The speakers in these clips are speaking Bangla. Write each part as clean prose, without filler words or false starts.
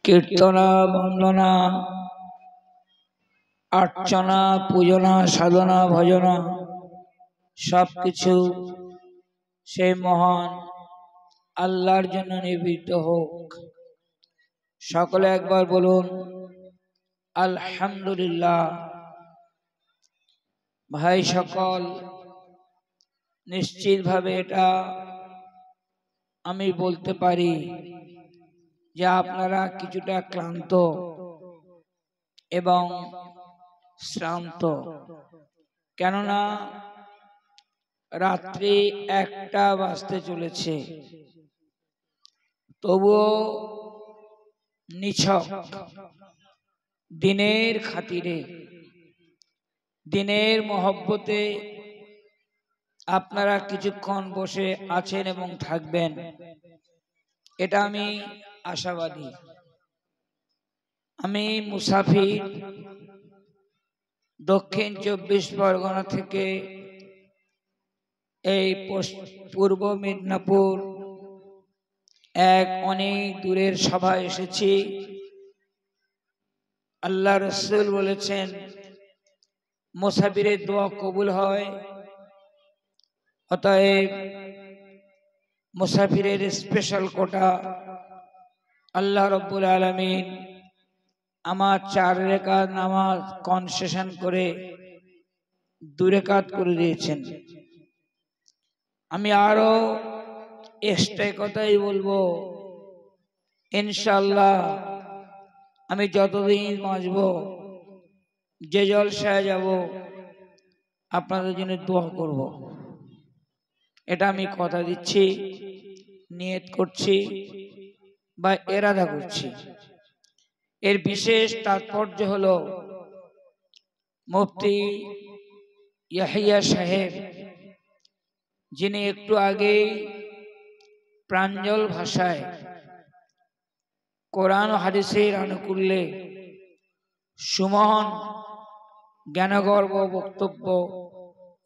কীর্তনা বন্দনা अर्चना पूजना साधना भजना सबकिछु से महान आल्लाहर जन्य निवेदित होक। सकले एक बार बोलुन आलহামদুলিল্লাহ। भाई सकल निश्चित भावे एटा आमी बोलते पारी जे आपनारा किछुटा क्लांत एवं श्रांत, केनना रात्रि एकटा बाजते चलेछे तबुओ निछक दिनेर खातिरे दिनेर मोहब्बते आपनारा किछुक्षण बसे आछेन एवं थाकबेन एटा आमी आशाबादी। आमी मुसाफिर दक्षिण 24 परगना थेके पूर्व मेदिनीपुर एक अनेक दूरेर सभाय एसेछि। आल्लाह रसूल बोलेछेन मुसाफिरेर दुआ कबुल हय, अतएव मुसाफिरेर स्पेशल कोटा आल्लाह रब्बुल आलामीन आमार 4 रेखात नामाज कनसेशन करे 2 रेखात करे दिएछेन। आमी आरो एक्सट्रा कथाई बोलबो, इनशाআল্লাহ आमी যতদিন বাঁচবো যে জলসায় যাব আপনাদের জন্য দোয়া করব, এটা আমি কথা দিচ্ছি, নিয়ত করছি বা ইরাদা করছি। এর বিশেষ তাৎপর্য হলো মুফতি ইয়াহিয়া সাহেব যিনি একটু আগে প্রাঞ্জল ভাষায় কোরআন ও হাদিসের আনুকূল্যে সুমহান জ্ঞানগর্ভ বক্তব্য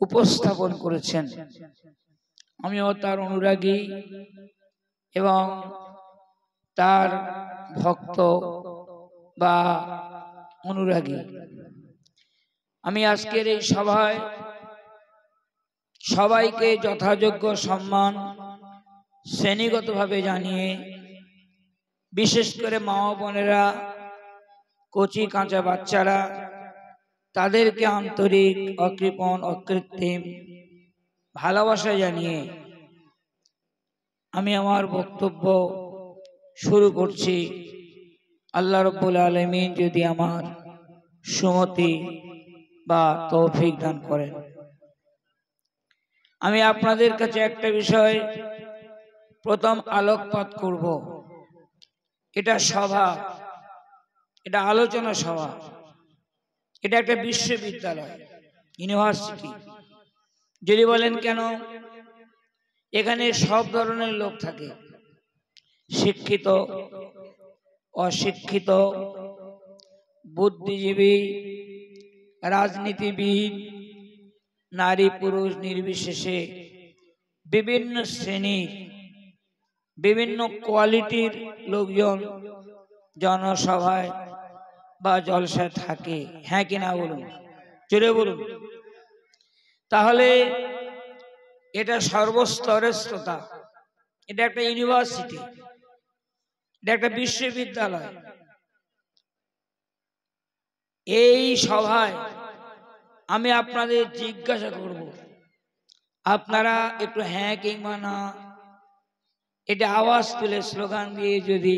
উপস্থাপন করেছেন। আমিও তার অনুরাগী এবং তার ভক্ত বা অনুরাগী। আমি আজকের এই সভায় সবাইকে যথাযোগ্য সম্মান শ্রেণীগতভাবে জানিয়ে, বিশেষ করে মা ও বোনেরা, কচি কাঁচা বাচ্চারা, তাদেরকে আন্তরিক অকৃপণ অকৃত্রিম ভালোবাসা জানিয়ে আমি আমার বক্তব্য শুরু করছি। আল্লাহ রব্বুল আলামিন যদি আমার সুমতি বা তৌফিক দান করেন। আমি আপনাদের কাছে একটা বিষয় প্রথম আলোকপাত করব। এটা সভা, এটা আলোচনা সভা, এটা একটা বিশ্ববিদ্যালয়, ইউনিভার্সিটি। যদি বলেন কেন, এখানে সব ধরনের লোক থাকে, শিক্ষিত অশিক্ষিত, বুদ্ধিজীবী, রাজনীতিবিদ, নারী পুরুষ নির্বিশেষে বিভিন্ন শ্রেণীর বিভিন্ন কোয়ালিটির লোকজন জনসভায় বা জলসায় থাকে। হ্যাঁ কি না বলুন, জোরে বলুন। তাহলে এটা সর্বস্তরের শ্রোতা, এটা একটা ইউনিভার্সিটি, এটা একটা বিশ্ববিদ্যালয়। এই সভায় আমি আপনাদের জিজ্ঞাসা করব, আপনারা একটু হ্যাঁ কিংবা না এটা আওয়াজ তুলে স্লোগান দিয়ে যদি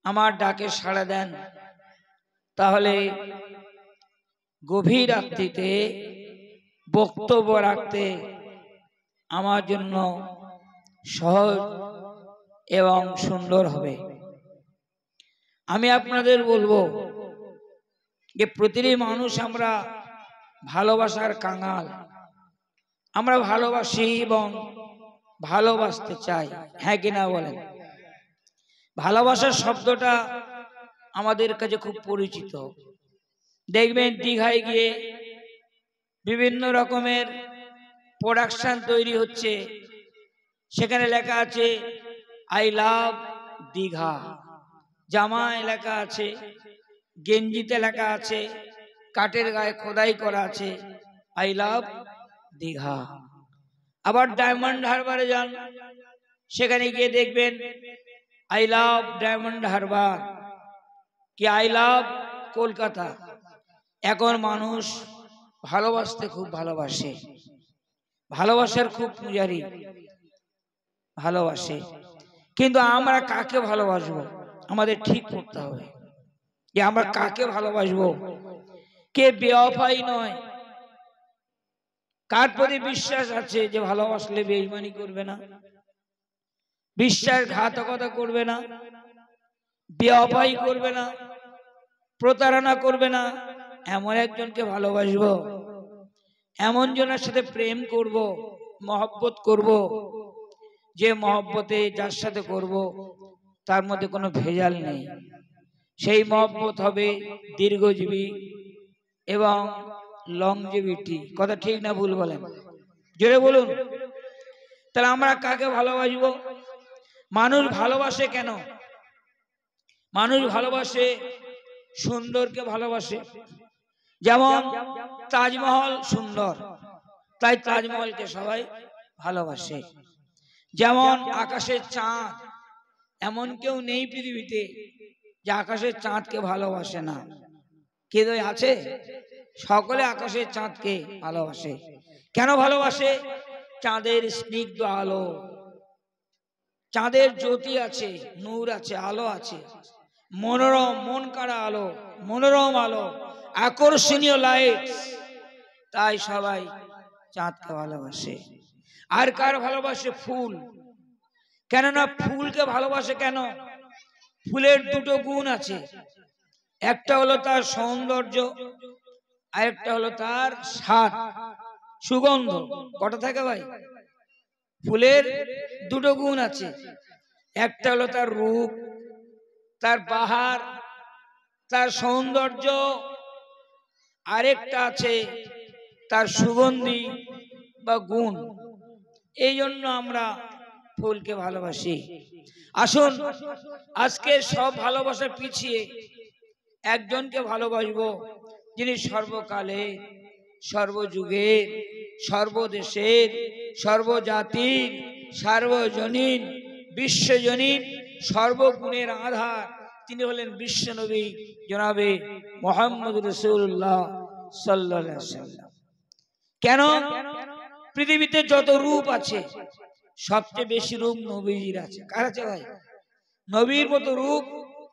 আমার ডাকে সাড়া দেন, তাহলে গভীর রাত্রিতে বক্তব্য রাখতে আমার জন্য সহজ এবং সুন্দর হবে। আমি আপনাদের বলবো যে প্রতিটি মানুষ আমরা ভালোবাসার কাঙাল, আমরা ভালোবাসি এবং ভালোবাসতে চাই। হ্যাঁ কিনা বলেন। ভালোবাসার শব্দটা আমাদের কাছে খুব পরিচিত। দেখবেন দীঘায় গিয়ে বিভিন্ন রকমের প্রোডাকশন তৈরি হচ্ছে, সেখানে লেখা আছে আই লাভ দীঘা। জামায় লেখা আছে, গেঞ্জিতে লেখা আছে, কাঠের গায়ে খোদাই করা আছে আই লাভ দীঘা। আবার ডায়মন্ড হারবারে যান, সেখানে গিয়ে দেখবেন আই লাভ ডায়মন্ড হারবার, কি আই লাভ কলকাতা। এখন মানুষ ভালোবাসতে খুব ভালোবাসে, ভালোবাসার খুব পূজারী, ভালোবাসে। কিন্তু আমরা কাকে ভালোবাসবো আমাদের ঠিক করতে হবে যে আমরা কাকে ভালোবাসবো। কে বেওয়াফাই নয়, কার প্রতি বিশ্বাস আছে যে ভালোবাসলে বেঈমানি করবে না, বিশ্বাসঘাতকতা করবে না, বেওয়াফাই করবে না, প্রতারণা করবে না, এমন একজনকে ভালোবাসবো, এমন জনের সাথে প্রেম করব, মহব্বত করব, যে মহব্বতে যার সাথে করব তার মধ্যে কোনো ভেজাল নেই। সেই মহব্বত হবে দীর্ঘজীবী এবং লংজিভিটি। কথা ঠিক না ভুল বলেন? জোরে বলুন। তাহলে আমরা কাকে ভালোবাসবো? মানুষ ভালোবাসে কেন? মানুষ ভালোবাসে সুন্দরকে ভালোবাসে। যেমন তাজমহল সুন্দর, তাই তাজমহলকে সবাই ভালোবাসে। যেমন আকাশের চাঁদ, এমন কেউ নেই পৃথিবীতে যে আকাশের চাঁদকে ভালোবাসে না। কে আছে? সকলে আকাশের চাঁদকে ভালোবাসে। কেন ভালোবাসে? চাঁদের স্নিগ্ধ আলো, চাঁদের জ্যোতি আছে, নূর আছে, আলো আছে, মনোরম মন কাড়া আলো, মনোরম আলো, আকর্ষণীয় লাইট, তাই সবাই চাঁদকে ভালোবাসে। আর কার ভালোবাসে? ফুল। কেননা ফুলকে ভালোবাসে কেন? ফুলের দুটো গুণ আছে, একটা হলো তার সৌন্দর্য, আরেকটা হলো তার স্বাদ, সুগন্ধ। কটা থাকে ভাই? ফুলের দুটো গুণ আছে, একটা হলো তার রূপ, তার বাহার, তার সৌন্দর্য, আরেকটা আছে তার সুগন্ধি বা গুণ। এই জন্য আমরা ফুলকে ভালোবাসি। আসুন আজকে সব ভালোবাসা পিছিয়ে একজনকে ভালোবাসবো, যিনি সর্বকালে, সর্বযুগের, সর্বদেশের, সর্বজাতির, সার্বজনীন, বিশ্বজনীন, সর্বগুণের আধার। তিনি হলেন বিশ্বনবী জনাবে মুহাম্মদ রাসূলুল্লাহ সাল্লাল্লাহু আলাইহি ওয়াসাল্লাম। কেন? পৃথিবীতে যত রূপ আছে সবচেয়ে বেশি রূপ নবীজির আছে। কার আছে ভাই? নবীর মতো রূপ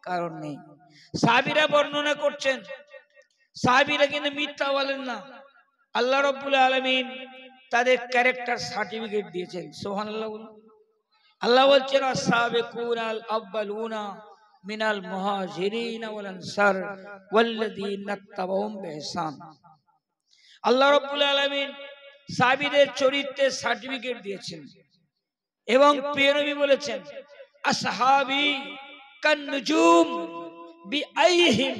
কারণ নেই। সাহাবীরা বর্ণনা করছেন, সাহাবীরা কিন্তু মিথ্যা বলেন না। আল্লাহ রাব্বুল আলামিন তাদের ক্যারেক্টার সার্টিফিকেট দিয়েছেন। সুবহানাল্লাহ বলুন। আল্লাহ বলছেন আস-সাবিকুনাল আউয়ালুনা মিনাল মুহাজিরিন ওয়াল আনসার ওয়াল্লাযীনা তাবাউহুম বিইহসান। আল্লাহ রাব্বুল আলামিন সাহাবীদের চরিত্রের সার্টিফিকেট দিয়েছেন এবং প্রিয় নবী বলেছেন আসহাবী কান নুজুম বিআইহিম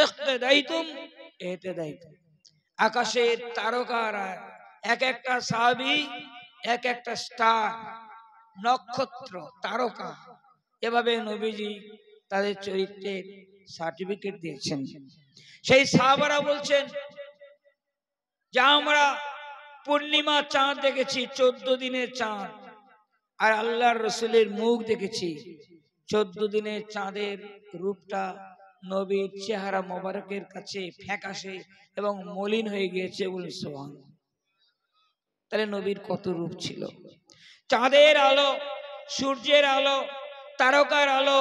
ইক্তাদাইতুম ইহতাদাইতুম। আকাশের তারকারা এক একটা সাহাবী, এক একটা স্টার, নক্ষত্র, তারকা। এভাবে নবীজি তাদের চরিত্রের সার্টিফিকেট দিয়েছেন। সেই সাহাবারা বলছেন যে আমরা পূর্ণিমা চাঁদ দেখেছি, 14 দিনের চাঁদ, আর আল্লাহর রাসূলের মুখ দেখেছি। 14 দিনের চাঁদের রূপটা নবীর চেহারা মোবারকের কাছে ফ্যাকাশে এবং মলিন হয়ে গিয়েছে। বলুন সুবহানাল্লাহ। তাহলে নবীর কত রূপ ছিল! চাঁদের আলো, সূর্যের আলো, তারকার আলো,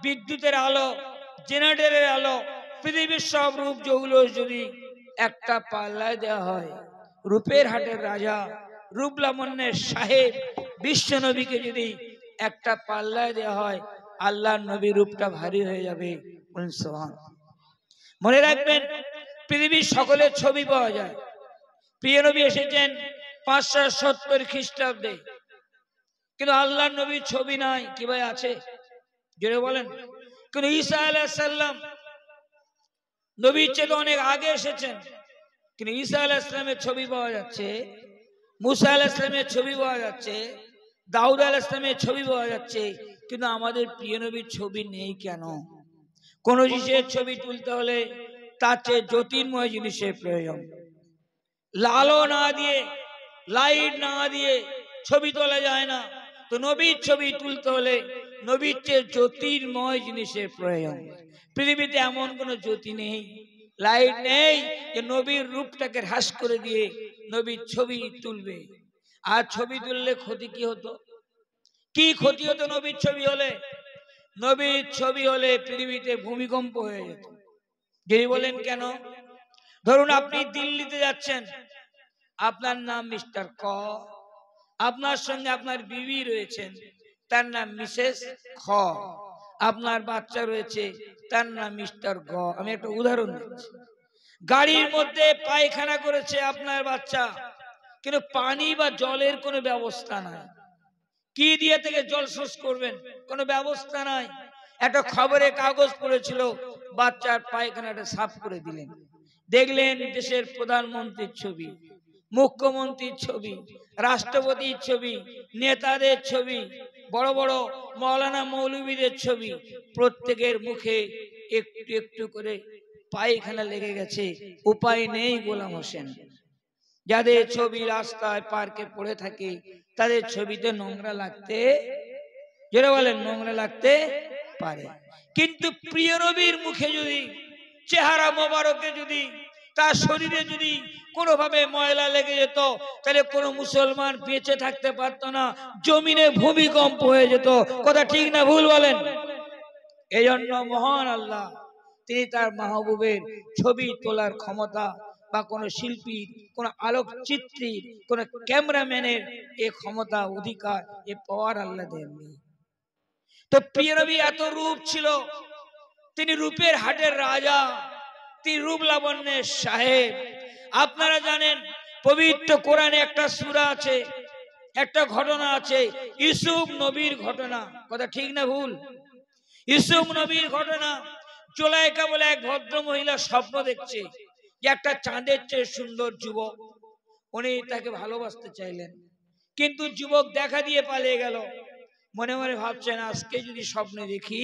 বিদ্যুতের আলো, জেনারেটরের আলো, পৃথিবীর সব রূপ যেগুলো যদি একটা পাল্লায় দেওয়া হয়, রূপের হাটের রাজা, রূপ লাবণ্যের সাহেব বিশ্ব নবীকে যদি একটা পাল্লায় দেওয়া হয়, আল্লাহর নবী রূপটা ভারী হয়ে যাবে। মনে রাখবেন, পৃথিবীর সকলের ছবি পাওয়া যায়। প্রিয় নবী এসেছেন 570 খ্রিস্টাব্দে, কিন্তু আল্লাহর নবীর ছবি নাই। কি ভাই আছে? জোরে বলেন। কিন্তু ঈসা আলাইহিস সালাম নবীর চেয়ে অনেক আগে এসেছেন, কিন্তু ঈসা আলাইহিস সালামের ছবি পাওয়া যাচ্ছে, মুসা আলাইহিস সালামের ছবি পাওয়া যাচ্ছে, দাউদ আলাইহিস সালামের ছবি পাওয়া যাচ্ছে, কিন্তু আমাদের প্রিয় নবীর ছবি নেই কেন? কোন জিনিসের ছবি তুলতে হলে তার চেয়ে জ্যোতির্ময় জিনিসের প্রয়োজন। আলো না দিয়ে, লাইট না দিয়ে ছবি তোলা যায় না। তো নবীর ছবি তুলতে হলে নবীর চেয়ে জ্যোতির্ময় জিনিসের প্রয়োজন। পৃথিবীতে এমন কোন জ্যোতি নেই, লাইট নেই যে নবীর রূপটাকে হ্রাস করে দিয়ে নবীর ছবি তুলবে। আর ছবি তুললে ক্ষতি কি হতো? কি ক্ষতি হতো নবীর ছবি হলে? নবীর ছবি হলে পৃথিবীতে ভূমিকম্প হয়ে যেত। যদি বলেন কেন? ধরুন আপনি দিল্লিতে যাচ্ছেন, আপনার নাম মিস্টার ক, আপনার সঙ্গে আপনার বিবি রয়েছেন, তার নাম মিসেস খ, আপনার বাচ্চা রয়েছে, তার নাম মিস্টার গ। আমি একটা উদাহরণ দিচ্ছি। গাড়ির মধ্যে পায়খানা করেছে আপনার বাচ্চা, কিন্তু পানি বা জলের কোনো ব্যবস্থা নাই। কি দিয়ে থেকে জল শোষ করবেন? কোনো ব্যবস্থা নাই। একটা খবরে কাগজ পড়েছিল, বাচ্চার পায়খানাটা সাফ করে দিলেন। দেখলেন দেশের প্রধানমন্ত্রীর ছবি, মুখ্যমন্ত্রীর ছবি, রাষ্ট্রপতির ছবি, নেতাদের ছবি, বড় বড় মৌলানা মৌলবীদের ছবি, প্রত্যেকের মুখে একটু একটু করে পায়খানা লেগে গেছে। উপায় নেই গোলাম হোসেন। যাদের ছবি রাস্তায় পার্কে পড়ে থাকে তাদের ছবিতে নোংরা লাগতে, যেটা বলেন, নোংরা লাগতে পারে। কিন্তু প্রিয় নবীর মুখে যদি, চেহারা মোবারকে যদি, তার শরীরে যদি কোনোভাবে ময়লা লেগে যেত, তাহলে কোনো মুসলমান বেঁচে থাকতে পারতো না, জমিনে ভূমিকম্প হয়ে যেত। কথা ঠিক না ভুল বলেন? এই জন্য মহান আল্লাহ তিনি তার মাহবুবের ছবি তোলার ক্ষমতা বা কোনো শিল্পীর, কোনো আলোকচিত্রীর, কোনো ক্যামেরাম্যানের এই ক্ষমতা, অধিকার, এ পাওয়ার আল্লাহ দেননি। তো প্রিয় নবী এত রূপ ছিল, তিনি রূপের হাটের রাজা, তিনি রূপ লাবণ্যের সাহেব। আপনারা জানেন পবিত্র কোরআনে একটা সূরা আছে, একটা ঘটনা আছে, ইউসুফ নবীর ঘটনা। কথা ঠিক না ভুল? ইউসুফ নবীর ঘটনা। জুলাইখা বলে এক ভদ্র মহিলা স্বপ্ন দেখছে যে একটা চাঁদের চেয়ে সুন্দর যুবক, উনি তাকে ভালোবাসতে চাইলেন, কিন্তু যুবক দেখা দিয়ে পালিয়ে গেল। মনে মনে ভাবছেন আজকে যদি স্বপ্নে দেখি,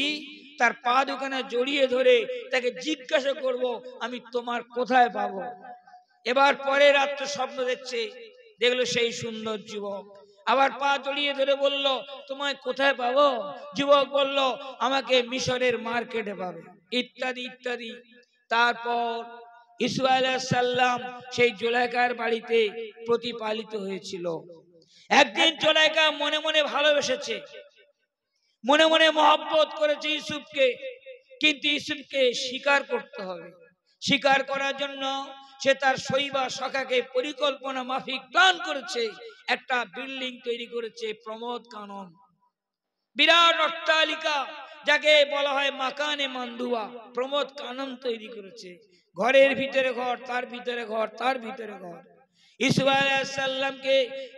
তার পা দুখানা জড়িয়ে ধরে তাকে জিজ্ঞাসা করব, আমি তোমার কোথায় পাবো। এবার পরে রাত্রে স্বপ্ন দেখছে, দেখলো সেই সুন্দর যুবক, আবার পা জড়িয়ে ধরে বলল, তোমায় কোথায় পাবো? যুবক বলল, আমাকে মিশরের মার্কেটে পাবে, ইত্যাদি ইত্যাদি। তারপর ইসু আলাইহিস সালাম সেই জুলাইখার বাড়িতে প্রতিপালিত হয়েছিল। একদিন জুলাইখা মনে মনে ভালোবেসেছে, মনে মনে মহব্বত করেছে ইউসুফকে, কিন্তু ইউসুফকে স্বীকার করতে হবে। স্বীকার করার জন্য সে তার শৈবা সখাকে পরিকল্পনা মাফিক প্ল্যান করেছে, একটা বিল্ডিং তৈরি করেছে, প্রমোদ কানন, বিরাট অট্টালিকা, যাকে বলা হয় মাকানে মান্দুয়া, প্রমোদ কানন তৈরি করেছে। ঘরের ভিতরে ঘর, তার ভিতরে ঘর, তার ভিতরে ঘর। ইউসুফ আলাইহিস সালামকে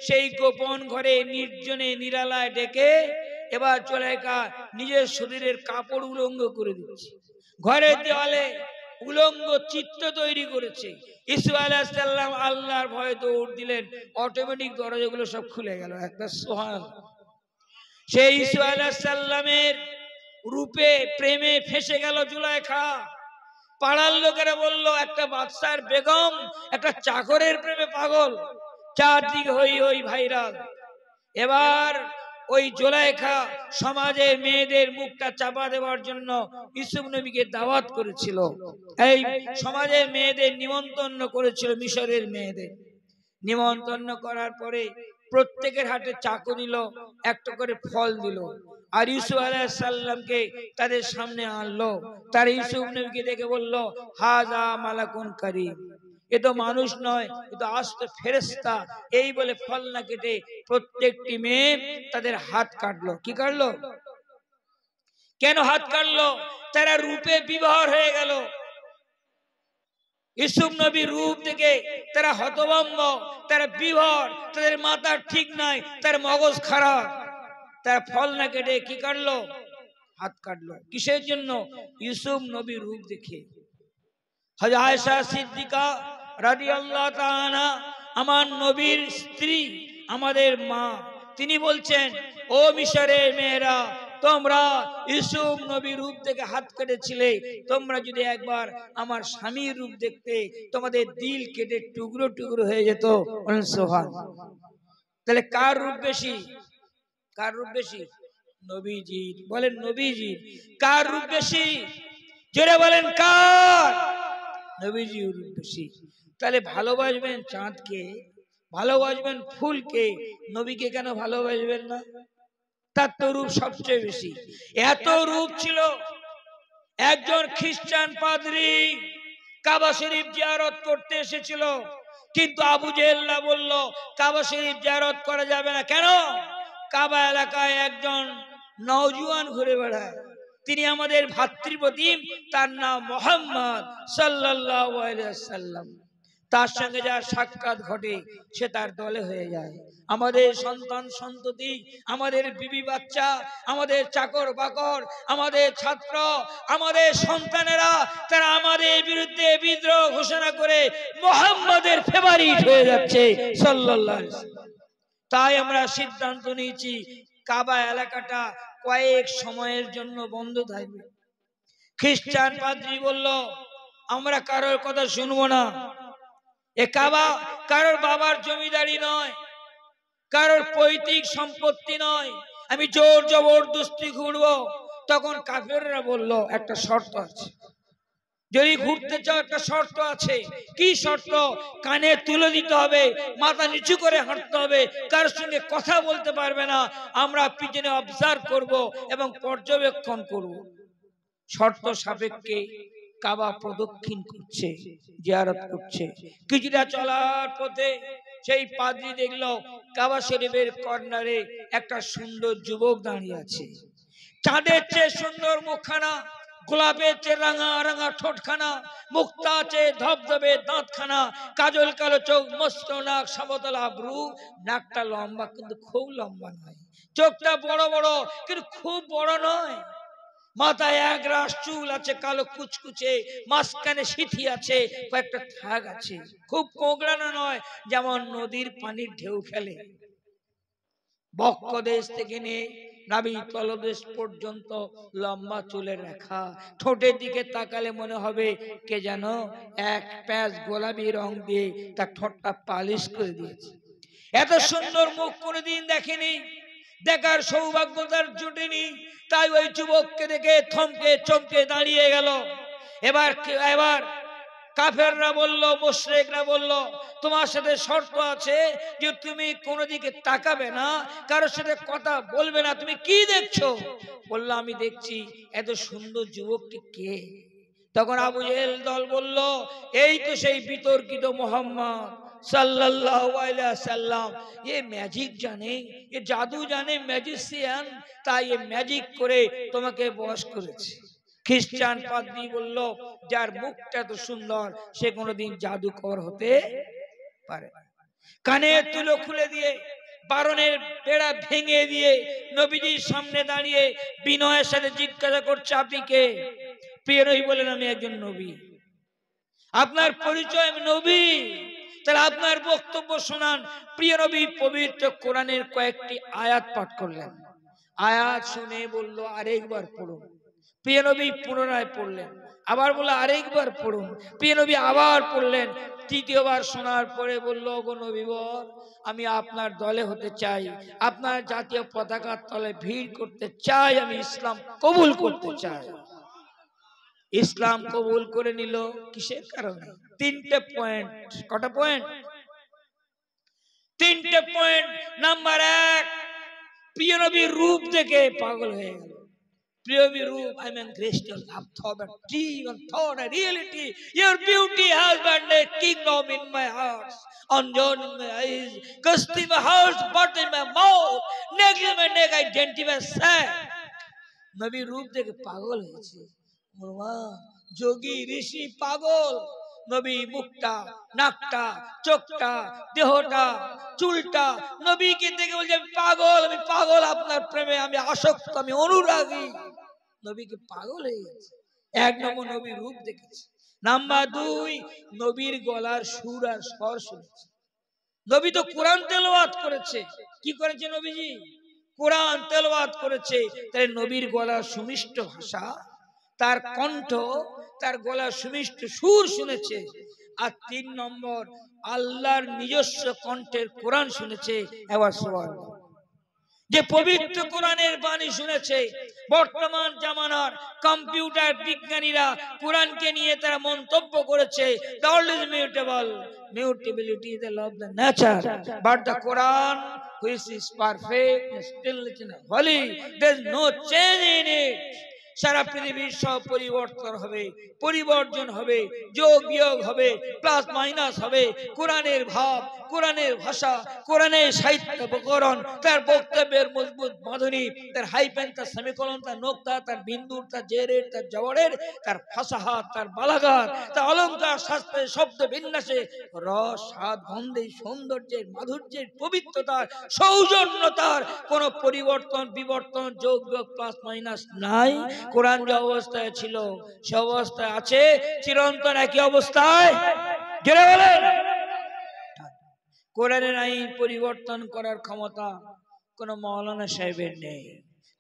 সেই গোপন ঘরে নির্জনে নিরালায় ডেকে এবার জুলাইখা নিজের শরীরের কাপড় উলঙ্গ করে দিচ্ছে, ঘরের দেওয়ালে উলঙ্গ চিত্র তৈরি করেছে। ইউসুফ আলাইহিস সালাম আল্লাহর ভয়ে দৌড় দিলেন, অটোমেটিক দরজাগুলো সব খুলে গেল। একটা সুবহানাল্লাহ। সেই ইউসুফ আলাইহিস সালামের রূপে প্রেমে ফেসে গেল জুলাইখা। পাড়ার লোকেরা বলল, একটা বাদশার বেগম একটা চাকরের প্রেমে পাগল, চারদিকে হই হই ভাইরাল। এবার ওই জুলাইখা সমাজে মেয়েদের মুখটা চাপা দেওয়ার জন্য ইউসুফ নবীকে দাওয়াত করেছিল। এই সমাজে মেয়েদের নিমন্ত্রণ করেছিল, মিশরের মেয়েদের নিমন্ত্রণ করার পরে প্রত্যেকের হাতে চাকু দিল, একটা করে ফল দিল, আর ইউসুফ আলাইহিস সালামকে তাদের সামনে আনলো। তার ইউসুফ নবীকে দেখে বলল, হাজা মালাকুন কারীম, এ তো মানুষ নয়, এ তো আস্ত ফেরেশতা। এই বলে ফল না কেটে প্রত্যেকটি মেয়ে তাদের হাত কাটলো। কি কাটলো? কেন হাত কাটলো? তারা রূপে বিবহর হয়ে গেল। ইউসুফ নবীর রূপ থেকে তারা হতভম্ব, তারা বিভোর, তাদের মাথা ঠিক নাই, তার মগজ খারাপ। তারা ফল না কেটে কি কাটলো? হাত কাটলো। কিসের জন্য? ইউসুফ নবীর রূপ দেখে। হযরত আয়েশা সিদ্দিকা রাদিয়াল্লাহু তাআলা, আমার নবীর স্ত্রী, আমাদের মা, তিনি বলছেন, ও মিশরের মেয়েরা, তোমরা ইউসুফ নবীর রূপ থেকে হাত কেটেছিলে, তোমরা যদি একবার আমার স্বামীর রূপ দেখতে, তোমাদের দিল কেটে টুকরো টুকরো হয়ে যেত। সুবহানাল্লাহ। তাহলে কার রূপ বেশি? কার রূপ বেশি? নবীজির। বলেন নবীজির। কার রূপ বেশি? জোরে বলেন কার? নবীজির রূপ বেশি। তাহলে ভালোবাসবেন চাঁদকে, ভালোবাসবেন ফুলকে, নবীকে কেন ভালোবাসবেন না? তার তো রূপ সবচেয়ে বেশি। এত রূপ ছিল। একজন খ্রিস্টান পাদ্রী কাবা শরীফ জিয়ারত করতে এসেছিল, কিন্তু আবু জেহেল বলল কাবা শরীফ জিয়ারত করা যাবে না। কেন? কাবা এলাকায় একজন নওজোয়ান ঘুরে বেড়ায়, তিনি আমাদের ভাতৃপ্রতিম, তার নাম মুহাম্মদ সাল্লাল্লাহু আলাইহি ওয়াসাল্লাম। তার সঙ্গে যার সাক্ষাৎ ঘটে সে তার দলে হয়ে যায়। আমাদের সন্তান সন্ততি, আমাদের বিবি বাচ্চা, আমাদের চাকর বাকর, আমাদের ছাত্র, আমাদের সন্তানেরা, তারা আমাদের বিরুদ্ধে বিদ্রোহ ঘোষণা করে মুহাম্মদের ফেভারিট হয়ে যাচ্ছে সাল্লাল্লাহু আলাইহি ওয়াসাল্লাম। তাই আমরা সিদ্ধান্ত নিয়েছি কাবা এলাকাটা কয়েক সময়ের জন্য বন্ধ থাকবে। খ্রিস্টান পাদ্রী বলল আমরা কারোর কথা শুনবো না। এ কাবা কারোর বাবার জমিদারি নয়, কারোর পৈতৃক সম্পত্তি নয়, আমি জোর জবরদস্তি ঘুরবো। তখন কাফেররা বলল একটা শর্ত আছে, যদি ঘুরতে চাও একটা শর্ত আছে। কি শর্ত? কানে তুলে দিতে হবে, মাথা নিচু করে হাঁটতে হবে, কারোর সঙ্গে কথা বলতে পারবে না, আমরা পিছনে অবজার্ভ করব এবং পর্যবেক্ষণ করব। শর্ত সাপেক্ষে কাবা প্রদক্ষিণ করছে, জিয়ারত করছে। কিছুটা চলার পথে সেই পাদ্রী দেখলো কাবা শরীফের কর্নারে একটা সুন্দর যুবক দাঁড়িয়ে আছে। চাঁদের চেয়ে সুন্দর মুখখানা, গোলাপের চেয়ে রাঙা রাঙা ঠোঁটখানা, মুক্তা চেয়ে ধবধবে দাঁতখানা, কাজল কালো চোখ, মস্ত নাক, সমতলা ভ্রু, নাকটা লম্বা কিন্তু খুব লম্বা নয়, চোখটা বড় বড় কিন্তু খুব বড় নয়, মাথায় এক রাশ চুল আছে কালো কুচকুচে, মাঝখানে সিথি আছে, কয়েকটা থাক আছে, খুব কোঁকড়ানো নয়, যেমন নদীর পানির ঢেউ খেলে। বক্ষ দেশ থেকে নিয়ে নাভি তলদেশ পর্যন্ত লম্বা চুলের রেখা, ঠোঁটের দিকে তাকালে মনে হবে কে যেন এক প্যাচ গোলাপি রং দিয়ে তার ঠোঁটটা পালিশ করে দিয়েছে। এত সুন্দর মুখ কোনোদিন দেখেনি, দেখার সৌভাগ্য তার জুটেনি। তাই ওই যুবককে দেখে থমকে চমকে দাঁড়িয়ে গেল। এবার কাফেররা বলল, মুশরিকরা বলল, তোমার সাথে শর্ত আছে যে তুমি কোনো দিকে তাকাবে না, কারোর সাথে কথা বলবে না। তুমি কি দেখছো? বলল আমি দেখছি এত সুন্দর যুবকটি কে। তখন আবু জেহেল দল বলল, এই তো সেই বিতর্কিত মুহাম্মদ সাল্লাল্লাহু আলাইহি ওয়াসাল্লাম। ये ম্যাজিক জানে, ये জাদু জানে, ম্যাজিশিয়ান, তাই ये ম্যাজিক করে তোমাকে বশ করেছে। খ্রিস্টান পাদ্রী বলল, যার মুখটা এত সুন্দর সে কোনোদিন জাদুকর হতে পারে না। কানের তুলো খুলে দিয়ে, বারণের বেড়া ভেঙে দিয়ে নবীজির সামনে দাঁড়িয়ে বিনয়ের সাথে জিজ্ঞাসা করছে, আপনি কে? প্রিয় নবী বলেন, আমি একজন নবী। আপনার পরিচয়? আমি নবী। তাহলে আপনার বক্তব্য শোনান। প্রিয় নবী পবিত্র কোরআনের কয়েকটি আয়াত পাঠ করলেন। আয়াত শুনে বলল আরেকবার পড়ুন। প্রিয় নবী পুনরায় পড়লেন, আবার বলল আরেকবার পড়ুন। প্রিয় নবী আবার পড়লেন। তৃতীয়বার শোনার পরে বলল, গো নবীবর, আমি আপনার দলে হতে চাই, আপনার জাতীয় পতাকার তলে ভিড় করতে চাই, আমি ইসলাম কবুল করতে চাই। ইসলাম কবুল করে নিল কিসের কারণে? তিনটে পয়েন্ট। কটা পয়েন্ট? তিনটে পয়েন্ট। নাম্বার এক, প্রিয় নবীর রূপ দেখে পাগল হয়ে গেল। প্রিয় নবীর রূপ, I mean crystal, I've thought a dream and thought a reality. Your beauty has been a kingdom in my heart, unjoined in my eyes, gust in my heart, birth in my mouth, neck in my neck, identify sad. নবীর রূপ দেখে পাগল হয়েছে। যোগী ঋষি পাগল। নবী মুখটা, নাকটা, চোখটা, দেহটা, চুলটা, নবীকে দেখে বলছে আমি পাগল, আমি পাগল আপনার প্রেমে, আমি আসক্ত, আমি অনুরাগী। নবীকে পাগল হয়ে গেছে। এক নম্বর নবীর রূপ দেখেছে। নাম্বার দুই, নবীর গলার সুর আর স্বর শুনেছে। নবী তো কোরআন তেলাওয়াত করেছে। কি করেছে নবীজি? কোরআন তেলাওয়াত করেছে, তাই নবীর গলা সুমিষ্ট ভাষা, তার কণ্ঠ, তার গলা সুমিষ্ট সুর শুনেছে। আর 3 নম্বর, আল্লাহর নিজস্ব কণ্ঠের কোরআন শুনেছে। এবার সুবহানাল্লাহ, যে পবিত্র কোরআনের বাণী শুনেছে। বর্তমান জামানার কম্পিউটার বিজ্ঞানীরা কোরআনকে নিয়ে তারা মন্তব্য করেছে, the world is mutable, mutability is the law of the nature, but the Quran which is perfect still is holy, there is no change in it. সারা পৃথিবীর সব পরিবর্তন হবে, পরিবর্জন হবে, যোগ বিয়োগ হবে, প্লাস মাইনাস হবে। কোরআনের ভাব, কোরআনের ভাষা, কোরআনের সাহিত্য উপকরণ, তার বক্তব্যের মজবুত বাঁধনি, তার হাইফেন, তার সেমিকোলন, তার নোক্তা, তার বিন্দুর, তার জেরের, তার জবরের, তার ফাসাহাত, তার বালাগাত, তার অলঙ্কার শাস্ত্রের শব্দ বিন্যাসে, রস, স্বাদ, গন্ধে, সৌন্দর্যের, মাধুর্যের, পবিত্রতার, সৌজন্যতার কোনো পরিবর্তন, বিবর্তন, যোগ বিয়োগ, প্লাস মাইনাস নাই। কোরআন যে অবস্থায় ছিল সে অবস্থায় আছে, চিরন্তন একই অবস্থায়। জেনে বলেন, কোরআনের আইন পরিবর্তন করার ক্ষমতা কোন মাওলানা সাহেবের নেই।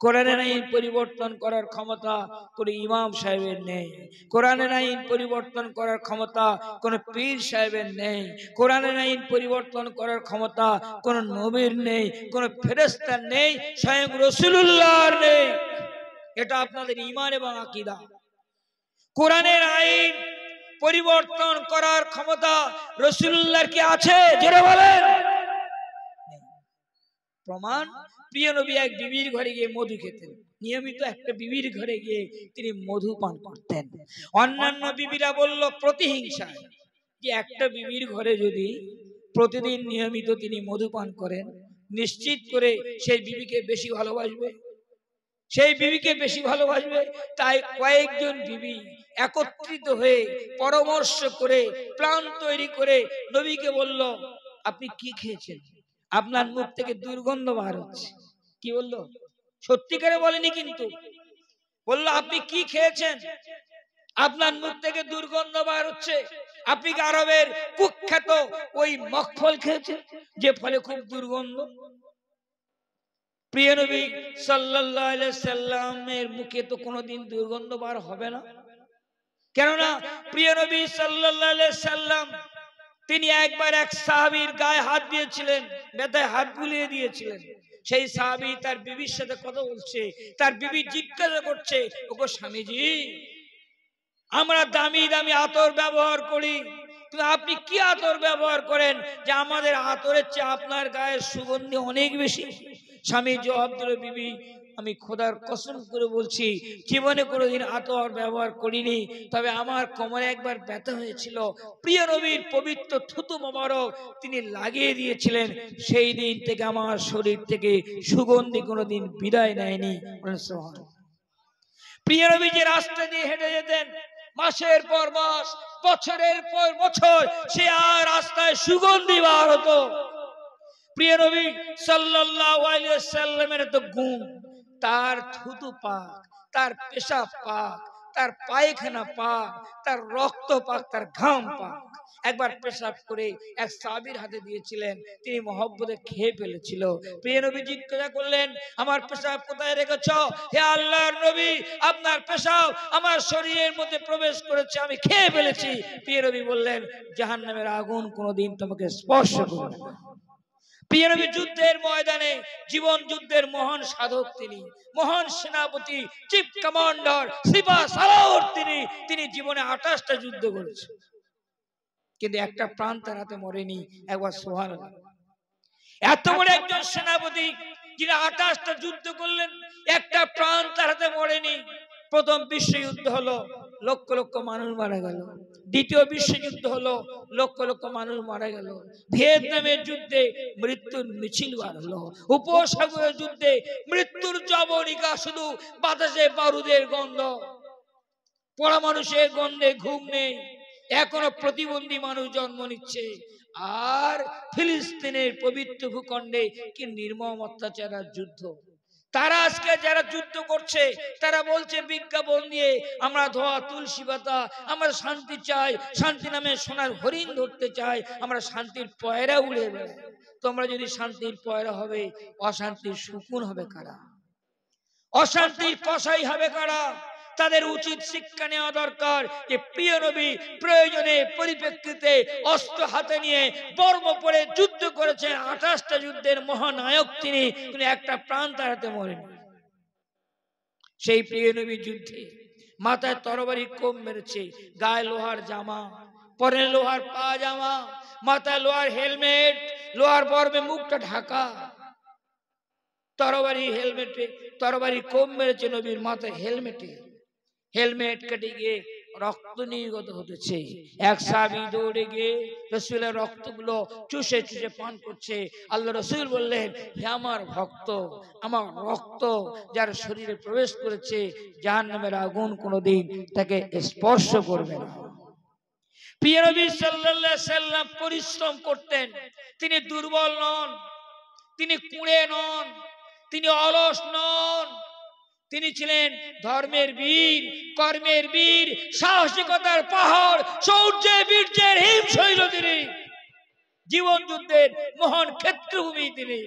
কোরআনের আইন পরিবর্তন করার ক্ষমতা কোন ইমাম সাহেবের নেই। কোরআনের আইন পরিবর্তন করার ক্ষমতা কোন পীর সাহেবের নেই। কোরআনের আইন পরিবর্তন করার ক্ষমতা কোন নবীর নেই, কোন ফেরেশতার নেই, স্বয়ং রাসূলুল্লাহর নেই। এটা আপনাদের ঈমান এবং আকীদা। কোরআনের আইন পরিবর্তন করার ক্ষমতা রাসূলুল্লাহর কি আছে? জোরে বলেন। প্রমাণ, প্রিয় নবী এক বিবির ঘরে গিয়ে মধু খেতেন। নিয়মিত একটা বিবির ঘরে গিয়ে তিনি মধু পান করতেন। অন্যান্য বিবিরা বলল প্রতিহিংসায়, যে একটা বিবির ঘরে যদি প্রতিদিন নিয়মিত তিনি মধু পান করেন, নিশ্চিত করে সেই বিবিকে বেশি ভালোবাসবে, সেই বিবিকে বেশি ভালোবাসবে। তাই কয়েকজন বিবি একত্রিত হয়ে পরামর্শ করে প্ল্যান তৈরি করে নবীকে বলল, আপনি কি খেয়েছেন? আপনার মুখ থেকে দুর্গন্ধ বার হচ্ছে। কি বললো? সত্যিকারে বলেনি, কিন্তু বললো আপনি কি খেয়েছেন? আপনার মুখ থেকে দুর্গন্ধ বার হচ্ছে। আপনি কি আরবের কুখ্যাত ওই মখফল খেয়েছেন, যে ফলে খুব দুর্গন্ধ? প্রিয় নবী সাল্লাল্লাহু আলাইহি সাল্লামের মুখে তো কোনোদিন দুর্গন্ধ বার হবে না, কেননা প্রিয় নবী সাল্লাল্লাহু আলাইহি সাল্লাম তিনি একবার এক সাহাবীর গায়ে হাত দিয়েছিলেন, ব্যথায় হাত বুলিয়ে দিয়েছিলেন। সেই সাহাবী তার বিবির সাথে কথা বলছে, তার বিবি জিজ্ঞাসা করছে, ওগো স্বামীজি, আমরা দামি দামি আতর ব্যবহার করি, কিন্তু আপনি কি আতর ব্যবহার করেন যে আমাদের আতরের চেয়ে আপনার গায়ের সুগন্ধি অনেক বেশি? স্বামী জবাব দিল, বিবি, আমি খোদার কসম করে বলছি, জীবনে কোনোদিন আতর ব্যবহার করিনি, তবে আমার কোমরে একবার ব্যথা হয়েছিল, প্রিয় নবীর পবিত্র থুতু মোবারক তিনি লাগিয়ে দিয়েছিলেন, সেই দিন থেকে আমার শরীর থেকে সুগন্ধি কোনোদিন বিদায় নেয়নি। প্রিয় নবী যে রাস্তা দিয়ে হেঁটে যেতেন, মাসের পর মাস, বছরের পর বছর, সে আর রাস্তায় সুগন্ধি বার হতো। প্রিয় নবী সাল্লাল্লাহু আলাইহি ওয়াসাল্লামের তো গুণ, তার থুতু পাক, তার পেশাব পাক, তার পায়খানা পাক, তার রক্ত পাক, তার ঘাম পাক। একবার পেশাব করে এক সাহাবীর হাতে দিয়েছিলেন, তিনি মহব্বতে খেয়ে ফেলেছিল। প্রিয় নবী জিজ্ঞাসা করলেন, আমার পেশাব কোথায় রেখেছো? হে আল্লাহর নবী, আপনার পেশাব আমার শরীরের মধ্যে প্রবেশ করেছে, আমি খেয়ে ফেলেছি। প্রিয় নবী বললেন, জাহান্নামের আগুন কোনোদিন তোমাকে স্পর্শ করবে না। প্রিয় নবী যুদ্ধের ময়দানে, জীবন যুদ্ধের মহান সাধক তিনি, মহান সেনাপতি, চিফ কমান্ডার, সিপাহ সালার তিনি জীবনে 28টা যুদ্ধ করেছেন, কিন্তু একটা প্রাণ তার হাতে মরেনি। একবার সুবহানাল্লাহ। এত বড় একজন সেনাপতি, যিনি 28টা যুদ্ধ করলেন, একটা প্রাণ তার হাতে মরেনি। প্রথম বিশ্বযুদ্ধ হলো, লক্ষ লক্ষ মানুষ মারা গেল। দ্বিতীয় বিশ্বযুদ্ধ হলো, লক্ষ লক্ষ মানুষ মারা গেল। ভিয়েতনামের যুদ্ধে মৃত্যুর মিছিল বার হলো। উপসাগরের যুদ্ধে মৃত্যুর জবনিকা, শুধু বাতাসে বারুদের গন্ধ, পড়া মানুষের গন্ধে ঘুম নেই, এখনো প্রতিবন্ধী মানুষ জন্ম নিচ্ছে। আর ফিলিস্তিনের পবিত্র ভূখণ্ডে কি নির্মম অত্যাচার আর যুদ্ধ। তারা আজকে যারা যুদ্ধ করছে তারা বলছে বিজ্ঞাপন দিয়ে আমরা ধোয়া তুলসী পাতা, আমরা শান্তি চাই, শান্তি নামে সোনার হরিণ ধরতে চাই, আমরা শান্তির পয়রা উড়ে বেড়াই। তোমরা যদি শান্তির পয়রা হবে, অশান্তির শকুন হবে কারা? অশান্তির কসাই হবে কারা? তাদের উচিত শিক্ষা নেওয়া দরকার যে প্রিয় নবী প্রয়োজনে পরিপ্রেক্ষিতে অস্ত্র হাতে নিয়ে বর্ম পরে যুদ্ধ করেছেন। 28টা যুদ্ধের মহানায়ক তিনি, কিন্তু একটা প্রাণ তার হাতে মরেনি। সেই প্রিয় নবী যুদ্ধে মাথায় তরবারি কোপ মেরেছে, গায়ে লোহার জামা, পরে লোহার পাজামা, মাথায় লোহার হেলমেট, লোহার বর্মে মুখটা ঢাকা, তরবারি হেলমেটে তরবারি কোপ মেরেছে নবীর মাথায় হেলমেটে। হেলমেট কেটে গিয়ে রক্ত নির্গত হতেছে। এক সাহাবী দৌড়ে গিয়ে রাসূলের রক্তগুলো চুষে চুষে পান করছে। আল্লাহ রাসূল বললেন, হে আমার ভক্ত, আমার রক্ত যার শরীরে প্রবেশ করেছে জাহান্নামের আগুন কোনোদিন তাকে স্পর্শ করবে না। প্রিয় নবী সাল্লাল্লাহু আলাইহি সাল্লাম পরিশ্রম করতেন। তিনি দুর্বল নন, তিনি কুঁড়ে নন, তিনি অলস নন। তিনি ছিলেন ধর্মের বীর, কর্মের বীর, সাহসিকতার পাহাড়, শৌর্যের বীর্যের হিমশৈল তিনি, জীবন যুদ্ধের মহান ক্ষেত্রভূমি তিনি।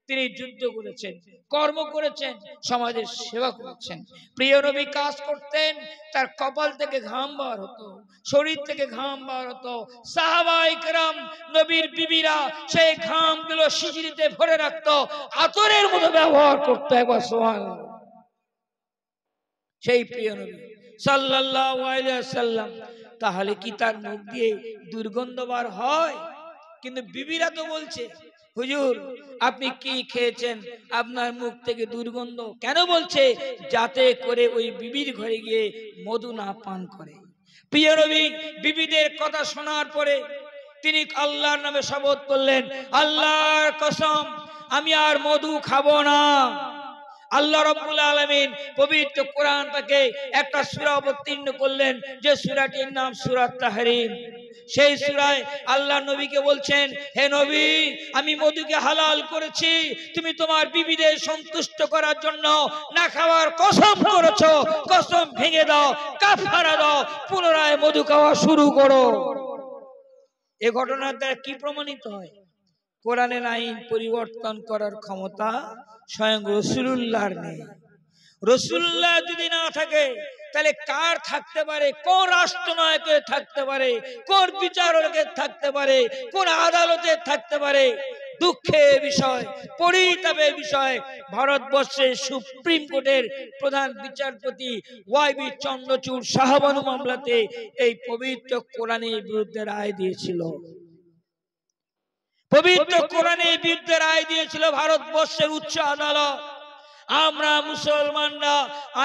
তিনি যুদ্ধ করেছেন, কর্ম করেছেন, সমাজের সেবা করেছেন। প্রিয় নবী কাজ করতেন, তার কপাল থেকে ঘাম বার হতো, শরীর থেকে ঘাম বার হতো। সাহাবায়ে কেরাম নবীর বিবিরা সেই ঘামগুলো শিশিরিতে ভরে রাখতো, আতরের মতো ব্যবহার করতো। একবার সুবহানাল্লাহ। সেই প্রিয় নবী সাল্লাল্লাহু আলাইহি ওয়াসাল্লাম, তাহলে কি তার মুখ দিয়ে দুর্গন্ধ বার হয়? কিন্তু বিবিরা তো বলছে, হুজুর আপনি কি খেয়েছেন, আপনার মুখ থেকে দুর্গন্ধ কেন? বলছে যাতে করে ওই বিবির ঘরে গিয়ে মধু না পান করে। প্রিয় নবী বিবিদের কথা শোনার পরে তিনি আল্লাহর নামে শপথ করলেন, আল্লাহর কসম আমি আর মধু খাবো না। আল্লাহ রাব্বুল আলামিন পবিত্র কোরআন থেকে একটা সূরা অবতীর্ণ করলেন, যে সূরাটির নাম সূরা তাহরীম। সেই সূরায় আল্লাহ নবীকে বলছেন, হে নবী আমি মধুকে হালাল করেছি, তুমি তোমার বিবিদের সন্তুষ্ট করার জন্য না খাওয়ার কসম করেছো, কসম ভেঙে দাও, কাফারা দাও, পুনরায় মধু খাওয়া শুরু করো। এই ঘটনার দ্বারা কি প্রমাণিত হয়? কোরআনের আইন পরিবর্তন করার ক্ষমতা স্বয়ং রাসূলুল্লাহর নেই। রাসূলুল্লাহ যদি না থাকে তাহলে কার থাকতে পারে? কোন রাষ্ট্রনায়কের থাকতে পারে? কোন বিচারকের থাকতে পারে? কোন আদালতের থাকতে পারে? দুঃখের বিষয়, পরিতাপের বিষয়, ভারতবর্ষের সুপ্রিম কোর্টের প্রধান বিচারপতি ওয়াইবি চন্দ্রচূড় শাহবানু মামলাতে এই পবিত্র কোরআনের বিরুদ্ধে রায় দিয়েছিল। পবিত্র কোরআনের বিরুদ্ধে রায় দিয়েছিল ভারতবর্ষের উচ্চ আদালত। আমরা মুসলমানরা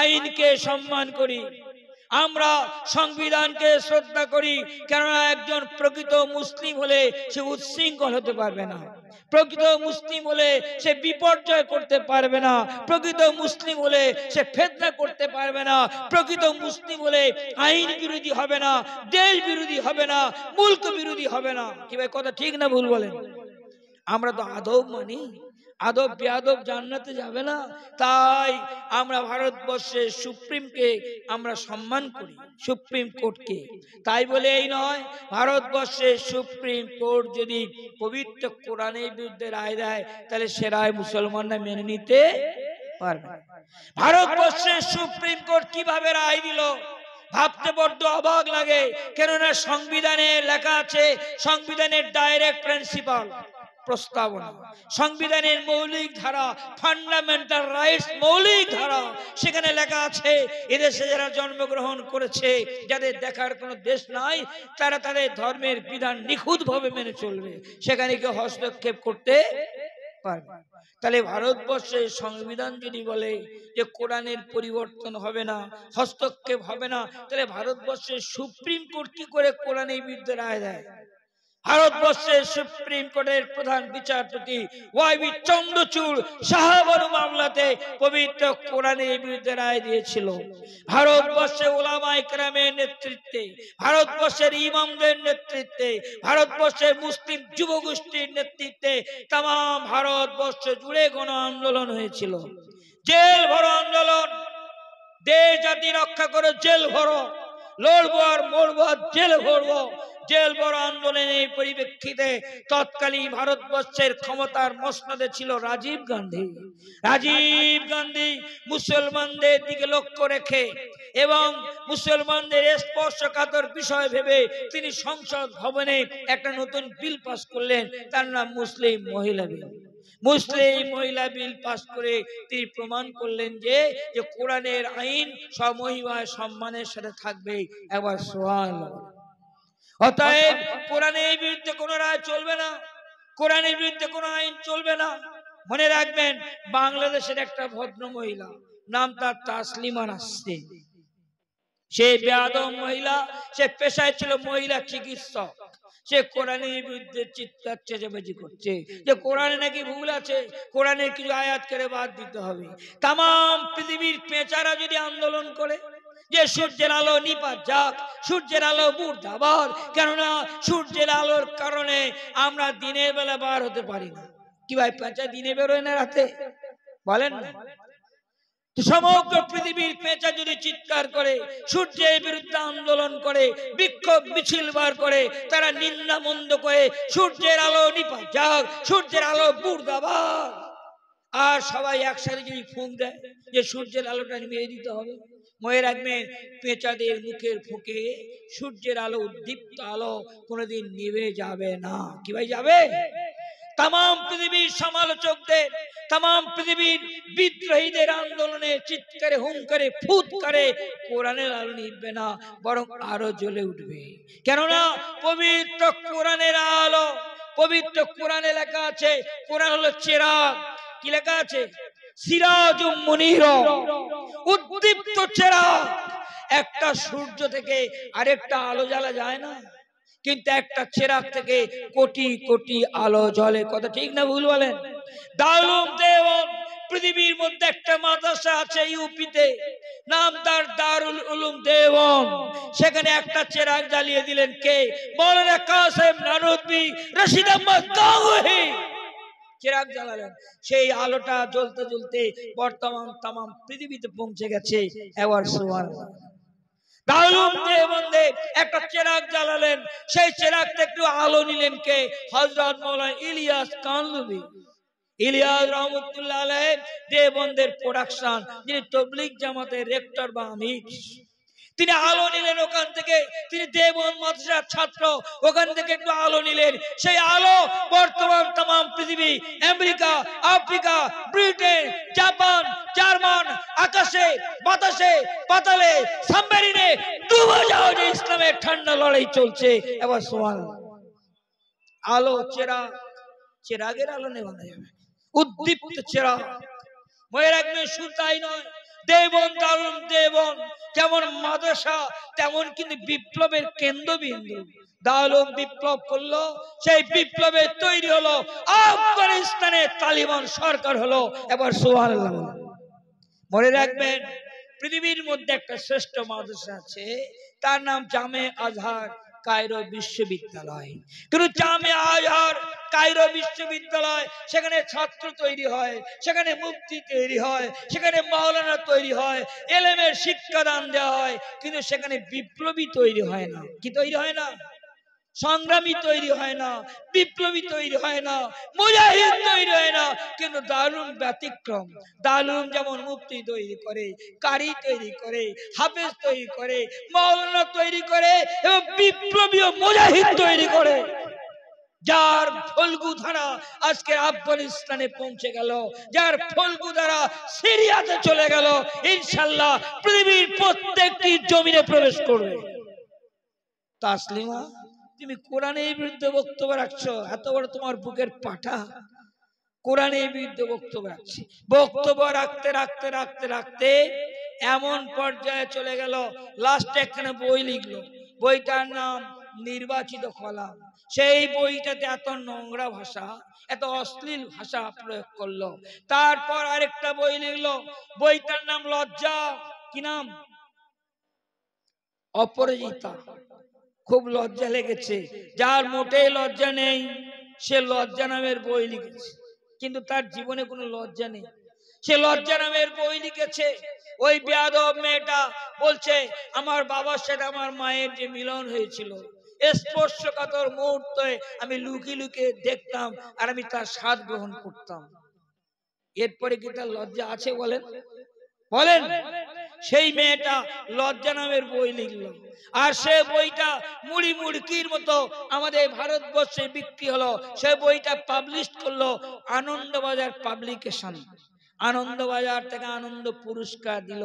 আইনকে সম্মান করি, আমরা সংবিধানকে শ্রদ্ধা করি, কেননা একজন প্রকৃত মুসলিম হলে সে উচ্ছৃঙ্খল হতে পারবে না, প্রকৃত মুসলিম হলে সে বিপর্যয় করতে পারবে না, প্রকৃত মুসলিম হলে সে ফিতনা করতে পারবে না, প্রকৃত মুসলিম হলে আইন বিরোধী হবে না, দেশ বিরোধী হবে না, মুলক বিরোধী হবে না। কি ভাই কথা ঠিক না ভুল বলেন? আমরা তো আদব মানি, আদব বেয়াদব জান্নাতে যাবে না। তাই আমরা ভারতবর্ষের সুপ্রিমকে আমরা সম্মান করি, সুপ্রিম কোর্টকে। তাই বলে এই নয়, ভারতবর্ষের সুপ্রিম কোর্ট যদি পবিত্র কোরআনের বিরুদ্ধে রায় দেয় তাহলে সে রায় মুসলমানরা মেনে নিতে পারবে। ভারতবর্ষের সুপ্রিম কোর্ট কিভাবে রায় দিল ভাবতে বড্ড অবাক লাগে। কেননা সংবিধানে লেখা আছে, সংবিধানের ডাইরেক্ট প্রিন্সিপাল প্রস্তাবনা, সংবিধানের মৌলিক ধারা, ফান্ডামেন্টাল রাইটস মৌলিক ধারা, সেখানে লেখা আছে এদেশে যারা জন্মগ্রহণ করেছে, যাদের দেখার কোনো দেশ নাই, তারা তাদের ধর্মের বিধান নিখুঁতভাবে মেনে চলবে, সেখানে কেউ হস্তক্ষেপ করতে পারবে। তাহলে ভারতবর্ষের সংবিধান যদি বলে যে কোরআনের পরিবর্তন হবে না, হস্তক্ষেপ হবে না, তাহলে ভারতবর্ষের সুপ্রিম কোর্ট কি করে কোরআনের বিরুদ্ধে রায় দেয়? ভারতবর্ষের সুপ্রিম কোর্টের প্রধান বিচারপতি ওয়াইবি চন্দ্রচূড় শাহবানু মামলাতে পবিত্র কোরআনের বিরুদ্ধে রায় দিয়েছিল। ভারতবর্ষে ওলামায়ে কেরামের নেতৃত্বে, ভারতবর্ষের ইমামদের নেতৃত্বে, ভারতবর্ষের মুসলিম যুবগোষ্ঠীর নেতৃত্বে তাম ভারতবর্ষ জুড়ে গণ আন্দোলন হয়েছিল। জেল ভরো আন্দোলন, দেশ জাতি রক্ষা করে জেল ভরো, লড়বো আর মরবো আর জেল ভরবো। জেল বড় আন্দোলনের পরিপ্রেক্ষিতে তৎকালীন ভারতবর্ষের ক্ষমতার মসনদে ছিল রাজীব গান্ধী। রাজীব গান্ধী মুসলমানদের দিকে লক্ষ্য রেখে এবং মুসলমানদের স্পর্শকাতর বিষয় ভেবে তিনি সংসদ ভবনে একটা নতুন বিল পাস করলেন, তার নাম মুসলিম মহিলা বিল। মুসলিম মহিলা বিল পাস করে তিনি প্রমাণ করলেন যে কোরআনের আইন সমহিমায় সম্মানের সাথে থাকবে। একবার সুবহানাল্লাহ। অতএব কোরআনের বিরুদ্ধে কোন রায় চলবে না, কোরআনের বিরুদ্ধে কোন আইন চলবে না। মনে রাখবেন, বাংলাদেশের একটা ভদ্র মহিলা, নাম তার তাসলিমা নাসরিন। সে বেয়াদব মহিলা, সে পেশায় ছিল মহিলা চিকিৎসক। সে কোরআনের বিরুদ্ধে চিৎকার চেঁচামেচি করছে যে কোরআনে নাকি ভুল আছে, কোরআনের কিছু আয়াত করে বাদ দিতে হবে। তাম পৃথিবীর পেঁচারা যদি আন্দোলন করে যে সূর্যের আলো নিপাত যাক, সূর্যের আলো মুর্দাবাদ, কেননা সূর্যের আলোর কারণে আমরা দিনের বেলা বার হতে পারি না। কি ভাই, পেঁচা দিনে বেরোয় না রাতে? বলেন না। সমগ্র পৃথিবীর পেঁচা যদি চিৎকার করে, সূর্যের বিরুদ্ধে আন্দোলন করে, বিক্ষোভ মিছিল বার করে, তারা নিন্দা মন্দ করে সূর্যের আলো নিপাত যাক, সূর্যের আলো মুর্দাবাদ, আর সবাই একসাথে যদি ফুঁক দেয় যে সূর্যের আলোটা নিভিয়ে দিতে হবে, মনে রাখবেন পেঁচাদের মুখের ফুঁকে সূর্যের আলো, উদ্দীপ্ত আলো কোনোদিন নিভে যাবে না। কি ভাই যাবে? তাম পৃথিবীর সমালোচকদের, তাম পৃথিবীর বিদ্রোহীদের আন্দোলনে চিৎকারে হুঙ্কারে ফুৎকারে কোরআনের আলো নিভবে না, বরং আরো জ্বলে উঠবে। কেননা পবিত্র কোরআনের আলো, পবিত্র কোরআনে লেখা আছে, কোরআন হলো চেরাগ। কি লেখা আছে? সিরাজুম মুনির, উদ্দীপ্ত চেরাগ। একটা সূর্য থেকে আরেকটা আলো জ্বালা যায় না, কিন্তু একটা চেরাগ থেকে কোটি কোটি আলো জ্বলে। কথা ঠিক না ভুল বলেন? দারুল দেওবন্দ পৃথিবীর মধ্যে একটা মাদ্রাসা আছে ইউপিতে, নাম তার দারুল উলুম দেওবন্দ। সেখানে একটা চেরাগ জ্বালিয়ে দিলেন কে? মৌলানা কাসেম নানুতুবি রশিদ আহমদ গাঙ্গুহি চেরাগ জ্বালালেন। সেই আলোটা জ্বলতে জ্বলতে বর্তমান তাম পৃথিবীতে পৌঁছে গেছে। এবার সুবহানাল্লাহ। দারুল দেওবন্দে একটা চেরাগ জ্বালালেন, সেই চেরাগ থেকে একটু আলো নিলেন কে? হযরত মাওলানা ইলিয়াস কানলুবি। ইলিয়াস রহমতুল্লাহ আলাইহি দেওবন্দের প্রোডাকশন, যিনি তাবলীগ জামাতের রেক্টর বা আমির, তিনি আলো নিলেন ওখান থেকে। তিনি দেওবন্দ মাদ্রাসার ছাত্র, ওখান থেকে একটু আলো নিলেন। সেই আলো বর্তমান তাম পৃথিবী, America, Africa, Britain, Japan, German, আকাশে বাতাসে পাতালে সাবমেরিনে ডুবে যাও যে ইসলামের ঠান্ডা লড়াই চলছে। এবার সুবহানাল্লাহ। আলো চেরাগ, চেরাগের আলো নেভানো যাবে, উদ্দীপ্ত চেরাগ। মনে রাখবেন, শুধু তাই নয়, দেওবন্দ, দারুল দেওবন্দ যেমন মাদ্রাসা, তেমন কিন্তু বিপ্লবের কেন্দ্রবিন্দু। দারুল বিপ্লব করলো, সেই বিপ্লবে তৈরি হলো আফগানিস্তানের তালিবান সরকার হলো। এবার সুবহানাল্লাহ। মনে রাখবেন, পৃথিবীর মধ্যে একটা শ্রেষ্ঠ মাদ্রাসা আছে, তার নাম জামে আজহার কায়রো বিশ্ববিদ্যালয়। কিন্তু জামে আজহার কায়রো বিশ্ববিদ্যালয়, সেখানে ছাত্র তৈরি হয়, সেখানে মুফতি তৈরি হয়, সেখানে মাওলানা তৈরি হয়, ইলমের শিক্ষাদান দেওয়া হয়, কিন্তু সেখানে বিপ্লবী তৈরি হয় না। কি তৈরি হয় না? সংগ্রামী তৈরি হয় না, বিপ্লবী তৈরি হয় না, মুজাহিদ তৈরি হয় না। কিন্তু দারুল ব্যতিক্রম। দারুল যেমন মুফতি তৈরি করে, কারি তৈরি করে, হাফেজ তৈরি করে, মাওলানা তৈরি করে এবং বিপ্লবী ও মুজাহিদ তৈরি করে। যার ফলগু ধারা আজকে আফগানিস্তানে পৌঁছে গেল, যার ফলগু ধারা সিরিয়াতে চলে গেল, ইনশাআল্লাহ পৃথিবীর প্রত্যেকটি জমিনে প্রবেশ করবে। তাসলিমা, তুমি কোরআনের বিরুদ্ধে বক্তব্য রাখছো, এত বড় তোমার বুকের পাটা। কোরআনের বিরুদ্ধে বক্তব্য রাখছি, বক্তব্য রাখতে রাখতে রাখতে রাখতে এমন পর্যায়ে চলে গেল, লাস্টে একখানা বই লিখলো। বইটার নাম নির্বাচিত কলাম, সেই বইটাতে এত নোংরা ভাষা, এত অশ্লীল ভাষা প্রয়োগ করলো। তারপর আরেকটা বই লিখলো, বইটার নাম লজ্জা। কি নাম? অপরাজিতা। খুব লজ্জা লেগেছে। যার মোটেই লজ্জা নেই সে লজ্জা নামের বই লিখেছে, কিন্তু তার জীবনে কোনো লজ্জা নেই। সে লজ্জা নামের বই লিখেছে। ওই বেয়াদব মেয়েটা বলছে আমার বাবার সাথে আমার মায়ের যে মিলন হয়েছিল, স্পর্শকাতর মুহূর্তে আমি লুকিয়ে লুকিয়ে দেখতাম আর আমি তার স্বাদ গ্রহণ করতাম। এরপরে কি তার লজ্জা আছে বলেন? বলেন। সেই মেয়েটা লজ্জা নামের বই লিখলো, আর সে বইটা মুড়ি মুড়কির মতো আমাদের ভারতবর্ষে বিক্রি হলো। সে বইটা পাবলিশ করলো আনন্দবাজার পাবলিকেশন। আনন্দবাজার থেকে আনন্দ পুরস্কার দিল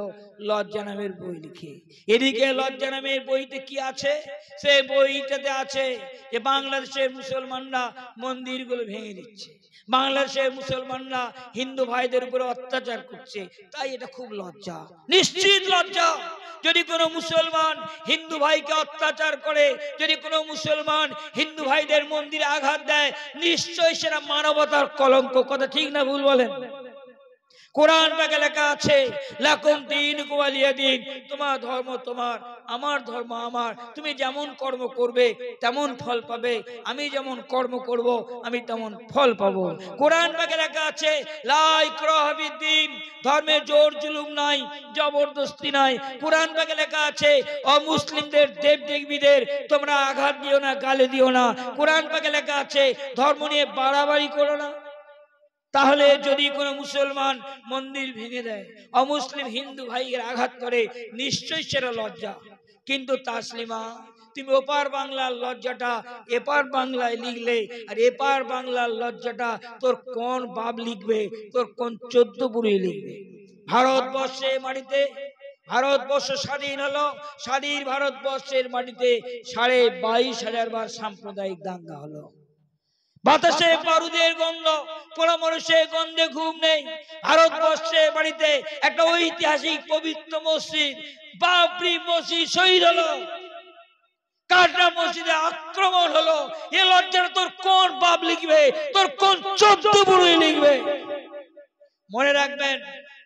লজ্জা নামের বই লিখে। এদিকে লজ্জা নামের বইতে কি আছে? সে বইটাতে আছে যে বাংলাদেশের মুসলমানরা মন্দিরগুলো ভেঙে দিচ্ছে, বাংলাদেশের মুসলমানরা হিন্দু ভাইদের উপরে অত্যাচার করছে। তাই এটা খুব লজ্জা, নিশ্চিত লজ্জা। যদি কোনো মুসলমান হিন্দু ভাইকে অত্যাচার করে, যদি কোনো মুসলমান হিন্দু ভাইদের মন্দিরে আঘাত দেয়, নিশ্চয়ই সেটা মানবতার কলঙ্ক। কথা ঠিক না ভুল বলেন? কোরআন পাকে লেখা আছে লাকুম দীনুকুম ওয়ালিয়া দীন, তোমার ধর্ম তোমার, আমার ধর্ম আমার। তুমি যেমন কর্ম করবে তেমন ফল পাবে, আমি যেমন কর্ম করব আমি তেমন ফল পাবো। কোরআন পাকে লেখা আছে লা ইকরাহা ফিদ্দীন, ধর্মে জোর জুলুম নাই, জবরদস্তি নাই। কোরআন পাকে লেখা আছে অমুসলিমদের দেবদেবীদের তোমরা আঘাত দিও না, গালি দিও না। কোরআন পাকে লেখা আছে ধর্ম নিয়ে বাড়াবাড়ি করো না। তাহলে যদি কোনো মুসলমান মন্দির ভেঙে দেয়, অমুসলিম হিন্দু ভাইয়ের আঘাত করে, নিশ্চয়ই সেটা লজ্জা। কিন্তু তাসলিমা, তুমি ওপার বাংলার লজ্জাটা এপার বাংলায় লিখলে, আর এপার বাংলার লজ্জাটা তোর কোন বাপ লিখবে, তোর কোন 14 পুরুষ লিখবে? ভারতবর্ষে মাটিতে, ভারতবর্ষ স্বাধীন হলো, স্বাধীন ভারতবর্ষের মাটিতে 22,500 বার সাম্প্রদায়িক দাঙ্গা হলো। বাতাসে বারুদের গন্ধ, পরামর্শে গন্ধে ঘুম নেই। ভারতবর্ষে বাড়িতে একটা ঐতিহাসিক পবিত্র মসজিদ বাবরি মসজিদ শহীদ হলো, কাটরা মসজিদে আক্রমণ হলো। এ লজ্জাটা তোর কোন বাপ লিখবে, তোর কোন 14 পুরুষ লিখবে? মনে রাখবেন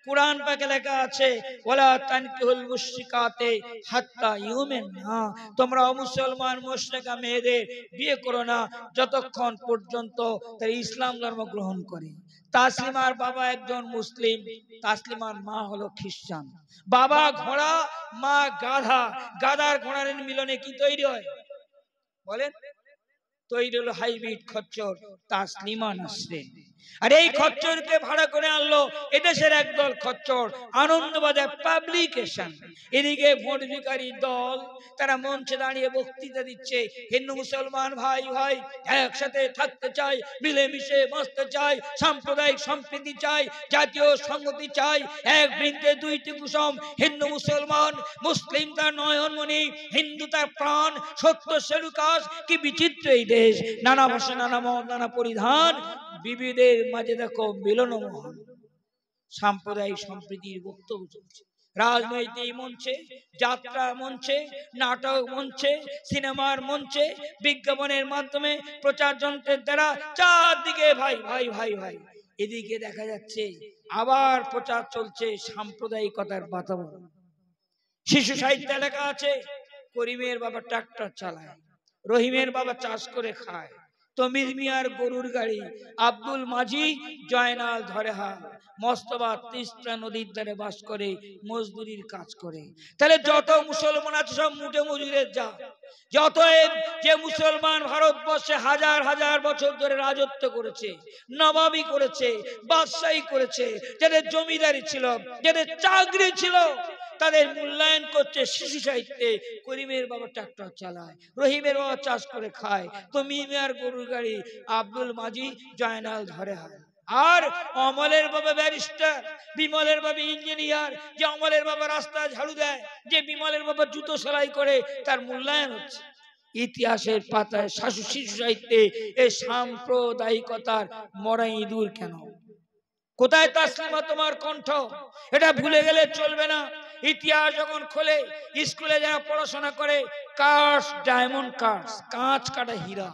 কোরআন পাকে লেখা আছে ওয়ালা তানকিহুল মুশরিকাতে হাত্তা ইউমিনা, তোমরা মুসলমান মুশরিকা মেয়েদের বিয়ে করো না যতক্ষণ পর্যন্ত তারা ইসলাম ধর্ম গ্রহণ করে। তাসলিমার বাবা একজন মুসলিম, তাসলিমার মা হলো খ্রিস্টান। বাবা ঘোড়া, মা গাধা। গাধার ঘোড়ার মিলনে কি তৈরি হয় বলেন? তৈরি হলো হাইব্রিড খচ্চর তাসলিমা নাসরিন। আর এই খচ্চরকে ভাড়া করে আনলো এদেশের একদল খচ্চর, আনন্দবাজার পাবলিকেশন। এদিকে ভোট ভিখারি দল, তারা মঞ্চে দাঁড়িয়ে বক্তৃতা দিচ্ছে হিন্দু মুসলমান ভাই ভাই একসাথে থাকতে চাই, মিলেমিশে বাঁচতে চাই, সাম্প্রদায়িক সম্প্রীতি চাই, জাতীয় সংহতি চাই, এক বৃন্তে দুইটি কুসুম। হিন্দু মুসলমান, মুসলিম তার নয়নমণি, হিন্দু তার প্রাণ, সত্য সেলুকাস। কি বিচিত্র এই দেশ, নানা ভাষা, নানা মত, নানা পরিধান, বিবিধের মাঝে দেখো মিলন মহান। সাম্প্রদায়িক সম্প্রীতির বক্তব্য চলছে রাজনৈতিক মঞ্চে, যাত্রা মঞ্চে, নাটক মঞ্চে, সিনেমার মঞ্চে, বিজ্ঞাপনের মাধ্যমে, প্রচার যন্ত্রের দ্বারা চারদিকে ভাই ভাই ভাই ভাই। এদিকে দেখা যাচ্ছে আবার প্রচার চলছে সাম্প্রদায়িকতার বাতাবরণ। শিশু সাহিত্যে লেখা আছে করিমের বাবা ট্রাক্টর চালায়, রহিমের বাবা চাষ করে খায়, তমিজ মিয়ার গরুর গাড়ি, আব্দুল মাঝি জয়নাল ধরে হাল, মস্তবা তিস্তা নদীর ধারে বাস করে, মজদুরির কাজ করে। তাহলে যত মুসলমান আছে সব মুঠে মজুরের যা। যত যে মুসলমান ভারতবর্ষে হাজার হাজার বছর ধরে রাজত্ব করেছে, নবাবি করেছে, বাদশাহী করেছে, যাদের জমিদারি ছিল, যাদের চাকরি ছিল, তাদের মূল্যায়ন করছে শিশু সাহিত্যে। করিমের বাবা ট্রাক্টর চালায়, রহিমের বাবা চাষ করে খায়, তমিমের গরুর গাড়ি, আব্দুল মাঝি জয়নাল ধরে হয়। আর অমলের বাবা ব্যারিস্টার, বিমলের বাবা ইঞ্জিনিয়ার, যে অমলের বাবা রাস্তা ঝাড়ু দেয়, যে বিমলের বাবা জুতো সেলাই করে, তার মূল্যায়ন হচ্ছে। ইতিহাসের পাতায় শিশু সাহিত্যে এই সাম্প্রদায়িকতার মরা ইঁদুর কেন? কোথায় তাসলিমা তোমার কণ্ঠ? এটা ভুলে গেলে চলবে না। ইতিহাস যখন খোলে, স্কুলে যারা পড়াশোনা করে, কার্স ডায়মন্ড কার্স, কাঁচ কাটা হীরা,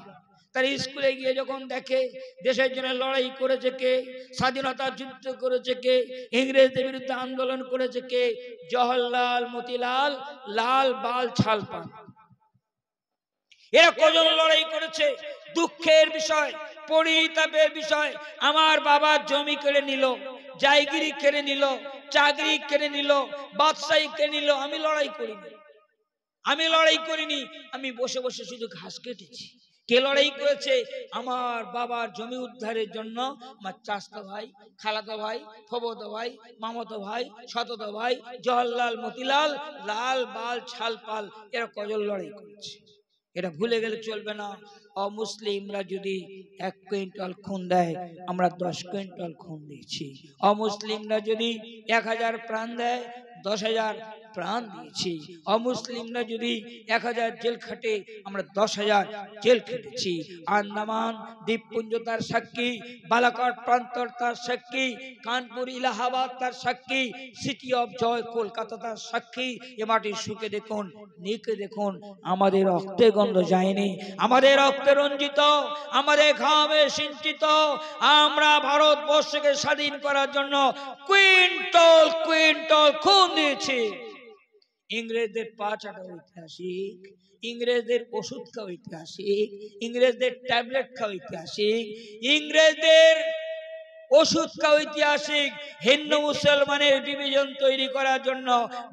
তার স্কুলে গিয়ে যখন দেখে দেশের জন্য লড়াই করেছে কে, স্বাধীনতা যুদ্ধ করেছে কে, ইংরেজদের বিরুদ্ধে আন্দোলন করেছে কে, জওহরলাল, মতিলাল, লাল বাল ছাল পাল, এরা কজন লড়াই করেছে। দুঃখের বিষয়, পরিতাপের বিষয়, আমার বাবার জমি কেড়ে নিল, জায়গিরি কেড়ে নিল, চাকরি কেড়ে নিল, বাদশাহী কেড়ে নিল, আমি লড়াই করিনি, আমি লড়াই করিনি, আমি বসে বসে শুধু ঘাস কেটেছি। কে লড়াই করেছে? আমার বাবার জমি উদ্ধারের জন্য আমার চাচতো ভাই, খালাতো ভাই, ফবতো ভাই, মামাতো ভাই, শততো ভাই, জওহরলাল, মতিলাল, লাল বাল ছাল পাল, এরা কজন লড়াই করেছে। এটা ভুলে গেলে চলবে না। অমুসলিমরা যদি 1 কুইন্টাল খুন দেয়, আমরা 10 কুইন্টাল খুন দিয়েছি। অমুসলিমরা যদি 1000 প্রাণ দেয়, 10,000 প্রাণ দিয়েছি। অমুসলিমরা যদি 1000 জেল খাটে, আমরা 10,000 জেল খেটেছি। আন্দামান দ্বীপপুঞ্জ তার সাক্ষী, বালাকট প্রান্তর তার সাক্ষী, কানপুর ইলাহাবাদ তার সাক্ষী, সিটি অফ জয় কলকাতা তার সাক্ষী। এ মাটির সুখে দেখুন, নিকে দেখুন, আমাদের রক্তে গন্ধ যায়নি, আমাদের রক্তে রঞ্জিত, আমাদের ঘামে সিঞ্চিত। আমরা ভারতবর্ষকে স্বাধীন করার জন্য কুইন্টাল কুইন্টাল খুন দিয়েছি। ইংরেজদের পা চাটা ঐতিহাসিক, ইংরেজদের ওষুধ খাওয়া ঐতিহাসিক, ইংরেজদের ট্যাবলেট খাওয়া ঐতিহাসিক, ইংরেজদের ওষুধ খাওয়া ঐতিহাসিক। হিন্দু মুসলমানের ডিভিশন তৈরি করার জন্য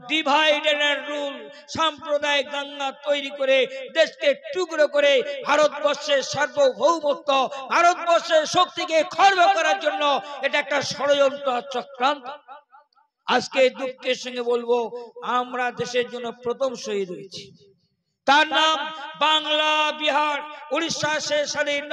ডিভাইড এন্ড রুল, সাম্প্রদায়িক দাঙ্গা তৈরি করে দেশকে টুকরো করে ভারতবর্ষের সার্বভৌমত্ব, ভারতবর্ষের শক্তিকে খর্ব করার জন্য এটা একটা ষড়যন্ত্র, চক্রান্ত। আজকে দুঃখের সঙ্গে বলবো, আমরা দেশের জন্য প্রথম শহীদ হয়েছি, তার নাম বাংলা, বিহার, উড়িষ্যা শেষ স্বাধীন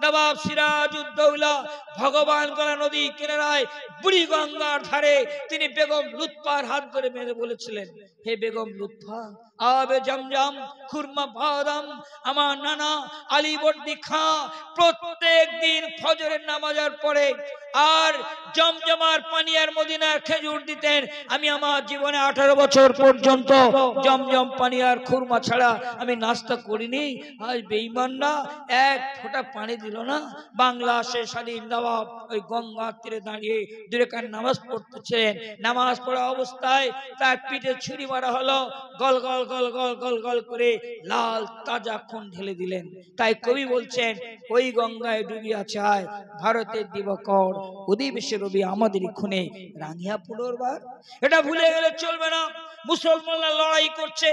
নবাব সিরাজউদ্দৌলা। ভগবান গলা নদী কিনারায় বুড়ি গঙ্গার ধারে তিনি বেগম লুৎফার হাত ধরে মেরে বলেছিলেন, হে বেগম লুৎফা, আবে জমজম খুরমা বাদাম, আমার নানা আলীবর্দী খাঁ প্রত্যেক দিন ফজরের নামাজের পরে আর জমজমার পানি আর মদিনার খেজুর দিতেন। আমি আমার জীবনে 18 বছর পর্যন্ত জমজম পানি আর খুরমা ছাড়া আমি নাস্তা করিনি। আজ বেঈমানরা এক ফোঁটা পানি দিল না। বাংলা সে স্বাধীন নবাব ওই গঙ্গার তীরে দাঁড়িয়ে 2 রাকাত নামাজ পড়তেছেন। নামাজ পড়া অবস্থায় তার পিঠে ছুরি মারা হলো, গল গল গল গল গল গল করে লাল তাজা খুন ঢেলে দিলেন। তাই কবি বলছেন, ওই গঙ্গায় ডুবি আছে আয় ভারতের দিবকর, অধিবেশে রবি আমাদের খুনে রাঙিয়া পুনর্বার। এটা ভুলে গেলে চলবে না। মুসলমানরা লড়াই করছে,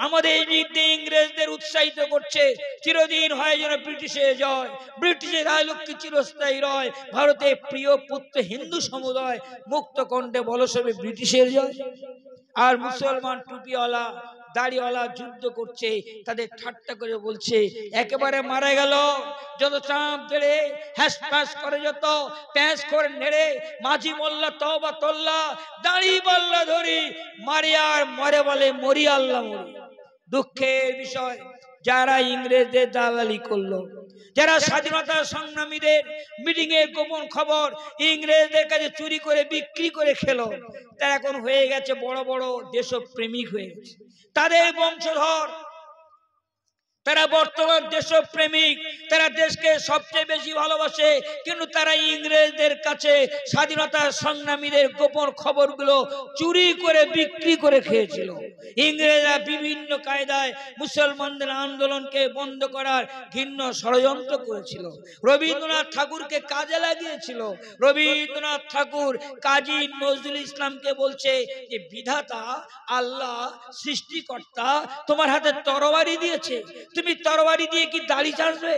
আমাদের বিরুদ্ধে ইংরেজদের উৎসাহিত করছে। চিরদিন হয় যেন ব্রিটিশের জয়, ব্রিটিশের রাজলক্ষ্মী চিরস্থায়ী রয়। ভারতের প্রিয় পুত্র হিন্দু সমুদায় মুক্ত কণ্ঠে বলসবে ব্রিটিশের জয়। আর মুসলমান টুপিওয়ালা দাড়িওয়ালা যুদ্ধ করছে, তাদের ঠাট্টা করে বলছে একেবারে মারা গেল, যত চাপ ধরে হ্যাস ফ্যাস করে, যত প্যাঁচ করে নেড়ে মাঝি মোল্লা তওবা তোল্লা, দাড়ি পাল্লা ধরি মারে আর মরে বলে মরি আল্লাহ মরি। দুঃখের বিষয়, যারা ইংরেজদের দালালি করলো, যারা স্বাধীনতা সংগ্রামীদের মিটিং এর গোপন খবর ইংরেজদের কাছে চুরি করে বিক্রি করে খেলো, তারা এখন হয়ে গেছে বড় বড় দেশপ্রেমিক হয়ে গেছে। তাদের বংশধর, তারা বর্তমান দেশপ্রেমিক, তারা দেশকে সবচেয়ে বেশি ভালোবাসে, কিন্তু তারা ইংরেজদের কাছে স্বাধীনতা সংগ্রামীদের গোপন খবরগুলো চুরি করে বিক্রি করে খেয়েছিল। ইংরেজরা বিভিন্ন কায়দায় মুসলমানদের আন্দোলনকে বন্ধ করার ঘৃণ্য ষড়যন্ত্র করেছিল। রবীন্দ্রনাথ ঠাকুরকে কাজে লাগিয়েছিল। রবীন্দ্রনাথ ঠাকুর কাজী নজরুল ইসলামকে বলছে যে বিধাতা আল্লাহ সৃষ্টিকর্তা তোমার হাতে তরবারি দিয়েছে, তুমি তরবারি দিয়ে কি দাড়ি চাঁচবে?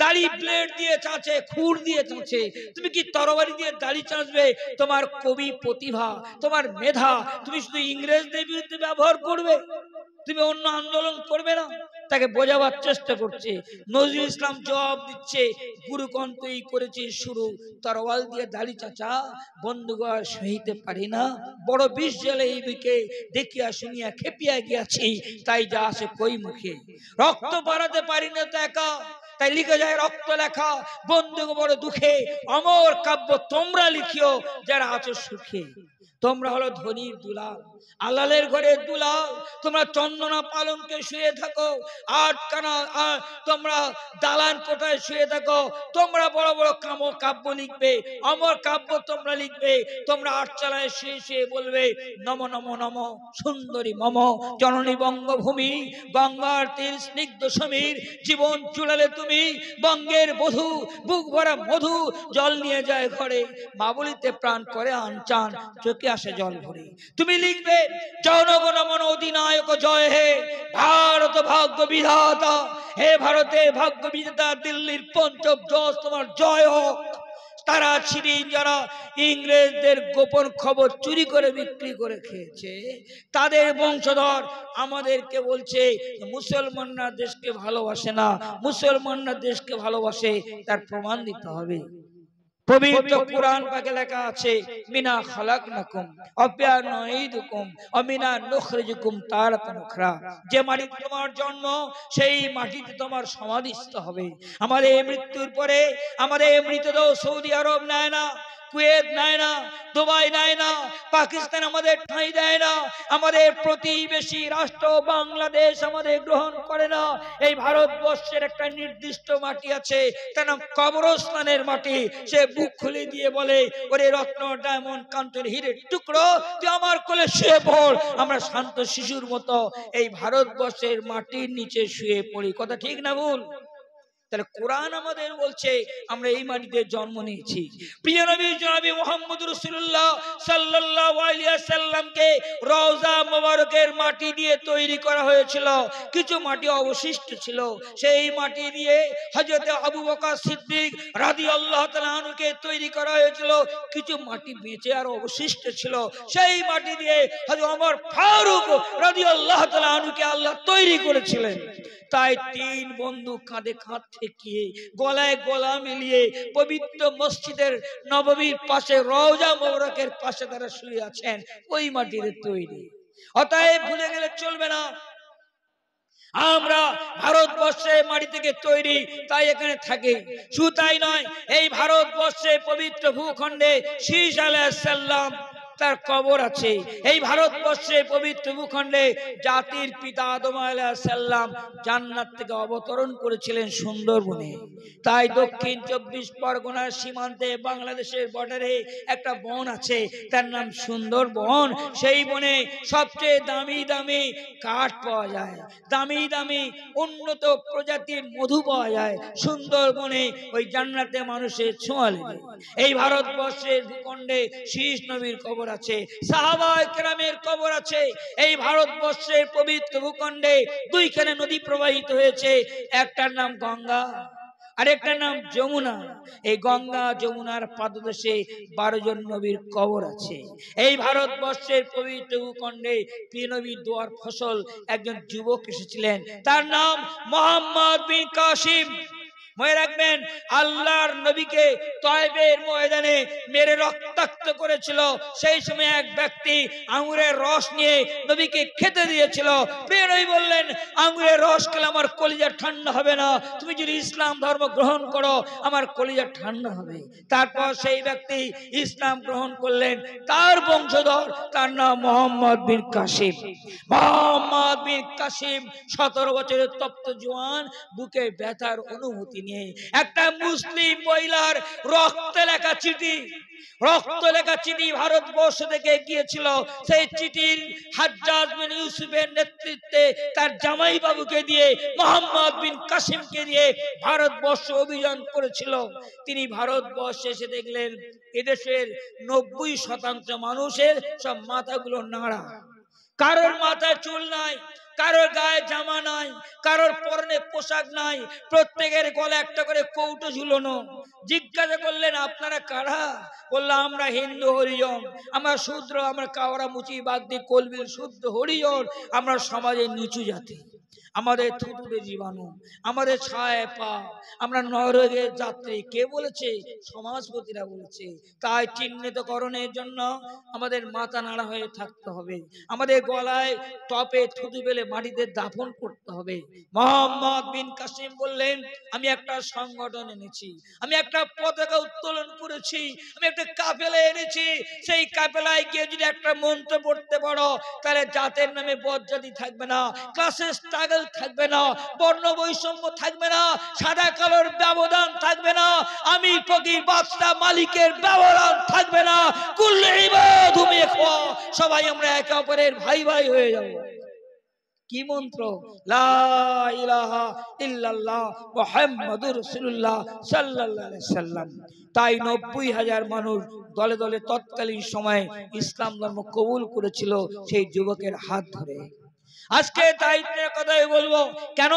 দাড়ি ব্লেড দিয়ে চাঁচে, খুর দিয়ে চাঁচে, তুমি কি তরবারি দিয়ে দাড়ি চাঁচবে? তোমার কবি প্রতিভা, তোমার মেধা, তুমি শুধু ইংরেজদের বিরুদ্ধে ব্যবহার করবে, তুমি অন্য আন্দোলন করবে না। তাকে বোঝাবার চেষ্টা করছে। নজরুল ইসলাম জবাব দিচ্ছে, গুরুকণ্ঠই করেছি শুরু, তরোয়াল দিয়ে দাড়ি চাচা বন্ধুগণ সহিতে পারি না, বড় বিষ জলে এই দিকে দেখিয়া শুনিয়া খেপিয়া গিয়াছি, তাই যা আসে কই মুখে, রক্ত বাড়াতে পারি না তো একা, তাই লিখে যায় রক্ত লেখা বন্ধু বড় দুঃখে, অমর কাব্য তোমরা লিখিও যারা আছো সুখে। তোমরা হলো ধনীর দুলাল, আলালের ঘরের দুলাল, তোমরা চন্দনা পালঙ্কে শুয়ে থাকো, আটখানা তোমরা দালান কোঠায় শুয়ে থাকো, তোমরা বড় বড় কাব্য লিখবে, অমর কাব্য তোমরা লিখবে, তোমরা আটচালায় শুয়ে শুয়ে বলবে নম নম নম সুন্দরী মম জননী বঙ্গভূমি, গঙ্গার তীর স্নিগ্ধ সমীর, জীবন চুড়ালে তুমি বঙ্গের বধূ, বুক ভরা মধু জল নিয়ে যায় ঘরে, মা বলিতে প্রাণ করে আনচান, চোখে আসে জল ভরে। তুমি লিখবে জনগণ মন অধিনায়ক জয় হে, ভারত ভাগ্য বিধাতা, হে ভারতে ভাগ্য বিধাতা, দিল্লির পঞ্চম জজ তোমার জয় হোক। তারা ছিলেন যারা ইংরেজদের গোপন খবর চুরি করে বিক্রি করে খেয়েছে, তাদের বংশধর আমাদেরকে বলছে মুসলমানরা দেশকে ভালোবাসে না, মুসলমানরা দেশকে ভালোবাসে, তার প্রমাণ দিতে হবে। পবিত্র কুরআন পাকে লেখা আছে মিনা খালাকনাকুম ওয়া নুঈদুকুম ওয়া মিনা নুখরিজুকুম তারাতান উখরা, যে মাটিতে তোমার জন্ম সেই মাটিতে তোমার সমাধিস্থ হবে। আমাদের মৃত্যুর পরে আমাদের মৃতদেহ সৌদি আরব নেয় না, কুয়েত নেয় না, দুবাই নেয় না, পাকিস্তান আমাদের ঠাঁই দেয় না, আমাদের প্রতিবেশী রাষ্ট্র বাংলাদেশ আমাদের গ্রহণ করে না। এই ভারতবর্ষের একটা নির্দিষ্ট মাটি আছে, তার নাম কবরস্থানের মাটি। সে বুক খুলে দিয়ে বলে ওরে রত্ন ডায়মন্ড কাঞ্চন হীরের টুকরো তুই আমার কোলে শুয়ে পড়, আমরা শান্ত শিশুর মতো এই ভারতবর্ষের মাটির নিচে শুয়ে পড়ি। কথা ঠিক না ভুল? তাহলে কোরআন আমাদের বলছে আমরা এই মাটিতে জন্ম নিয়েছি। প্রিয় নবী জনাবি মুহাম্মদ রাসূলুল্লাহ সাল্লাল্লাহু আলাইহি ওয়াসাল্লামকে রওজা মোবারকের মাটি দিয়ে তৈরি করা হয়েছিল, কিছু মাটি অবশিষ্ট ছিল, সেই মাটি দিয়ে হযরত আবু বকর সিদ্দিক রাদিয়াল্লাহু তাআলা আনহুকে তৈরি করা হয়েছিল, কিছু মাটি বেঁচে আর অবশিষ্ট ছিল, সেই মাটি দিয়ে হযরত ওমর ফারুক রাদিয়াল্লাহু তাআলা আনহুকে আল্লাহ তৈরি করেছিলেন। তাই তিন বন্ধু কাঁধে কাঁধ ঠেকিয়ে গলায় গলা মিলিয়ে পবিত্র মসজিদের নববীর পাশে রওজা মোবারকের পাশে তারা শুয়ে আছেন, ওই মাটির তৈরি। অতএব ভুলে গেলে চলবে না, আমরা ভারতবর্ষে মাটি থেকে তৈরি, তাই এখানে থাকি। শুধু তাই নয়, এই ভারতবর্ষে পবিত্র ভূখণ্ডে শীশ আলাইহিস সালাম তার কবর আছে। এই ভারতবর্ষে পবিত্র ভূখণ্ডে জাতির পিতা আদম আলাইহিস সালাম জান্নাত থেকে অবতরণ করেছিলেন সুন্দরবনে। তাই দক্ষিণ 24 পরগনার সীমান্তে বাংলাদেশের বর্ডারে একটা বন আছে, তার নাম সুন্দরবন। সেই বনে সবচেয়ে দামি দামি কাঠ পাওয়া যায়, দামি দামি উন্নত প্রজাতির মধু পাওয়া যায় সুন্দরবনে। ওই জান্নাতে মানুষের ছোঁয়া লাগে। এই ভারতবর্ষের ভূখণ্ডে শীষ নবীর কবর আছে, সাহাবায়ে কেরামের কবর আছে। এই ভারতবর্ষের পবিত্র ভূখণ্ডে দুইখানে নদী প্রবাহিত হয়েছে, একটার নাম গঙ্গা আর একটার নাম যমুনা। এই গঙ্গা যমুনার পাদদেশে 12 জন নবীর কবর আছে। এই ভারতবর্ষের পবিত্র ভূখণ্ডে প্রিয় নবীর দোয়ার ফসল একজন যুবক এসেছিলেন, তার নাম মুহাম্মদ বিন কাসিম। মনে রাখবেন, আল্লাহর নবীকে তয়েবের ময়দানে মেরে রক্তাক্ত করেছিল। সেই সময় এক ব্যক্তি আঙ্গুরের রস নিয়ে নবীকে খেতে দিয়েছিল। প্রিয় নবী বললেন, আঙ্গুরের রস খেলে আমার কলিজা ঠান্ডা হবে না, তুমি যদি ইসলাম ধর্ম গ্রহণ করো আমার কলিজা ঠান্ডা হবে। তারপর সেই ব্যক্তি ইসলাম গ্রহণ করলেন, তার বংশধর, তার নাম মুহাম্মদ বিন কাসিম। মুহাম্মদ বিন কাসিম 17 বছরের তপ্ত জওয়ান, বুকে ব্যথার অনুভূতি নিয়ে একটা মুসলিম মহিলার রক্তে লেখা চিঠি, রক্ত লেখা চিঠি ভারতবর্ষ থেকে গিয়েছিল। সেই চিঠির হাজ্জাজ বিন ইউসুফের নেতৃত্বে তার জামাই বাবুকে দিয়ে, মুহাম্মদ বিন কাসিমকে দিয়ে ভারতবর্ষ অভিযান করেছিল। তিনি ভারতবর্ষে এসে দেখলেন এদেশের 90% মানুষের সব মাথাগুলো নাড়া, কারোর মাথায় চুল নাই, কারোর গায়ে জামা নাই, কারোর পরনে পোশাক নাই, প্রত্যেকের গলায় একটা করে কৌটো ঝুলানো। জিজ্ঞাসা করলেন আপনারা কারা? বলল আমরা হিন্দু হরিজন, আমরা শূদ্র, আমরা কাওড়া মুচি বাগদি কলবিল শুদ্ধ হরিজন, আমরা সমাজের নিচু জাতি, আমাদের থুতুতে জীবাণু, আমাদের ছায় পা, আমরা নরকের যাত্রী। কে বলেছে? সমাজপতিরা বলেছে। তাই চিহ্নিতকরণের জন্য আমাদের মাথা নাড়া হয়ে থাকতে হবে, আমাদের গলায় টপে থুতু ফেলে মাটিতে দাফন করতে হবে। মোহাম্মদ বিন কাসিম বললেন, আমি একটা সংগঠন এনেছি, আমি একটা পতাকা উত্তোলন করেছি, আমি একটা কাফেলা এনেছি। সেই কাফেলায় গিয়ে যদি একটা মন্ত্র পড়তে পারো, তাহলে জাতের নামে বদজাতি থাকবে না, ক্লাসের স্ট্রাগল থাকবে না, বর্ণ বৈষম্য থাকবে না, সাদা কালোর ব্যবধান থাকবে না, আমি ফকির বাদশা মালিকের ব্যবধান থাকবে না। কুল্লে ইবাদু মিখওয়া, সবাই আমরা একে অপরের ভাই ভাই হয়ে যাব। কি মন্ত্র? লা ইলাহা ইল্লাল্লাহ মুহাম্মাদুর রাসূলুল্লাহ সাল্লাল্লাহু আলাইহি সাল্লাম। তাই 90,000 মানুষ দলে দলে তৎকালীন সময়ে ইসলাম ধর্ম কবুল করেছিল সেই যুবকের হাত ধরে। আজকে দায়িত্বের কথাই বলবো, কেন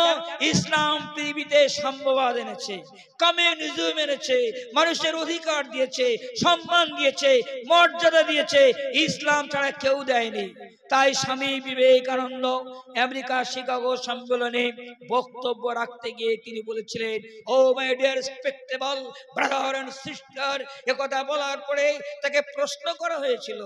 ইসলাম পৃথিবীতে সাম্যবাদ এনেছে, কমিউনিজম এনেছে, মানুষের অধিকার দিয়েছে, সম্মান দিয়েছে, মর্যাদা দিয়েছে, ইসলাম ছাড়া কেউ দেয়নি। তাই স্বামী বিবেকানন্দ আমেরিকা শিকাগো সম্মেলনে বক্তব্য রাখতে গিয়ে তিনি বলেছিলেন, oh my dear respectable brother and sister. একথা বলার পরে তাকে প্রশ্ন করা হয়েছিল,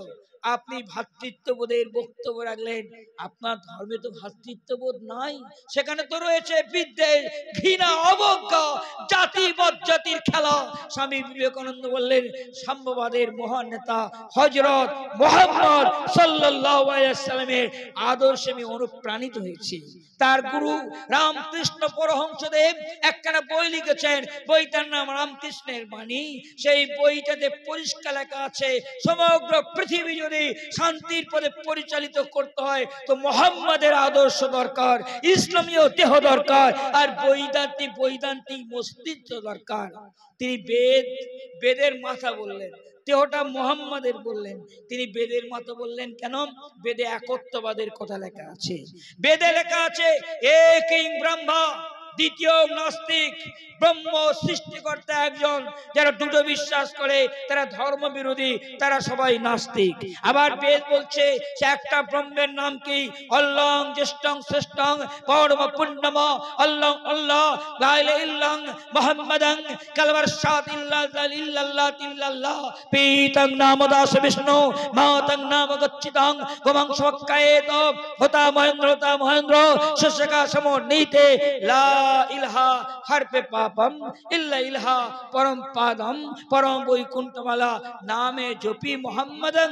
আপনি ভ্রাতৃত্ববোধের বক্তব্য রাখলেন, আপনার ধর্মে তো ভ্রাতৃত্ববোধ নাই, সেখানে তো রয়েছে বিদ্বেষ, ঘৃণা, অবজ্ঞা, জাতি বজ্জাতির খেলা। স্বামী বিবেকানন্দ বললেন, সাম্যবাদের মহান নেতা হযরত মুহাম্মদ সাল্লাল্লাহু আলাইহি ওয়াসাল্লামের আদর্শে আমি অনুপ্রাণিত হয়েছি। তার গুরু রামকৃষ্ণ পরমহংসদেব একখানা বই লিখেছেন, বইটার নাম রামকৃষ্ণের বাণী। সেই বইটাতে পরিষ্কার লেখা আছে, সমগ্র পৃথিবী যদি শান্তির পথে পরিচালিত করতে হয় তো মুহাম্মাদের আদর্শ দরকার, ইসলামীয় দেহ দরকার, আর বৈদান্তিক মস্তিষ্ক দরকার। তিনি বেদের মাথা বললেন, দেহটা মুহাম্মাদের বললেন। তিনি বেদের মাথা বললেন কেন? বেদে একত্ববাদের কথা লেখা আছে। বেদে লেখা আছে একই ব্রহ্মা, দ্বিতীয় নাস্তিক। ব্রহ্ম সৃষ্টিকর্তা একজন। যারা দুটো বিশ্বাস করে তারা ধর্ম বিরোধী, তারা সবাই নাস্তিক। আবার বেদ বলছে সে একটা ব্রহ্মের নাম কি? অল্লাহ জ্যেষ্ঠং শ্রেষ্ঠং পরম পুণ্যম আল্লাহ আল্লাহ লা ইলাহা ইল্লাল্লাহ মুহাম্মাদান কালবার সাত ইল্লাল্লাহ ইল্লাল্লাহ পীতং নাম দাস বিষ্ণু মাতং নাম গচ্ছিতং গোমাং সক্কায়েত হতা মহেন্দ্র শশকা সমন্বিতে লা ইলাহা হরপে পাপম ইল্লা ইলাহা পরম পাদম পরম বৈকুণ্ঠমালা নামে জপি মুহাম্মাদান।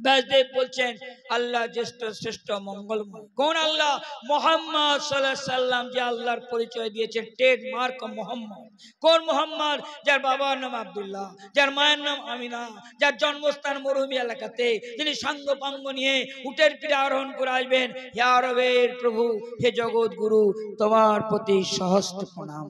ব্যাসদেব বলছেন আল্লাহ জ্যেষ্ঠ শ্রেষ্ঠ মঙ্গলময়। কোন আল্লাহ? মুহাম্মদ সাল্লাল্লাহু আলাইহি সাল্লাম, যে আল্লাহর পরিচয় দিয়েছেন ট্রেডমার্ক মুহাম্মদ। কোন মুহাম্মদ? যার বাবার নাম আব্দুল্লাহ, যার মায়ের নাম আমিনা, যার জন্মস্থান মরুভূমি এলাকাতে, যিনি সাঙ্গ পাঙ্গ নিয়ে উটের পিঠে আরোহণ করে আসবেন। হে আরবের প্রভু, হে জগৎ গুরু, তোমার প্রতি সহস্র প্রণাম।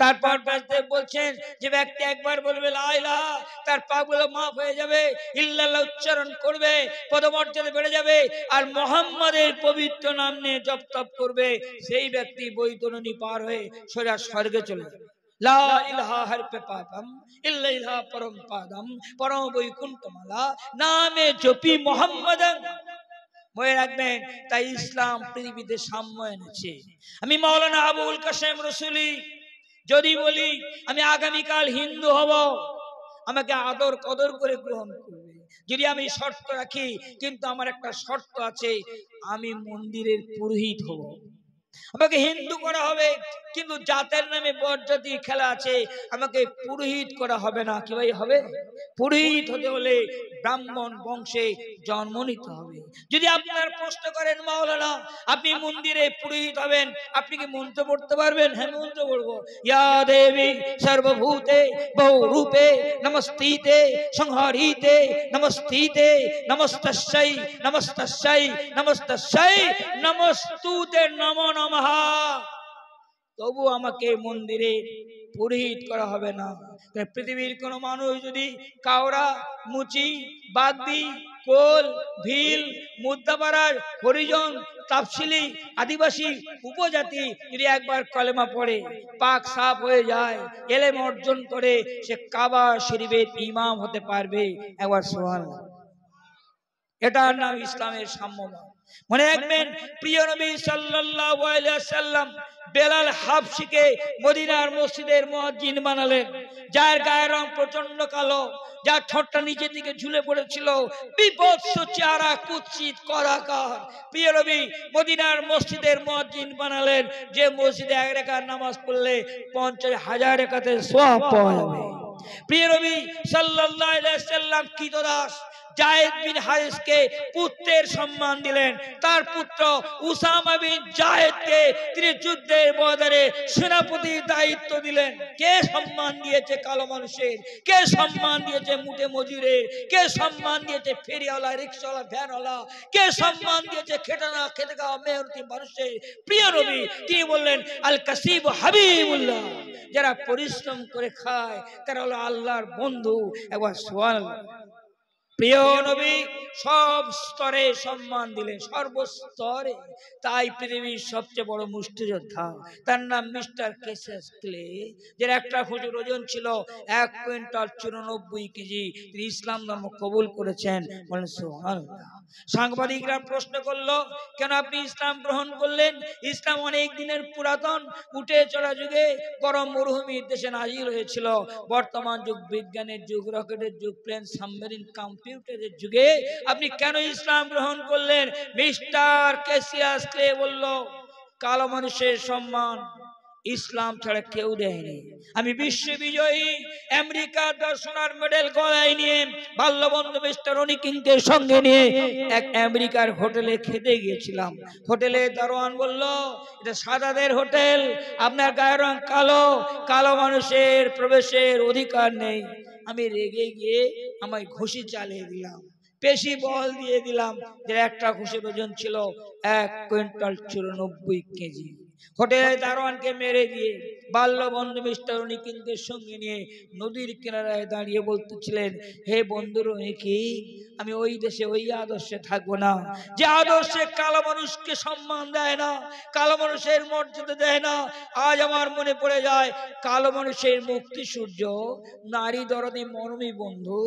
তারপর ব্যাসদেব বলছেন যে ব্যক্তি একবার বলবে লা ইলাহা, তার পাপগুলো মাফ হয়ে যাবে, ইল্লাল্লাহ উচ্চারণ করবে, পদমর্যাদা বেড়ে যাবে, আর মুহাম্মাদের পবিত্র নাম নিয়ে জপ তপ করবে, সেই ব্যক্তি বৈতরণী পার হয়ে সোজা স্বর্গে চলে যাবে। লা ইলাহা হরপে পাপম ইল্লা ইলাহা পরম পাদম পরম বৈকুণ্ঠমালা নামে জপি মুহাম্মাদান। মনে রাখবেন, তাই ইসলাম পৃথিবীতে সাম্য এনেছে। আমি মাওলানা আবুল কাসেম রসুলি যদি বলি আমি আগামীকাল হিন্দু হব, আমাকে আদর কদর করে গ্রহণ করবে। যদি আমি শর্ত রাখি, কিন্তু আমার একটা শর্ত আছে, আমি মন্দিরের পুরোহিত হব। আমাকে হিন্দু করা হবে, কিন্তু জাতের নামে বজ্জাতি খেলা আছে, আমাকে পুরোহিত করা হবে না। কি ভাই হবে? পুরোহিত হতে হলে ব্রাহ্মণ বংশে জন্ম নিতে হবে। যদি আপনার প্রশ্ন করেন মাওলানা আপনি মন্দিরে পুরোহিত হবেন, আপনি কি মন্ত্র পড়তে পারবেন? হ্যাঁ, মন্ত্র পড়বো। ইয়া দেবী সর্বভূতে বহুরূপে নমস্তিতে সংহারিতে নমস্তিতে নমস্তস্যৈ নমস্তস্যৈ নমস্তস্যৈ নমস্তুতে নমো নমঃ। তবু আমাকে মন্দিরে পুরোহিত করা হবে না। পৃথিবীর কোন মানুষ যদি কাওড়া, মুচি, বাগদি, কোল, ভিল, মুদ্রাপাড়ার হরিজন, তাফসিলি, আদিবাসী, উপজাতি যদি একবার কলেমা পড়ে, পাক সাফ হয়ে যায়, এলেম অর্জন করে, সে কাবা শরীফের ইমাম হতে পারবে। একবার সুবহানাল্লাহ। এটার নাম ইসলামের সাম্যবাদ। মনে রাখবেন, প্রিয় নবী সাল্লাল্লাহু আলাইহি ওয়াসাল্লাম বেলাল হাবশিকে মদিনার মসজিদের মুয়াজ্জিন বানালেন, যার গায়ের রং প্রচন্ড কালো, যার ঠোঁটটা নিচের দিকে ঝুলে পড়েছিল, বিভৎস চেহারা, কুৎসিত কদাকার। প্রিয় নবী মদিনার মসজিদের মুয়াজ্জিন বানালেন, যে মসজিদে 1 রাকাত নামাজ পড়লে 50,000 রাকাতের সওয়াব পাওয়া যাবে। প্রিয় নবী সাল্লাল্লাহু আলাইহি সাল্লাম কৃতদাস জায়েদ বিন হারিসকে পুত্রের সম্মান দিলেন। তার পুত্র উসামা বিন জায়েদকে তিনি যুদ্ধের ময়দানে সেনাপতির দায়িত্ব দিলেন। কে সম্মান দিয়েছে কালো মানুষের? কে সম্মান দিয়েছে মুটে মজুরের? কে সম্মান দিয়েছে ফেরিওয়ালা, রিকশাওয়ালা, ভ্যানওয়ালা? কে সম্মান দিয়েছে খেটে খাওয়া মেহনতি মানুষের? প্রিয় নবী তিনি বললেন, আল কাসিব হাবিবুল্লাহ, যারা পরিশ্রম করে খায় তারা হলো আল্লাহর বন্ধু। একবার সুবহানাল্লাহ। প্রিয় নবী সব স্তরে সম্মান দিলেন, সর্বস্তরে। তাই পৃথিবীর সবচেয়ে বড় মুষ্টিযোদ্ধা, তার নাম মিস্টার কেসিয়াস ক্লে, যার একটা হুজুর ওজন ছিল 1 কুইন্টাল 94 কেজি। তিনি ইসলাম ধর্ম কবুল করেছেন। বলেন সুবহানাল্লাহ। সাংবাদিকরা প্রশ্ন করলো, কেন আপনি ইসলাম গ্রহণ করলেন? ইসলাম অনেক দিনের পুরাতন, উঠে চলা যুগে গরম মরুভূমির দেশে নাজিল হয়েছিল। বর্তমান যুগ বিজ্ঞানের যুগ, রকেটের যুগ, প্লেন, সাবমেরিন, কম্পিউটারের যুগে আপনি কেন ইসলাম গ্রহণ করলেন? মিস্টার কেসিয়াস ক্লে বলল, কালো মানুষের সম্মান ইসলাম ছাড়া কেউ দেয়নি। আমি বিশ্ব বিজয়ী আমেরিকার সোনার মেডেল গলায় নিয়ে বাল্যবন্ধু মিস্টার রনি কিংকে সঙ্গে নিয়ে এক আমেরিকার হোটেলে খেতে গিয়েছিলাম। হোটেলে দারোয়ান বলল, এটা সাদাদের হোটেল, আপনার গায়ের রং কালো, কালো মানুষের প্রবেশের অধিকার নেই। আমি রেগে গিয়ে আমায় ঘুষি চালিয়ে দিলাম, পেশি বল দিয়ে দিলাম, যে একটা ঘুষির ওজন ছিল 1 কুইন্টাল 94 কেজি। হোটেলের দারোয়ানকে মেরে দিয়ে বাল্যবন্ধু মিস্টার রনিকিনকে সঙ্গে নিয়ে নদীর কিনারায় দাঁড়িয়ে বলতেছিলেন, হে বন্ধু রনিকিন, আমি ওই দেশে ওই আদর্শে থাকবো না যে আদর্শে কালো মানুষকে সম্মান দেয় না, কালো মানুষের মর্যাদা দেয় না। আজ আমার মনে পড়ে যায় কালো মানুষের মুক্তি সূর্য, নারী দরদি মরমী বন্ধু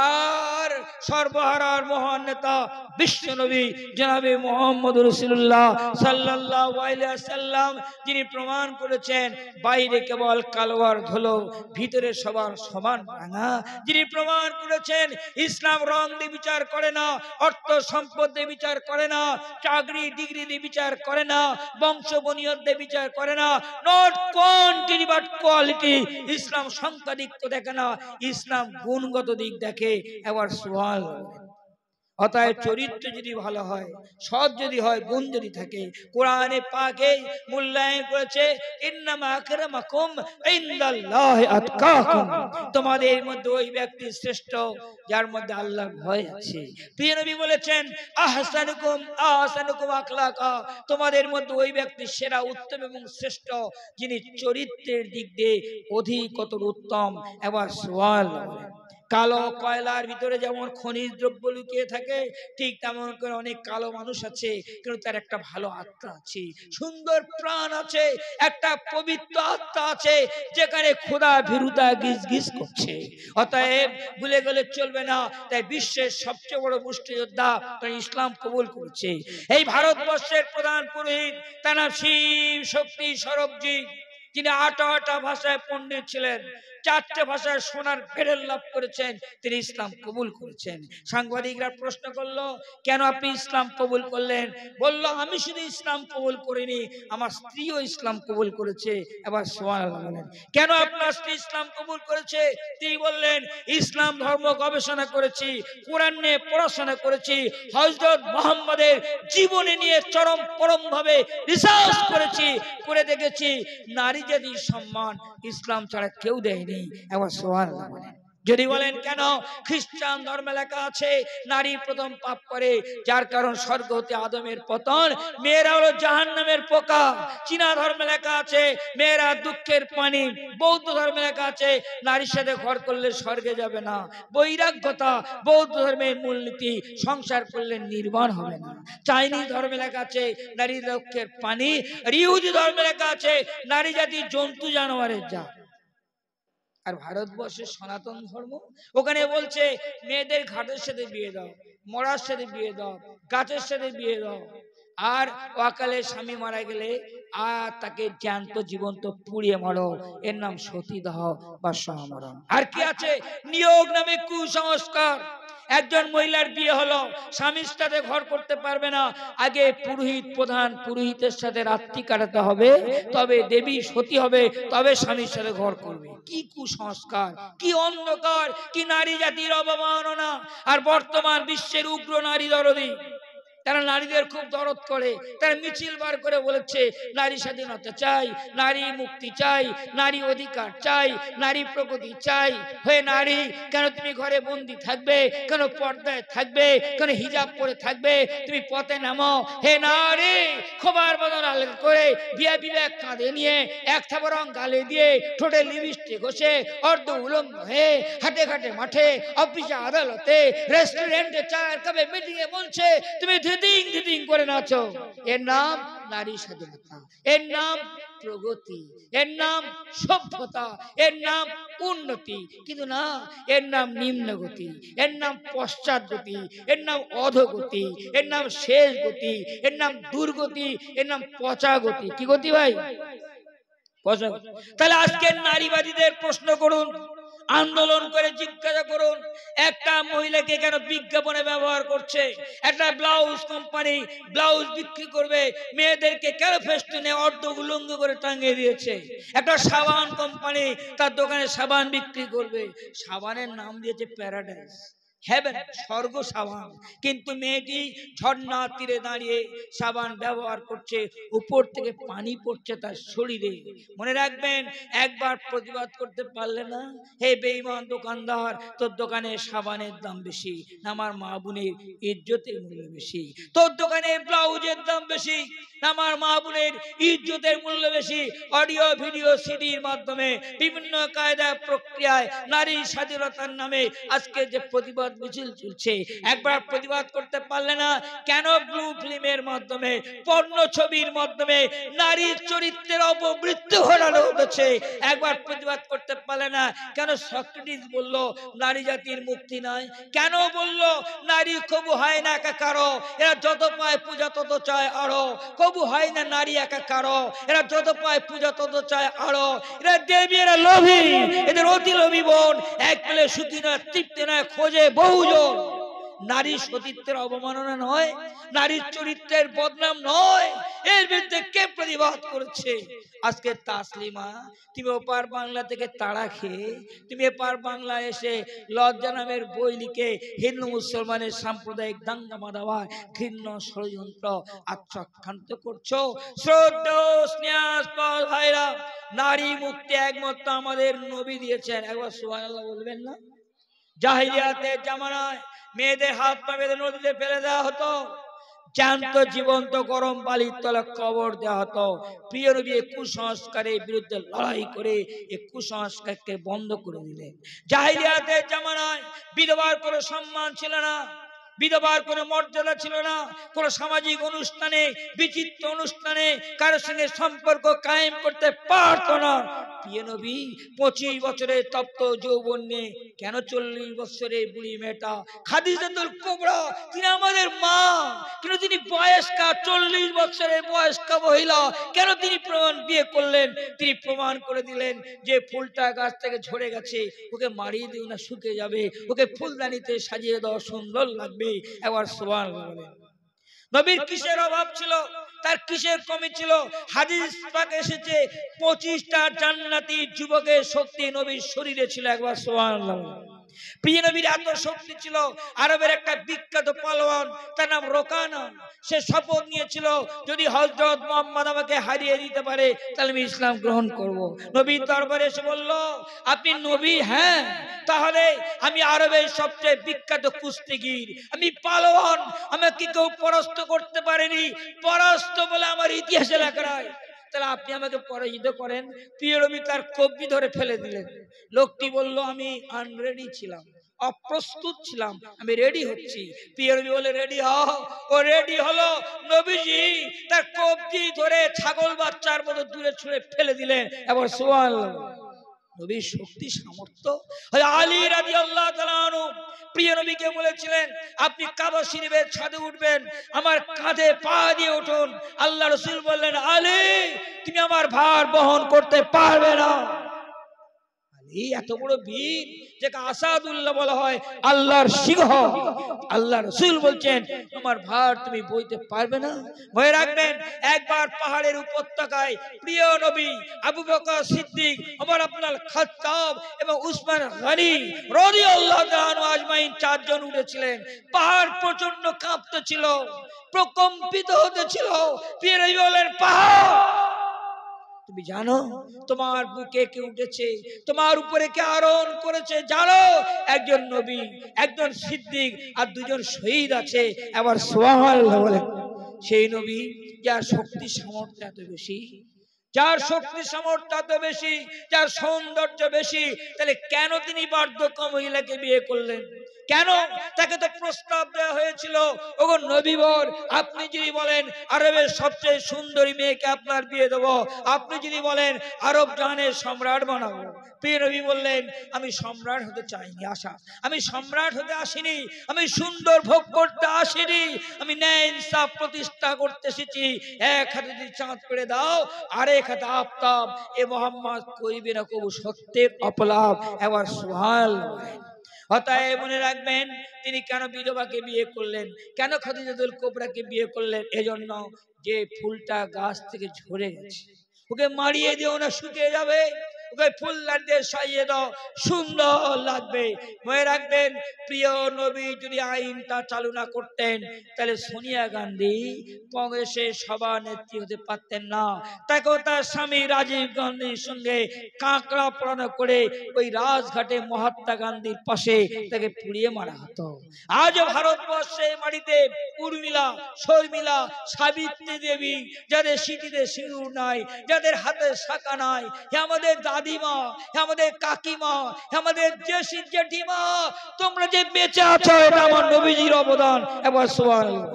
আর সর্বহারার মহান নেতা বিশ্ব নবী জনাবে মুহাম্মদ রাসূলুল্লাহ সাল্লাল্লাহু আলাইহি ওয়াসাল্লাম, যিনি প্রমাণ করেছেন বাইরে কেবল কালো আর ধুলো, ভিতরে সবার সমান রাঙা। যিনি প্রমাণ করেছেন ইসলাম রং দিয়ে বিচার করে না, অর্থ সম্পদ দিয়ে বিচার করে না, চাকরি ডিগ্রি দিয়ে বিচার করে না, বংশ বনিয়ত দিয়ে বিচার করে না। Not quantity but quality. ইসলাম সংখ্যাধিক্য দেখে না, ইসলাম গুণগত দিক দেখে। এবার সুবহানাল্লাহ। অতএব চরিত্র যদি ভালো হয়, সৎ যদি হয়, গুণ যদি থাকে, কোরআনে পাকে মূল্যায়ন করেছে, ইন্নামা আকরামাকুম ইনদাল্লাহি আতকাকুম, তোমাদের মধ্যে ওই ব্যক্তি শ্রেষ্ঠ যার মধ্যে আল্লাহর ভয় আছে। প্রিয় নবী বলেছেন, আহসানুকুম আহসানুকুম আখলাকা, তোমাদের মধ্যে ওই ব্যক্তি সেরা, উত্তম এবং শ্রেষ্ঠ যিনি চরিত্রের দিক দিয়ে অধিকতর উত্তম। এবার সুবহানাল্লাহ। কালো কয়লার ভিতরে যেমন খনিজ দ্রব্য লুকিয়ে থাকে, ঠিক তেমন করে অনেক কালো মানুষ আছে, কিন্তু তার একটা ভালো আত্মা আছে, সুন্দর প্রাণ আছে, একটা পবিত্র আত্মা আছে, যেখানে খোদা ভীরুতা গিজ গিজ করছে। অতএব ভুলে গেলে চলবে না। তাই বিশ্বের সবচেয়ে বড় মুষ্টিযোদ্ধা ইসলাম কবুল করেছে। এই ভারতবর্ষের প্রধান পুরোহিত তার নাম শিব শক্তি স্বরূপজি, যিনি 8টা ভাষায় পণ্ডিত ছিলেন, 4টে ভাষায় সোনার মেডেল লাভ করেছেন, তিনি ইসলাম কবুল করেছেন। সাংবাদিকরা প্রশ্ন করলো, কেন আপনি ইসলাম কবুল করলেন? বলল, আমি শুধু ইসলাম কবুল করিনি, আমার স্ত্রীও ইসলাম কবুল করেছে। এবার সুবহানাল্লাহ বলেন। কেন আপনার স্ত্রী ইসলাম কবুল করেছে? তিনি বললেন, ইসলাম ধর্ম গবেষণা করেছি, কোরআন নিয়ে পড়াশোনা করেছি, হযরত মুহাম্মাদের জীবনী নিয়ে পরম ভাবে রিসার্চ করেছি, করে দেখেছি নারী জাতির সম্মান ইসলাম ছাড়া কেউ দেয়নি। এবার সুবহানাল্লাহ বলেন। যদি বলেন কেন, খ্রিস্টান ধর্মে লেখা আছে নারী প্রথম পাপ করে, যার কারণ স্বর্গ হতে আদমের পতন, মেয়েরা হলো জাহান্নামের পোকা। চীনা ধর্মে লেখা আছে মেয়েরা দুঃখের পানি। বৌদ্ধ ধর্মে লেখা আছে নারীর সাথে ঘর করলে স্বর্গে যাবে না। বৈরাগ্যতা বৌদ্ধ ধর্মের মূলনীতি, সংসার করলে নির্বাণ হবে না। চাইনিজ ধর্মে লেখা আছে নারী দুঃখের পানি। আর ইহুদি ধর্মে লেখা আছে নারী জাতি জন্তু জানোয়ারের জাত। আর ভারতবর্ষের সনাতন ধর্ম, ওখানে বলছে মেয়েদের ঘাটের সাথে বিয়ে দাও, মরার সাথে বিয়ে দাও, গাছের সাথে বিয়ে দাও। আর অকালে স্বামী মারা গেলে আর তাকে জ্যান্ত জীবন্ত পুড়িয়ে মারো, এর নাম সতীদাহ বা সহমরণ। আর কি আছে? নিয়োগ নামে কুসংস্কার। একজন মহিলার বিয়ে হলো, স্বামীর সাথে ঘর করতে পারবে না, আগে পুরোহিত, প্রধান পুরোহিতের সাথে রাত্রি কাটাতে হবে, তবে দেবী সতী হবে, তবে স্বামীর সাথে ঘর করবে। কি কুসংস্কার, কি অন্ধকার, কি নারী জাতির অবমাননা। আর বর্তমান বিশ্বের উগ্র নারী দরদি, তারা নারীদের খুব দরদ করে, তারা মিছিল বার করে বলেছে নারী স্বাধীনতা চাই, নারী মুক্তি চাই, নারী অধিকার চাই, নারী প্রগতি চাই। হয়ে নারী, কেন তুমি ঘরে বন্দি থাকবে? কেন পর্দায় থাকবে? কেন হিজাব পরে থাকবে? তুমি পথে নামো। হে নারী, খোবার বদন করে বিয়া বিবেক কাঁধে নিয়ে, এক থাবা রং গালে দিয়ে, ঠোঁটে লিপস্টিক ঘষে, অর্ধ উলঙ্গ হয়ে হাটে ঘাটে মাঠে, অফিসে আদালতে, রেস্টুরেন্টে, চায়ের কাপে, মিটিংয়ে বলছে তুমি ধিদিং ধিদিং করে নাচো। এর নাম নারী স্বাধীনতা, এর নাম প্রগতি, এর নাম সভ্যতা, এর নাম উন্নতি। কিন্তু না, এর নাম নিম্নগতি, এর নাম পশ্চাৎগতি, এর নাম অধোগতি, এর নাম শেষ গতি, এর নাম দুর্গতি, এর নাম পচাগতি। কি গতি ভাই? পচাগতি। তাহলে আজকের নারীবাদীদের প্রশ্ন করুন, আন্দোলন করে জিজ্ঞাসা করুন, একটা মহিলাকে কেন বিজ্ঞাপনে ব্যবহার করছে? একটা ব্লাউজ কোম্পানি ব্লাউজ বিক্রি করবে, মেয়েদেরকে কেন ফেস্টুনে অর্ধ উলঙ্গ করে টাঙিয়ে দিয়েছে? একটা সাবান কোম্পানি তার দোকানে সাবান বিক্রি করবে, সাবানের নাম দিয়েছে প্যারাডাইস, হেভেন, স্বর্গ সাবান। কিন্তু মেয়েটি ঝর্ণা তীরে দাঁড়িয়ে সাবান ব্যবহার করছে, উপর থেকে পানি পড়ছে তার শরীরে। মনে রাখবেন, একবার প্রতিবাদ করতে পারলে না, হে বেঈমান দোকানদার, তোর দোকানে সাবানের দাম বেশি, আমার মা বোনের ইজ্জতের মূল্য বেশি। তোর দোকানে ব্লাউজের দাম বেশি, আমার মা বোনের ইজ্জতের মূল্য বেশি। অডিও ভিডিও সিডির মাধ্যমে বিভিন্ন কায়দা প্রক্রিয়ায় নারী স্বাধীনতার নামে আজকে যে প্রতিবাদ মিছিল চলছে, একবার প্রতিবাদ করতে পারলে না কেন ব্লু ফিল্মের মাধ্যমে, পর্ণ ছবির মাধ্যমে নারীর চরিত্রের অপমৃত্যু ঘটানো হচ্ছে? একবার প্রতিবাদ করতে পারলে না কেন সক্রেটিস বলল নারী জাতির মুক্তি নাই? কেন বলল নারী কবু হয় না একাকারো, এরা যত পায় পূজা তত চায় আরো? কবু হয় না নারী একাকারো, এরা যত পায় পূজা তত চায় আরো। এরা দেবী, এরা লোভী, এদের অতি লোভী বোন, এক পেলে সুখী নয়, তৃপ্তি নয়, খোঁজে বহুজন। নারীর সতীত্বের অবমাননা নয়, নারীর চরিত্রের বদনাম নয়, এর বিরুদ্ধে কে প্রতিবাদ করেছে? আজকে তাসলিমা, তুমি ওপার বাংলা থেকে তাড়া খেয়ে তুমি এপার বাংলা এসে লজ্জা নামের বই লিখে হিন্দু মুসলমানের সাম্প্রদায়িক দাঙ্গা দেওয়ার ঘৃণ্য ষড়যন্ত্র আত্মক্ষান্ত করছো। শ্রদ্ধেয় স্নেহাস্পদ ভাইরা, নারী মুক্তি একমাত্র আমাদের নবী দিয়েছেন। একবার সুবহানাল্লাহ বলবেন না? জাহিলিয়াতের জামানায় মেয়েদের হাত পা বেঁধে নদীতে ফেলে দেওয়া হতো, জ্যান্ত জীবন্ত গরম বালির তলা কবর দেওয়া হতো। প্রিয় নবী এই কুসংস্কারের বিরুদ্ধে লড়াই করে এই কুসংস্কারকে বন্ধ করে দিলেন। জাহিলিয়াতের জামানায় বিধবার কোনো সম্মান ছিল না, বিধবার কোনো মর্যাদা ছিল না। কোন সামাজিক অনুষ্ঠানে, বিচিত্র অনুষ্ঠানে কারোর সঙ্গে সম্পর্ক কায়েম করতে পারত না। প্রিয় নবী 25 বছরের তপ্ত যৌবন নিয়ে কেন 40 বছরের বুড়ি মেয়েটা খাদিজাতুল কুবরা, তিনি আমাদের মা, কিন্তু তিনি বয়স্কা, 40 বছরের বয়স্কা মহিলা, কেন তিনি বিয়ে করলেন? তিনি প্রমাণ করে দিলেন যে ফুলটা গাছ থেকে ঝরে গেছে, ওকে মারিয়ে দিও না, শুকিয়ে যাবে, ওকে ফুলদানিতে সাজিয়ে দাও, সুন্দর লাগবে। একবার সুবহানাল্লাহ বলেন। নবীর কিসের অভাব ছিল? তার কিসের কমি ছিল? হাদিস পাকে এসেছে 25টা জান্নাতি যুবকের শক্তি নবীর শরীরে ছিল। একবার সুবহানাল্লাহ। প্রিয় নবীর এত শক্তি ছিল, আরবের একটা বিখ্যাত পালোয়ান, তার নাম রোকানা, সে শপথ নিয়েছিল যদি হযরত মুহাম্মদ আমাকে হারিয়ে দিতে পারে তাহলে আমি ইসলাম গ্রহণ করব। নবীর দরবারে এসে বলল, আপনি নবী? হ্যাঁ। তাহলে আমি আরবের সবচেয়ে বিখ্যাত কুস্তিগীর, আমি পালোয়ান, আমাকে কেউ পরাস্ত করতে পারেনি, পরাস্ত বলে আমার ইতিহাসে লেখা নাই, তাহলে আপনি আমাকে পরাজিত করেন। প্রিয় নবী তার কবজি ধরে ফেলে দিলেন। লোকটি বলল, আমি আনরেডি ছিলাম, অপ্রস্তুত ছিলাম, আমি রেডি হচ্ছি। প্রিয় নবী বলে, রেডি হও। ও রেডি হলো। নবীজি তার কবজি ধরে ছাগল বাচ্চার মতো দূরে ছুঁড়ে ফেলে দিলেন। এবার সুবহানাল্লাহ। নবীর শক্তি সামর্থ্য। আলী রাদিয়াল্লাহু তাআলা আনহু প্রিয় নবীকে বলেছিলেন, আপনি কাবা শরীফের ছাদে উঠবেন, আমার কাঁধে পা দিয়ে উঠুন। আল্লাহ রাসূল বললেন, আলী তুমি আমার ভার বহন করতে পারবে না। আলী এত বড় বীর, যাকে আসাদুল্লাহ বলা হয়, আল্লাহর সিংহ। আল্লাহ রাসূল বলছেন, আমার ভার তুমি বইতে পারবে না। মনে রাখবেন, একবার পাহাড়ের উপত্যকায় প্রিয় নবী আবু বকর সিদ্দিক, ওমর ইবনুল খাত্তাব এবং উসমান গনি রাদিয়াল্লাহু তাআলা আনহু আজমাইন চারজন উঠেছিলেন। পাহাড় প্রচন্ড কাঁপতেছিল, প্রকম্পিত হতেছিল। প্রিয় নবী বলেন, পাহাড় তুমি জানো তোমার বুকে কে উঠেছে, তোমার উপরে কে আরোহণ করেছে জানো? একজন নবী, একজন সিদ্দিক আর দুজন শহীদ আছে। আবার সুবহানাল্লাহ বলেন। সেই নবী যার শক্তি সামর্থ্য এত বেশি, যার শক্তি সামর্থ্য এত বেশি, যার সৌন্দর্য বেশি, তাহলে কেন তিনি বার্ধক্য মহিলাকে বিয়ে করলেন? কেন? তাকে তো প্রস্তাব দেওয়া হয়েছিল, ওগো নবীবর, আপনি যদি বলেন আরবের সবচেয়ে সুন্দরী মেয়েকে আপনার বিয়ে দেবো, আপনি যদি বলেন আরব জাহানের সম্রাট বানাবো। প্রিয় নবী বললেন, আমি সম্রাট হতে চাইনি, আমি সম্রাট হতে আসিনি, আমি সুন্দর ভোগ করতে আসিনি, আমি ন্যায় ইনসাফ প্রতিষ্ঠা করতে এসেছি। এক হাতে যদি চাঁদ পেড়ে দাও, আরেক হাতে আফতাব, এ মোহাম্মদ করিবে না কবু সত্যের অপলাপ। এবার সুবহানাল্লাহ। অতএব মনে রাখবেন, তিনি কেন বিধবাকে বিয়ে করলেন, কেন খাদিজাতুল কুবরাকে বিয়ে করলেন? এজন্য যে ফুলটা গাছ থেকে ঝরে গেছে, ওকে মারিয়ে দিও না, শুকিয়ে যাবে, ওকে ফুলদার দিয়ে সাজিয়ে দাও, সুন্দর লাগবে। মনে রাখবেন, প্রিয় নবী যদি আইনটা চালু না করতেন, তাহলে সোনিয়া গান্ধী কংগ্রেসের সভানেত্রী হতে পারতেন না। তাকেও তার স্বামী রাজীব গান্ধীর সঙ্গে কাঁকড়া পোড়ানো করে ওই রাজঘাটে মহাত্মা গান্ধীর পাশে তাকে পুড়িয়ে মারা হতো। আজ ভারতবর্ষে মাটিতে উর্মিলা, শর্মিলা, সাবিত্রী দেবী, যাদের সিঁথিতে সিঁদুর নাই, যাদের হাতে শাঁখা নাই, হে আমাদের দাদিমা, হে আমাদের কাকিমা, হে আমাদের জেঠিমা, তোমরা যে বেঁচে আছো, এটা আমার নবীজির অবদান। একবার সুবহানাল্লাহ।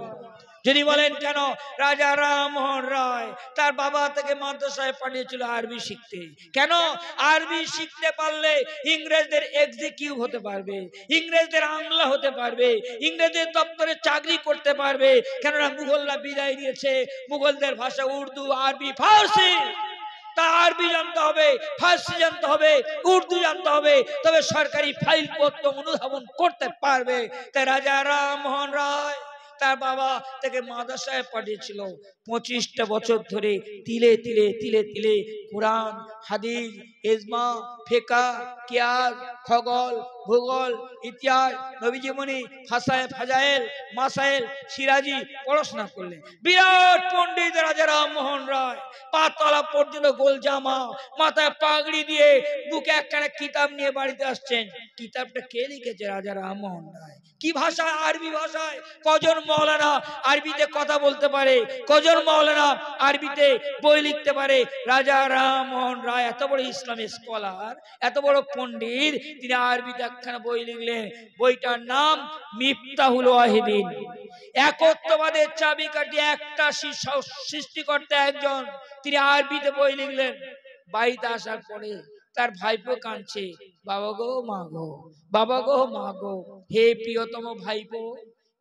যদি বলেন কেন, রাজা রামমোহন রায় তার বাবা থেকে মাদ্রাসায় পাঠিয়েছিল আরবি শিখতে। কেন? আরবি শিখতে পারলে ইংরেজদের এক্সিকিউটিভ হতে পারবে, ইংরেজদের আমলা হতে পারবে, ইংরেজদের দপ্তরে চাকরি করতে পারবে। কেননা মুঘলরা বিদায় দিয়েছে, মুঘলদের ভাষা উর্দু, আরবি, ফার্সি। তা আরবি জানতে হবে, ফার্সি জানতে হবে, উর্দু জানতে হবে, তবে সরকারি ফাইল পত্র অনুধাবন করতে পারবে। তাই রাজা রামমোহন রায় তার বাবা তাকে মাদ্রাসায় পাঠিয়েছিল। 25টা বছর ধরে তিলে তিলে তিলে তিলে কোরআন, হাদিস, ইজমা, ফিকহ, কিয়াস, খগল, ভূগোল, ইতিহাস, নবী জীবনী, ফাজাইল, মাসাইল, সিরাজি পড়াশোনা করলেন। বিরাট পণ্ডিত রাজা রামমোহন রায়, পাতলা পর্যন্ত গোল জামা, মাথায় পাগড়ি দিয়ে, বুকে একখানা কিতাব নিয়ে বাড়িতে আসছেন। কিতাবটা কে লিখেছে? রাজা রামমোহন রায়। কি ভাষায়? আরবি ভাষায়। কজন মাওলানা আরবিতে কথা বলতে পারে, কজন মাওলানা আরবিতে বই লিখতে পারে? রাজা রামমোহন রায় এত বড় ইসলামী স্কলার, এত বড় পণ্ডিত, তিনি আরবিতে একখানা বই লিখলেন। বইটার নাম মিফতাহুল ওয়াহিদিন। একত্ববাদের চাবিকাঠি একটা সৃষ্টিকর্তা একজন, তিনি আরবিতে বই লিখলেন। বাড়িতে আসার পরে তার ভাইপো কাঁদছে, বাবা গো মা গো, বাবা গো মা গো। হে প্রিয়তম ভাইপো,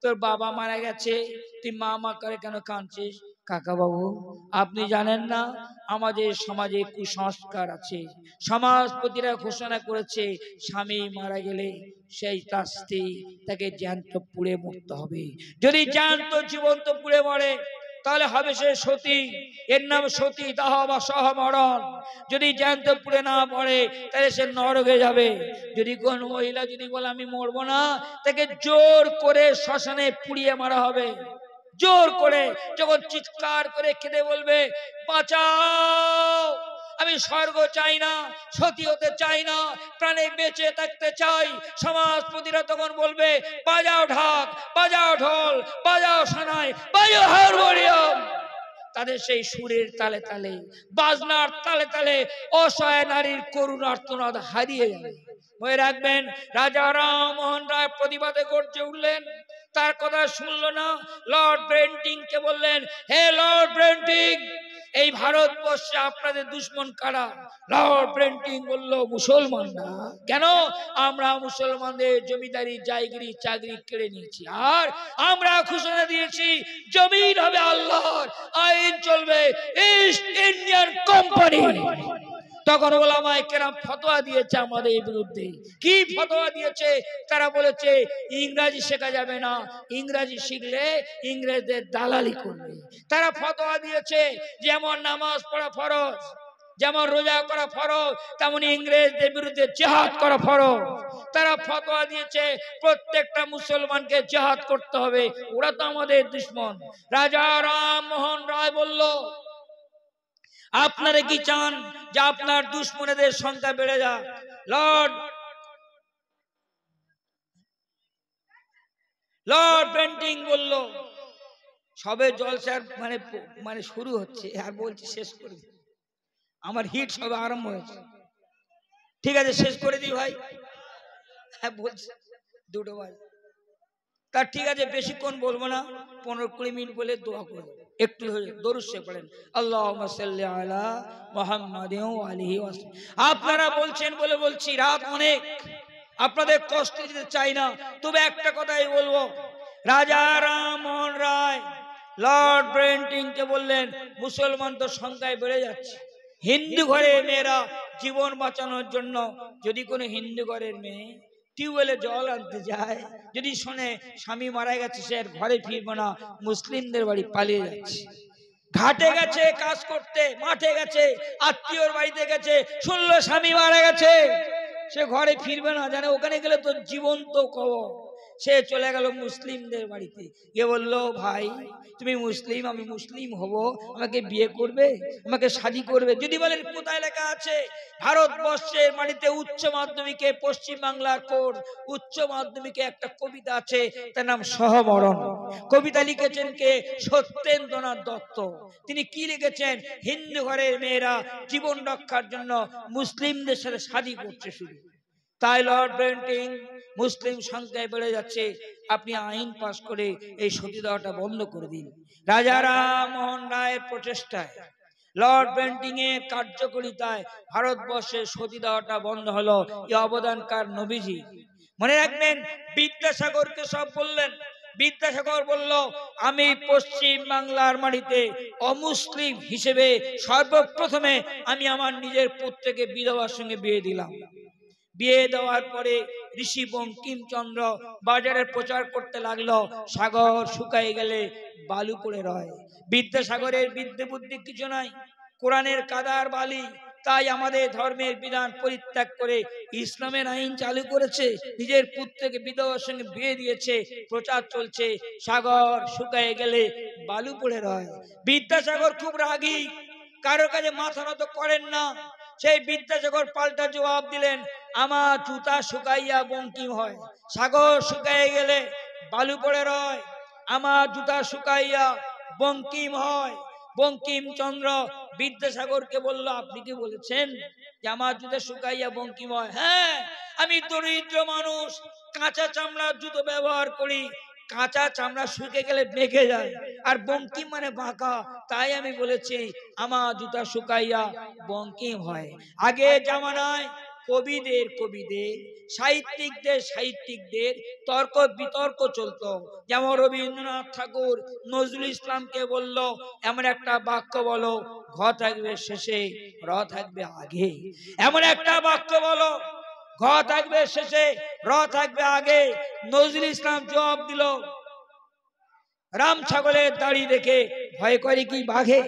তোর বাবা মারা গেছে, তুই মা মা করে কেন কাঁদছিস? কাকা বাবু, আপনি জানেন না, আমাদের সমাজে কুসংস্কার আছে। সমাজপতিরা ঘোষণা করেছে, স্বামী মারা গেলে সেই তার স্ত্রী তাকে জ্যান্ত পুড়ে মরতে হবে। যদি জ্যান্ত জীবন্ত পুড়ে মরে, তাহলে হবে সে সতী, এর নাম সতী দাহ বা সহমরণ। যদি জ্যান্ত পুড়ে না পড়ে, তাহলে সে নরকে যাবে। যদি কোন মহিলা যদি বলে আমি মরবো না, তাকে জোর করে শ্মশানে পুড়িয়ে মারা হবে। জোর করে, যখন চিৎকার করে কেঁদে বলবে বাঁচাও, আমি স্বর্গ চাই না, সতী হতে চাই না, প্রাণে বেঁচে থাকতে চাই, সমাজপতিরা তখন বলবে বাজাও ঢাক, বাজাও ঢোল, বাজাও সানাই, বাজাও হারমোনিয়াম। তাদের সেই সুরের তালে তালে, বাজনার তালে তালে অসহায় নারীর করুণ আর্তনাদ হারিয়ে যাবে। মনে রাখবেন, রাজা রামমোহন রায় প্রতিবাদে গর্জে উঠলেন। তার কথা শুনলো না, লর্ড ব্রেন্টিং কে বললেন, হে লর্ড ব্রেন্টিং, এই এই ভারতবর্ষে আপনাদের দুশ্মন কারা? লর্ড বেন্টিং বলল মুসলমানরা। কেন? আমরা মুসলমানদের জমিদারি জায়গিরি চাকরি কেড়ে নিয়েছি, আর আমরা ঘোষণা দিয়েছি জমিন হবে আল্লাহর, আইন চলবে ইস্ট ইন্ডিয়ান কোম্পানি। তখন ওলামায়ে কেরাম ফতোয়া দিয়েছে আমাদের বিরুদ্ধে। কি ফতোয়া দিয়েছে? তারা বলেছে ইংরেজি শেখা যাবে না, ইংরেজি শিখলে ইংরেজদের দালালি করবে। তারা ফতোয়া দিয়েছে যেমন নামাজ পড়া ফরজ, যেমন রোজা করা ফরজ, তেমন ইংরেজদের বিরুদ্ধে জিহাদ করা ফরজ। তারা ফতোয়া দিয়েছে প্রত্যেকটা মুসলমানকে জিহাদ করতে হবে, ওরা তো আমাদের দুশমন। রাজা রামমোহন রায় বলল আপনারা কি চান যে আপনার দুশমনেদের সংখ্যা বেড়ে যাক? লর্ড বেন্টিং বলল সবে জলসার মানে শুরু হচ্ছে, আর বলছি শেষ করে দিই, আমার হিট সবে আরম্ভ হয়েছে। ঠিক আছে শেষ করে দিই ভাই। হ্যাঁ বলছি 2টো বাজে, তার ঠিক আছে বেশিক্ষণ বলবো না, 15-20 মিনিট বলে দোয়া করবো। একটু দরুদ শরীফ পড়েন, আল্লাহুম্মা সাল্লি আলা মুহাম্মাদিন ওয়া আলিহি ওয়াসাল্লাম। আপনারা বলছেন বলে বলছি, রাত অনেক, আপনাদের কষ্ট দিতে চাই না, তবে একটা কথাই বলবো। রাজা রামমোহন রায় লর্ড বেন্টিংকে বললেন মুসলমান তো সংখ্যায় বেড়ে যাচ্ছে, হিন্দু ঘরের মেয়েরা জীবন বাঁচানোর জন্য যদি কোনো হিন্দু ঘরের মেয়ে টিউবওয়েলে জল আনতে যায়, যদি শোনে স্বামী মারা গেছে সে আর ঘরে ফিরবে না, মুসলিমদের বাড়ি পালিয়ে যাচ্ছে, ঘাটে গেছে কাজ করতে, মাঠে গেছে আত্মীয়র বাড়িতে গেছে, শুনলো স্বামী মারা গেছে, সে ঘরে ফিরবে না, জানে ওখানে গেলে তো জীবন্ত কবর। সে চলে গেল মুসলিমদের বাড়িতে, গিয়ে বললো ভাই তুমি মুসলিম, আমি মুসলিম হব, আমাকে বিয়ে করবে, আমাকে শাদী করবে? যদি বলেন কোথায় লেখা আছে? ভারতবর্ষের মাটিতে উচ্চ মাধ্যমিকে পশ্চিম বাংলার কোর্স উচ্চ মাধ্যমিকে একটা কবিতা আছে, তার নাম সহমরণ। কবিতা লিখেছেন কে? সত্যেন্দ্রনাথ দত্ত। তিনি কি লিখেছেন? হিন্দু ঘরের মেয়েরা জীবন রক্ষার জন্য মুসলিমদের সাথে শাদী করছে শুধু। তাই লর্ড বেন্টিং মুসলিম সংখ্যায় বেড়ে যাচ্ছে, আপনি আইন পাশ করে এই সতী দেওয়াটা বন্ধ করে দিন। রাজা রামমোহন রায়ের প্রচেষ্টায়, লর্ড বেন্টিং এর কার্যকরিতায় ভারতবর্ষে সতী দেওয়াটা বন্ধ হলো। এই অবদানকার নবীজি। মনে রাখবেন বিদ্যাসাগরকে সব বললেন, বিদ্যাসাগর বলল আমি পশ্চিম বাংলার মাটিতে অমুসলিম হিসেবে সর্বপ্রথমে আমি আমার নিজের পুত্রকে বিধবার সঙ্গে বিয়ে দিলাম। বিয়ে দেওয়ার পরে ঋষি বঙ্কিমচন্দ্র বাজারে প্রচার করতে লাগলো সাগর শুকায় গেলে বালু পড়ে রয়। বিদ্যাসাগরের বিদ্যে বুদ্ধি কিছু নাই, কোরআনের কাদার বালি। তাই আমাদের ধর্মের বিধান পরিত্যাগ করে ইসলামের আইন চালু করেছে, নিজের পুত্রকে বিধবার সঙ্গে বিয়ে দিয়েছে, প্রচার চলছে সাগর শুকায় গেলে বালু পড়ে রয়। বিদ্যাসাগর খুব রাগী, কারোর কাছে মাথা নত করেন না। সেই বিদ্যাসাগর পাল্টা জবাব দিলেন আমার জুতা শুকাইয়া বঙ্কিম হয়, সাগর শুকাইয়া গেলে বালু পড়ে রয়, আমার জুতা শুকাইয়া বঙ্কিম হয়। বঙ্কিমচন্দ্র বিদ্যাসাগরকে বলল আপনি কি বলেছেন যে আমার জুতা শুকাইয়া বঙ্কিম হয়? হ্যাঁ, আমি দরিদ্র মানুষ, কাঁচা চামড়ার জুতো ব্যবহার করি, কাঁচা চামড়া শুকে গেলে বেঁকে যায়, আর বঙ্কিম মানে বাঁকা, তাই আমি বলেছি আমার জুতা শুকাইয়া বঙ্কিম হয়। আগে জামানায় কবিদের সাহিত্যিকদের তর্ক বিতর্ক চলতো। যেমন রবীন্দ্রনাথ ঠাকুর নজরুল ইসলামকে বলল এমন একটা বাক্য বলো ঘ থাকবে শেষে র থাকবে আগে, এমন একটা বাক্য বলো ঘ থাকবে শেষে র থাকবে আগে। নজরুল ইসলাম জবাব দিল রাম ছাগলের দাড়ি দেখে ভয় করে কি বাঘে,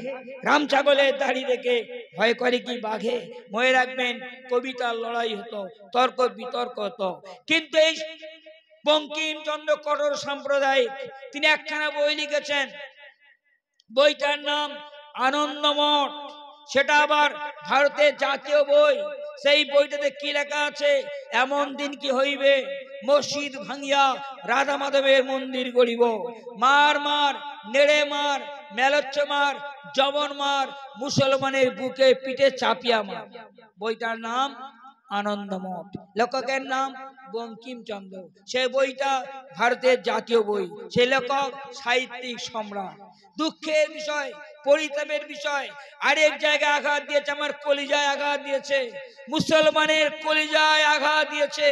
রাম ছাগলের দাড়ি দেখে ভয় করে কি বাঘে। মনে রাখবেন কবিতার লড়াই হতো, তর্ক বিতর্ক হতো। কিন্তু এই বঙ্কিমচন্দ্র কঠোর সাম্প্রদায়িক, তিনি একখানা বই লিখেছেন, বইটার নাম আনন্দমঠ, সেটা আবার ভারতের জাতীয় বই। সেই বইটাতে কি লেখা আছে? এমন দিন কি হইবে মসজিদ ভাঙিয়া রাধা মাধবের মন্দির গড়িব, মার মার নেড়ে মার মেলচ্ছ মার জবন মার মুসলমানের বুকে পিঠে চাপিয়া মার। বইটার নাম আনন্দমঠ। লেখকের নাম বঙ্কিমচন্দ্র। সেই বইটা ভারতের জাতীয় বই। সেই লেখক সাহিত্যিক সম্রাট। দুঃখের বিষয়, পরিতাপের বিষয়, আরেক জায়গায় আঘাত দিয়েছে, আমার কলিজায় আঘাত দিয়েছে, মুসলমানের কলিজায় আঘাত দিয়েছে।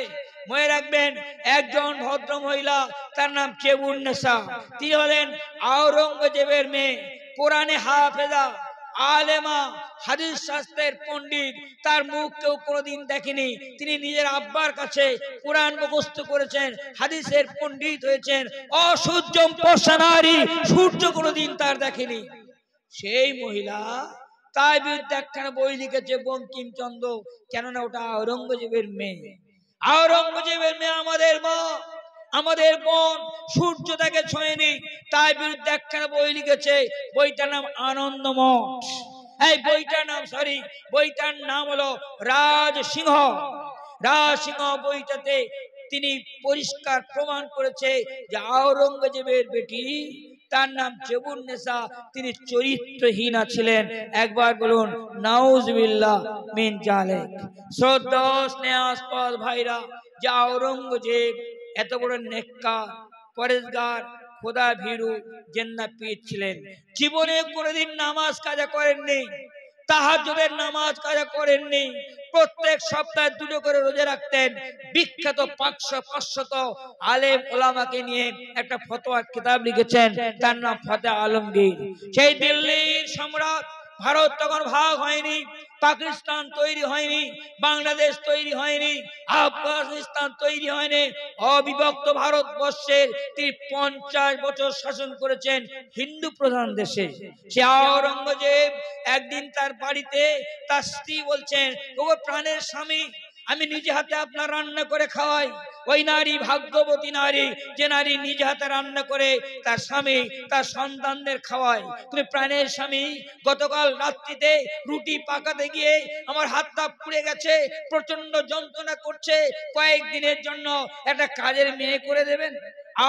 মনে রাখবেন, একজন ভদ্র মহিলা, তার নাম চেবুন্নেসা। তিনি হলেন আওরঙ্গজেবের মেয়ে, কোরআনে হাফেজা, আলেমা, হাদিস শাস্ত্রের পণ্ডিত। তার মুখ কেউ কোনোদিন দেখেনি। তিনি নিজের আব্বার কাছে কোরআন মুখস্থ করেছেন, হাদিসের পণ্ডিত হয়েছেন। অসূর্যম পশানারী, সূর্য কোনোদিন তার দেখেনি। সেই মহিলা তার বিরুদ্ধে একখানা বই লিখেছে বঙ্কিমচন্দ্র, কেননা ওটা আওরঙ্গজেবের মেয়ে। আওরঙ্গজেবের মেয়ে আমাদের মা, আমাদের বোন, সূর্য তাকে ছোঁয়নি, তার বিরুদ্ধে একখানা বই লিখেছে। বইটার নাম আনন্দমঠ। এই বইটার নাম হলো রাজসিংহ। রাজসিংহ বইটাতে তিনি পরিষ্কার প্রমাণ করেছে যে আওরঙ্গজেবের বেটি, তার নাম চেবুন্নেসা, তিনি চরিত্রহীনা ছিলেন। একবার বলুন নাউজুবিল্লাহ মিন জালিক। শ্রদ্ধেয় স্নেহাস্পদ ভাইরা, যে আওরঙ্গজেব এত বড় নেককার, পরেশগার, খোদা ভীরু, জান্নাতীর ছিলেন, জীবনে কোনোদিন নামাজ কাজা করেননি, তাহাজ্জুদের নামাজ কাজা করেননি। প্রত্যেক সপ্তাহে দুটো করে রোজা রাখতেন। বিখ্যাত 500 আলেম ওলামাকে নিয়ে একটা ফতোয়ার কিতাব লিখেছেন, তার নাম ফতে আলমগীর। সেই দিল্লির সম্রাট, ভারত তখন ভাগ হয়নি, পাকিস্তান তৈরি হয়নি, বাংলাদেশ তৈরি হয়নি, আফগানিস্তান তৈরি হয়নি, অবিভক্ত ভারতবর্ষের তিনি 50 বছর শাসন করেছেন হিন্দু প্রধান দেশে। সে আওরঙ্গজেব একদিন তার বাড়িতে তার স্ত্রী বলছেন, ও প্রাণের স্বামী, আমি নিজে হাতে আপনার রান্না করে খাওয়াই। ওই নারী ভাগ্যবতী নারী, যে নারী নিজে হাতে রান্না করে তার স্বামী, তার সন্তানদের খাওয়ায়। তুমি প্রাণের স্বামী, গতকাল রাত্রিতে রুটি পাকাতে গিয়ে আমার হাতটা পুড়ে গেছে, প্রচন্ড যন্ত্রণা করছে, কয়েকদিনের জন্য একটা কাজের মেয়ে করে দেবেন?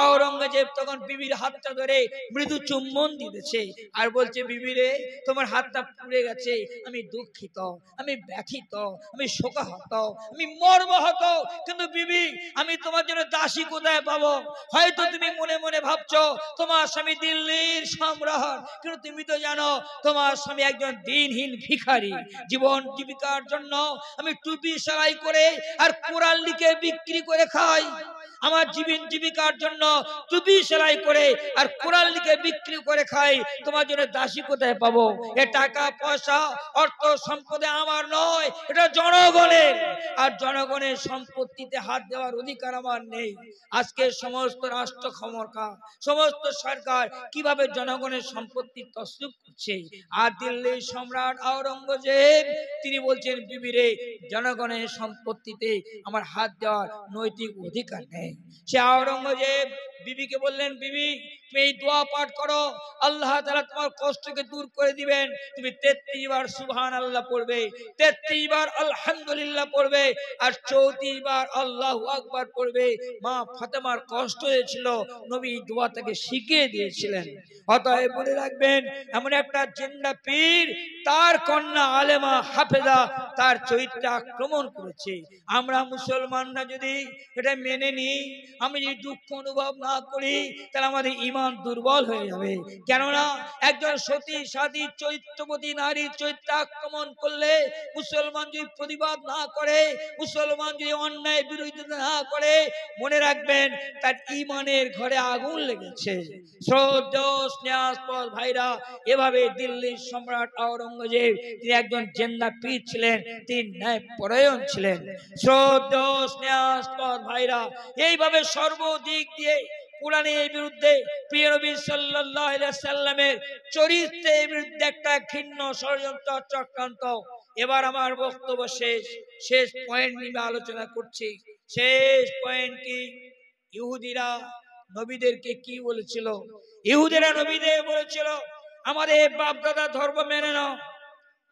আওরঙ্গজেব তখন বিবির হাতটা ধরে মৃদু চুম্বন দিতেছে আর বলছে, বিবি রে, তোমার হাতটা পুড়ে গেছে, আমি দুঃখিত, আমি ব্যথিত, আমি শোকাহত, আমি মর্মাহত, কিন্তু বিবি, আমি তোমার জন্য দাসী কোথায় পাবো? হয়তো তুমি মনে মনে ভাবছো তোমার স্বামী দিল্লির সম্রাট, কিন্তু তুমি তো জানো তোমার স্বামী একজন দিনহীন ভিখারি। জীবন জীবিকার জন্য আমি টুপি সেলাই করে আর কোরআন লিখে বিক্রি করে খাই। আমার জীবন জীবিকার জন্য টুপি সেলাই করে আর কোরআন লিখে বিক্রি করে খাই, তোমার জন্য দাসী কোথায় পাবো? এ টাকা পয়সা অর্থ সম্পদে আমার নয়, এটা জনগণের, আর জনগণের সম্পত্তিতে হাত দেওয়ার অধিকার আমার নেই। আজকে সমস্ত রাষ্ট্র ক্ষমতা, সমস্ত সরকার কিভাবে জনগণের সম্পত্তি তসরুপ করছে, আর দিল্লির সম্রাট আওরঙ্গজেব তিনি বলছেন, বিবি রে, জনগণের সম্পত্তিতে আমার হাত দেওয়ার নৈতিক অধিকার নেই। সে আওরঙ্গজেব বিবিকে বললেন, বিবি, তুমি এই দোয়া পাঠ করো, আল্লাহ তাআলা তোমার কষ্টকে দূর করে দিবেন। তুমি 33 বার সুবহানাল্লাহ পড়বে, 33 বার আলহামদুলিল্লাহ পড়বে, আর 34 বার আল্লাহু আকবার পড়বে। মা ফাতেমার কষ্ট হয়েছিল, নবী দোয়া তাকে শিখিয়ে দিয়েছিলেন। অতএব মনে রাখবেন, এমন একটা জিন্দা পীর, তার কন্যা আলেমা হাফেজা তার চরিত্রে আক্রমণ করেছে। আমরা মুসলমানরা যদি এটা মেনে নিই, আমি যদি দুঃখ অনুভব না করি, তাহলে আমাদের ঈমান দুর্বল হয়ে যাবে। কেননা একজন সতী সাধী চরিত্রবতী নারীর চরিত্রে আক্রমণ করলে, মুসলমান যদি প্রতিবাদ না করে, মুসলমান যদি অন্যায় বিরোধিতা না করে, মনে রাখবেন তার ঈমানের ঘরে আগুন লেগেছে। শ্রদ্ধেয় স্নেহাস্পদ ভাইরা, এভাবে দিল্লির সম্রাট আওরঙ্গজেব তিনি একজন জিন্দা পীর ছিলেন, তিনি ন্যায়পরায়ণ ছিলেন। শ্রদ্ধেয় স্নেহাস্পদ ভাইরা, এইভাবে সর্বদিক দিয়ে কোরআনের বিরুদ্ধে, প্রিয় নবী সাল্লাল্লাহু আলাইহি সাল্লামের চরিত্রের বিরুদ্ধে একটা ঘৃণ্য ষড়যন্ত্র চক্রান্ত। এবার আমার বক্তব্য শেষ পয়েন্ট নিয়ে আলোচনা করছি। শেষ পয়েন্ট কি? ইহুদিরা নবীদেরকে কি বলেছিল? ইহুদিরা নবীদের বলেছিল, আমাদের বাপ দাদা ধর্ম মেনে নাও,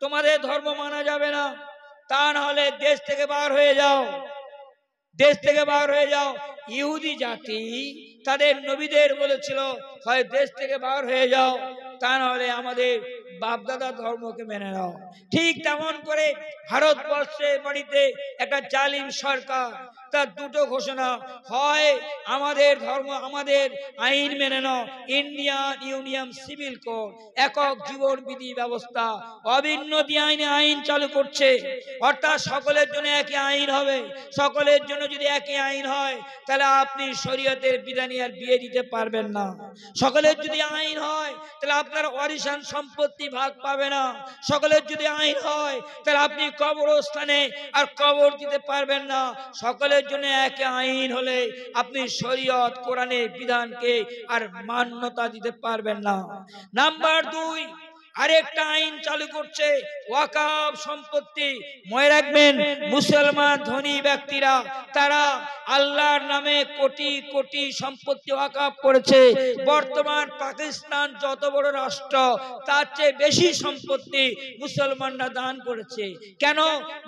তোমাদের ধর্ম মানা যাবে না, তা না হলে দেশ থেকে বার হয়ে যাও, দেশ থেকে বার হয়ে যাও। ইহুদি জাতি তাদের নবীদের বলেছিল, হয় দেশ থেকে বার হয়ে যাও, তা না হলে আমাদের বাপদাদা ধর্মকে মেনে নাও। ঠিক তেমন করে ভারতবর্ষের বাড়িতে একটা জালিম সরকার, তার দুটো ঘোষণা, হয় আমাদের ধর্ম আমাদের আইন মেনে নাও, ইন্ডিয়ান ইউনিয়ন সিভিল কোড, একক জীবন বিধি ব্যবস্থা, অভিন্ন আইনে আইন চালু করছে, অর্থাৎ সকলের জন্য একই আইন হবে। সকলের জন্য যদি একই আইন হয় তাহলে আপনি শরীয়তের বিধানে আর বিয়ে দিতে পারবেন না। সকলের যদি আইন হয় তাহলে আপনার ওয়ারিশান সম্পত্তি ভাগ পাবে না। সকলের যদি আইন হয় তাহলে আপনি কবরস্থানে আর কবর দিতে পারবেন না। সকলের জন্য একই আইন হলে আপনি শরীয়ত কোরআনের বিধানকে আর মান্যতা দিতে পারবেন না। নাম্বার 2, আরেকটা আইন চালু করছে ওয়াকাফ সম্পত্তি। মনে রাখবেন, মুসলমান ধনী ব্যক্তিরা তারা আল্লাহর নামে কোটি কোটি সম্পত্তি ওয়াকাফ করেছে। বর্তমান পাকিস্তান যত বড় রাষ্ট্র, তার চেয়ে বেশি সম্পত্তি মুসলমানরা দান করেছে। কেন?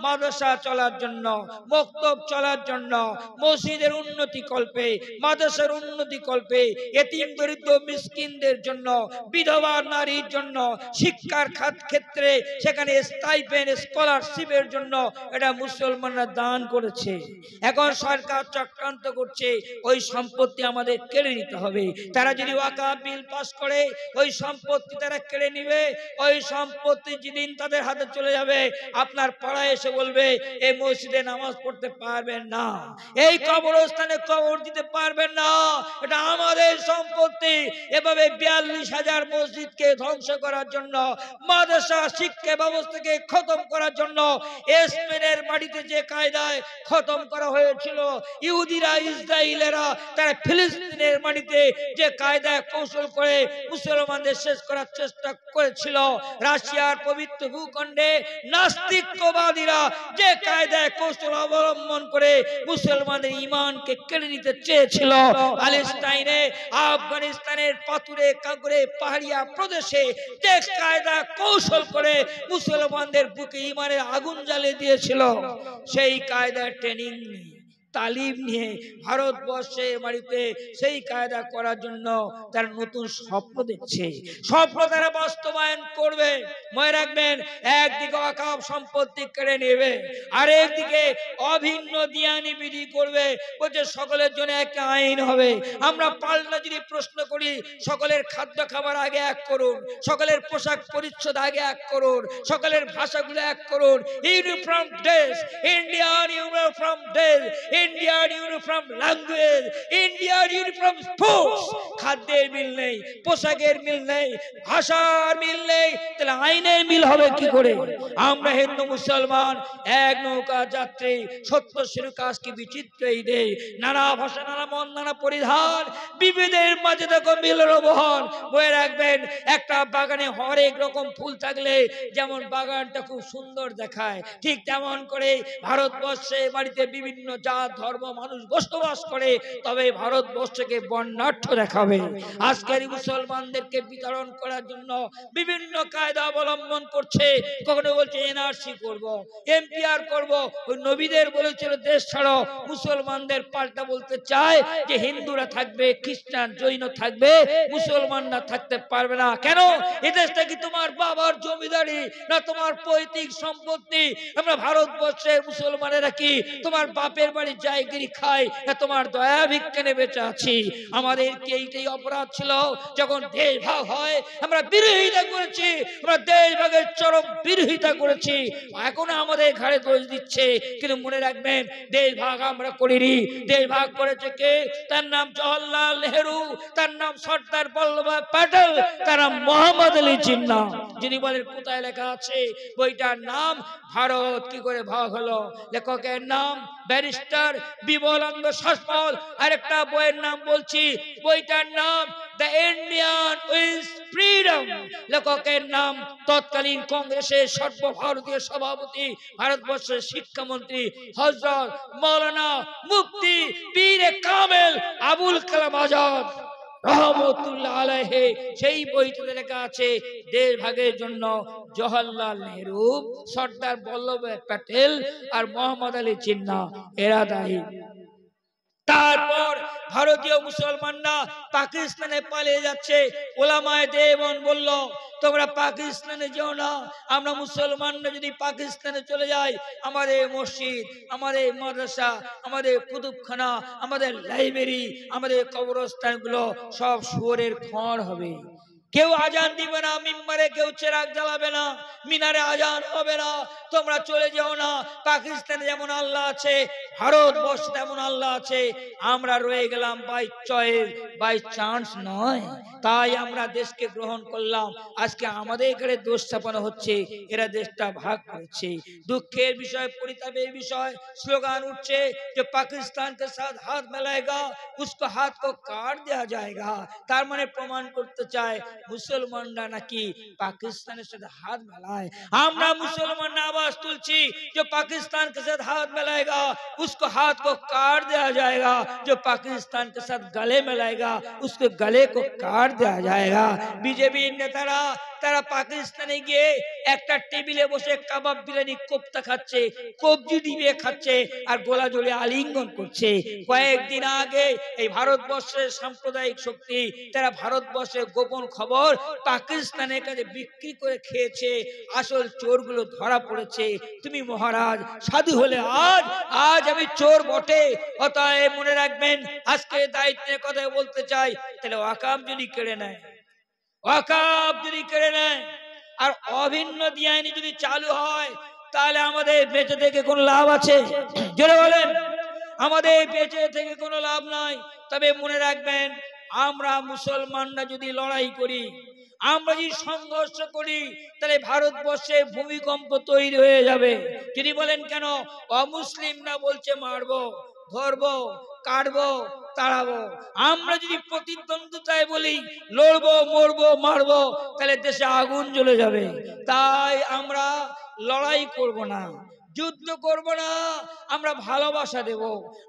মাদ্রাসা চলার জন্য, মক্তব চলার জন্য, মসজিদের উন্নতি কল্পে, মাদ্রাসার উন্নতি কল্পে, এতিম দরিদ্র মিসকিনদের জন্য, বিধবা নারীর জন্য, শিক্ষার ক্ষেত্রে সেখানে স্টাইপেন্ড স্কলারশিপের জন্য এটা মুসলমানরা দান করেছে। এখন সরকার চক্রান্ত করছে ওই সম্পত্তি আমাদের কেড়ে নিতে হবে। তারা যদি ওয়াকাফ বিল পাস করে ওই সম্পত্তি তারা কেড়ে নিবে। ওই সম্পত্তি যেদিন তাদের হাতে চলে যাবে, আপনার পাড়ায় এসে বলবে এই মসজিদে নামাজ পড়তে পারবেন না, এই কবরস্থানে কবর দিতে পারবেন না, এটা আমাদের সম্পত্তি। এভাবে 42,000 মসজিদকে ধ্বংস করার জন্য, মাদ্রাসা শিক্ষা ব্যবস্থাকে খতম করার জন্য স্পেনের মাটিতে যে কায়দায় খতম করা হয়েছিল, ইহুদিরা ইসরায়েলেরা তারা ফিলিস্তিনের মাটিতে যে কায়দায় কৌশল করে মুসলমানদের শেষ করার চেষ্টা করেছিল, রাশিয়ার পবিত্র ভূখণ্ডে নাস্তিকবাদীরা যে কায়দায় কৌশল অবলম্বন করে মুসলমানদের ঈমানকে কেড়ে নিতে চেয়েছিল, প্যালেস্টাইনে, আফগানিস্তানের পাথুরে কাগরে পাহাড়িয়া প্রদেশে যে কায়দা কৌশল করে মুসলমানদের বুকে ঈমানের আগুন জ্বালিয়ে দিয়েছিল, সেই কায়দার ট্রেনিং তালিম নিয়ে ভারতবর্ষের বাড়িতে সেই কায়দা করার জন্য তারা নতুন স্বপ্ন দেখছে। স্বপ্ন তারা বাস্তবায়ন করবে। মনে রাখবেন, একদিকে ওয়াকাফ সম্পত্তি কেড়ে নেবে, আর একদিকে অভিন্ন দিয়ানি বিধি করবে, বলছে সকলের জন্য একটা আইন হবে। আমরা পাল্টা যদি প্রশ্ন করি, সকলের খাদ্য খাবার আগে এক করুন, সকলের পোশাক পরিচ্ছদ আগে এক করুন, সকলের ভাষাগুলো এক করুন, uniform dress, Indian uniform dress, Indian uniform language, Indian uniform sports. খাদ্যের মিল নেই, পোশাকের মিল নেই, ভাষার মিল নেই, তাহলে আইনের মিল হবে কি করে? আমরা হিন্দু মুসলমান এক নৌকা যাত্রী, সত্য শিরকাশ কি বিচিত্র এই দেশ, নানা ভাষা, নানা মন, নানা পরিধান, বিবিধের মাঝে দেখো মিলের বহন। বয়ে রাখবেন, একটা বাগানে হরেক রকম ফুল থাকলে যেমন বাগানটা খুব সুন্দর দেখায়, ঠিক তেমন করে ভারতবর্ষে বাড়িতে বিভিন্ন জাত ধর্ম মানুষ বসবাস করে, তবে ভারতবর্ষকে বর্ণাঢ্য দেখাবে। আজকের মুসলমানদেরকে বিতরণ করার জন্য বিভিন্ন কায়দা অবলম্বন করছে। কখনো বলছে এনআরসি করব, এমপিআর করব। ওই নবীদের বলেছিল দেশ ছাড়ো, মুসলমানদের পাল্টা বলতে চায় যে হিন্দুরা থাকবে, খ্রিস্টান জৈন থাকবে, মুসলমানরা থাকতে পারবে না। কেন? এদেশটা কি তোমার বাবার জমিদারি না তোমার পৈতৃক সম্পত্তি? আমরা ভারতবর্ষের মুসলমানেরা কি তোমার বাপের বাড়ি জায়গিরি খাই না তোমার দয়া ভিক্ষানে বেঁচে আছি? আমাদের কি এইটাই অপরাধ ছিল? যখন দেশ ভাগ হয় আমরা বিরোধিতা করেছি, আমরা দেশ ভাগের চরম বিরোধিতা করেছি, এখন আমাদের ঘাড়ে দোষ দিচ্ছে। কিন্তু মনে রাখবেন, দেশ ভাগ আমরা করিনি। দেশ ভাগ করেছে কে? তার নাম জওহরলাল নেহেরু, তার নাম সর্দার বল্লভভাই প্যাটেল, তার নাম মোহাম্মদ আলী জিন্নাহ। যিনি বলেন কোথায় লেখা আছে? বইটার নাম ভারত কি করে ভাগ হলো। লেখকের নাম ব্যারিস্টার বিমলানন্দ শাসমল। আরেকটা বইয়ের নাম বলছি, বইটার নাম দ্য ইন্ডিয়ান উইন্স ফ্রিডম। লেখকের নাম তৎকালীন কংগ্রেসের সর্বভারতীয় সভাপতি, ভারতবর্ষের শিক্ষামন্ত্রী হযরত মাওলানা মুফতি পীর কামেল আবুল কালাম আজাদ রহমতুল্লাহ আলাইহি। সেই বইটিতে লেখা আছে দেশ ভাগের জন্য জওহরলাল নেহেরু, সর্দার বল্লভভাই প্যাটেল আর মোহাম্মদ আলী জিন্নাহ এরা দায়ী। তারপর ভারতীয় মুসলমানরা পাকিস্তানে পালিয়ে যাচ্ছে। ওলামায়ে দেওবন্দ বলল তোমরা পাকিস্তানে যেও না, আমরা মুসলমানরা যদি পাকিস্তানে চলে যাই আমাদের মসজিদ, আমাদের মাদ্রাসা, আমাদের কুতুবখানা, আমাদের লাইব্রেরি, আমাদের কবরস্থানগুলো সব শুয়োরের খড় হবে। কেউ আজান দিবে না মিম্বারে, কেউ চেরাগ জ্বালাবে না, মিনারে আজান হবে না। তোমরা চলে যাও না। পাকিস্তানে যেমন আল্লাহ আছে, ভারতবর্ষে তেমন আল্লাহ আছে। আমরা রয়ে গেলাম বাই চয়েস, বাই চান্স নয়। তাই আমরা দেশকে গ্রহণ করলাম। আজকে আমাদের এখানে দোষ চাপানো হচ্ছে, এরা দেশটা ভাগ করছে। দুঃখের বিষয়, পরিতাপের বিষয়, স্লোগান উঠছে যে পাকিস্তান के साथ हाथ मिलाएगा उसको हाथ को काट दिया जाएगा। তার মানে প্রমাণ করতে চায় মুসলমানরা নাকি পাকিস্তানের সাথে হাত মেলায়। আমরা মুসলমানরা আওয়াজ তুলছি जो पाकिस्तान के साथ हाथ मिलाएगा उसको हाथ को काट दिया जाएगा, जो पाकिस्तान के साथ गले मिलाएगा उसके गले को काट दिया जाएगा। बीजेपी नेतारा তারা পাকিস্তানে গিয়ে একটা টেবিলে বসে কাবাব, বিরিয়ানি, কোপ্তা খাচ্ছে, কবজি ডিবিয়ে খাচ্ছে আর গোলা জলে আলিঙ্গন করছে। কয়েকদিন আগে এই ভারতবর্ষের সাম্প্রদায়িক শক্তি তারা ভারতবর্ষের গোপন খবর পাকিস্তানের কাছে বিক্রি করে খেয়েছে। আসল চোরগুলো ধরা পড়েছে। তুমি মহারাজ সাধু হলে আজ আজ আমি চোর বটে। অতএব মনে রাখবেন, আজকে দায়িত্বের কথা বলতে চাই। তাহলে ওয়াকাফ যদি কেড়ে নেয়, ওয়াকাফ যদি কেড়ে নেয় আর অভিন্ন দিয়াইনি যদি চালু হয়, তাহলে আমাদের বেঁচে থেকে কোনো লাভ আছে? জোরে বলেন। আমাদের বেঁচে থেকে কোনো লাভ নাই। তবে মনে রাখবেন, আমরা মুসলমানরা যদি লড়াই করি, আমরা যদি সংঘর্ষ করি, তাহলে ভারতবর্ষে ভূমিকম্প তৈরি হয়ে যাবে। যদি বলেন কেন? অমুসলিমরা বলছে মারবো, ধরবো, কাটবো, তাড়াবো। আমরা যদি প্রতিদ্বন্দ্বিতায় বলি লড়বো, মরবো, মারবো, তাহলে দেশে আগুন জ্বলে যাবে। তাই আমরা লড়াই করব না, যুদ্ধ করব না, আমরা ভালোবাসা দেব,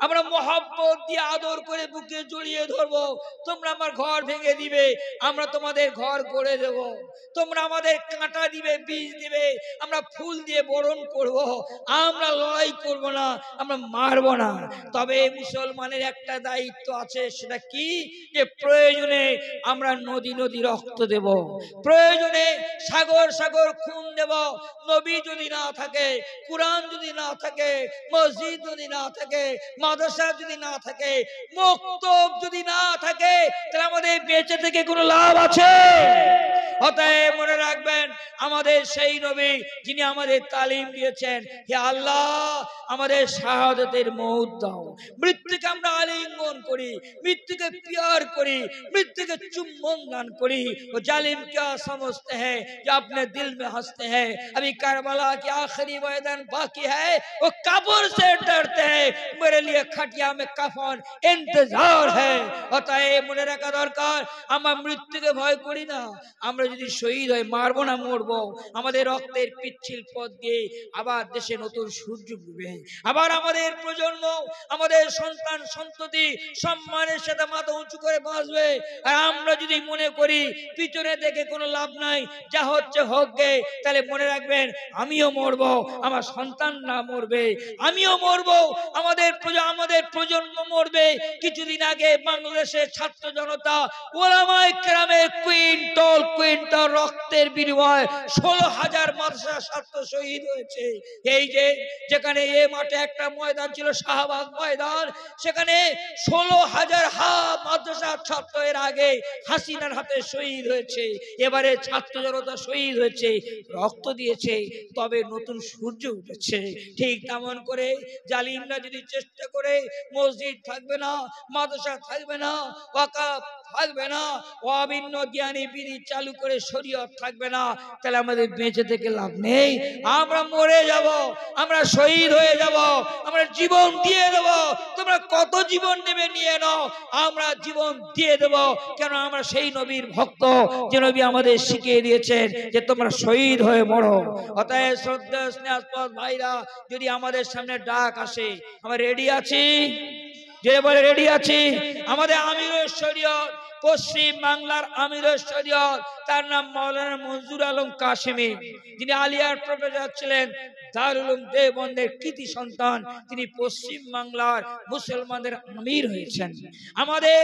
আমরা মহব্বত দিয়ে আদর করে বুকে জড়িয়ে ধরবো। তোমরা আমার ঘর ভেঙে দিবে, আমরা তোমাদের ঘর গড়ে দেব। তোমরা আমাদের কাঁটা দিবে, বীজ দিবে, আমরা ফুল দিয়ে বরণ করব। আমরা লড়াই করব না, আমরা মারব না। তবে মুসলমানের একটা দায়িত্ব আছে, সেটা কি? যে প্রয়োজনে আমরা নদী নদী রক্ত দেব, প্রয়োজনে সাগর সাগর খুন দেব। নবী যদি না থাকে, কুরআন যদি না থাকে, মসজিদ যদি না থাকে, মাদ্রাসা যদি না থাকে, মক্তব যদি না থাকে, তাহলে আমাদের বেঁচে থেকে কোনো লাভ আছে? অতএব মনে রাখবেন, আমাদের সেই নবী যিনি আমাদের তালিম দিয়েছেন, হে আল্লাহ আমাদের শাহাদাতের মওত দাও। মৃত্যুকে আমরা আলিঙ্গন করি, মৃত্যুকে প্यार করি, মৃত্যুকে চুম্বন দান করি। ও জালিম क्या समझते हैं जो अपने दिल में हंसते हैं, अभी करबला की आखिरी मैदान बाकी है, वो कब्र से डरते हैं, मेरे लिए खटिया में कफन इंतजार है। অতএব মনে রাখা দরকার, আমরা মৃত্যুকে ভয় করি না। আমরা যদি শহীদ হই, মারবো না, মরবো। আমাদের রক্তের পিচ্ছিল পথ দিয়ে আবার দেশে নতুন সূর্য উঠবে। আবার আমাদের প্রজন্ম, আমাদের সন্তান সন্ততি সম্মানের সাথে মাথা উঁচু করে বাঁচবে। আর আমরা যদি মনে করি পিছনে দেখে কোনো লাভ নাই, যা হচ্ছে হোক গে, তাহলে মনে রাখবেন আমিও মরবো, আমার সন্তানরা মরবে, আমিও মরবো, আমাদের প্রজন্ম মরবে। কিছুদিন আগে বাংলাদেশের ছাত্র জনতা ওলামায়ে কেরামের কুইন্টাল কুইন্টাল রক্তের বিনিময়ে 16,000 মাদ্রাসা ছাত্র শহীদ হয়েছে। এই যে যেখানে এ মাঠে একটা ময়দান ছিল, শাহবাগ ময়দান, সেখানে 16,000 মাদ্রাসা ছাত্র এর আগে হাসিনার হাতে শহীদ হয়েছে। এবারে ছাত্র জনতা শহীদ হয়েছে, রক্ত দিয়েছে, তবে নতুন সূর্য উঠেছে। ঠিক তেমন করে জালিমরা যদি চেষ্টা করে, মসজিদ থাকবে না, মাদ্রাসা থাকবে না, ওয়াকাফ থাকবে না, অভিন্ন জ্ঞানী বিধি চালু করে শরীয়ত থাকবে না, তাহলে আমাদের বেঁচে থেকে লাভ নেই। আমরা মরে যাব, আমরা শহীদ হয়ে যাব, আমরা জীবন দিয়ে দেব। তোমরা কত জীবন নেবে নিয়ে নাও, আমরা জীবন দিয়ে দেব। কেন? আমরা সেই নবীর ভক্ত, যে নবী আমাদের শিখিয়ে দিয়েছেন যে তোমরা শহীদ হয়ে মরো। অতএব শ্রদ্ধা স্নেহাস্পদ ভাইরা, যদি আমাদের সামনে ডাক আসে, আমরা রেডি আছি? যে বলে রেডি আছি। আমাদের আমিরের শরীয়ত পশ্চিম বাংলার আমিরের শরীয়ত, তার নাম মাওলানা মঞ্জুর আলম কাশেমি, যিনি আলিয়ার প্রফেসর ছিলেন, দারুল উলুম দেওবন্দের কৃতি সন্তান। তিনি পশ্চিম বাংলার মুসলমানদের আমির হয়েছেন। আমাদের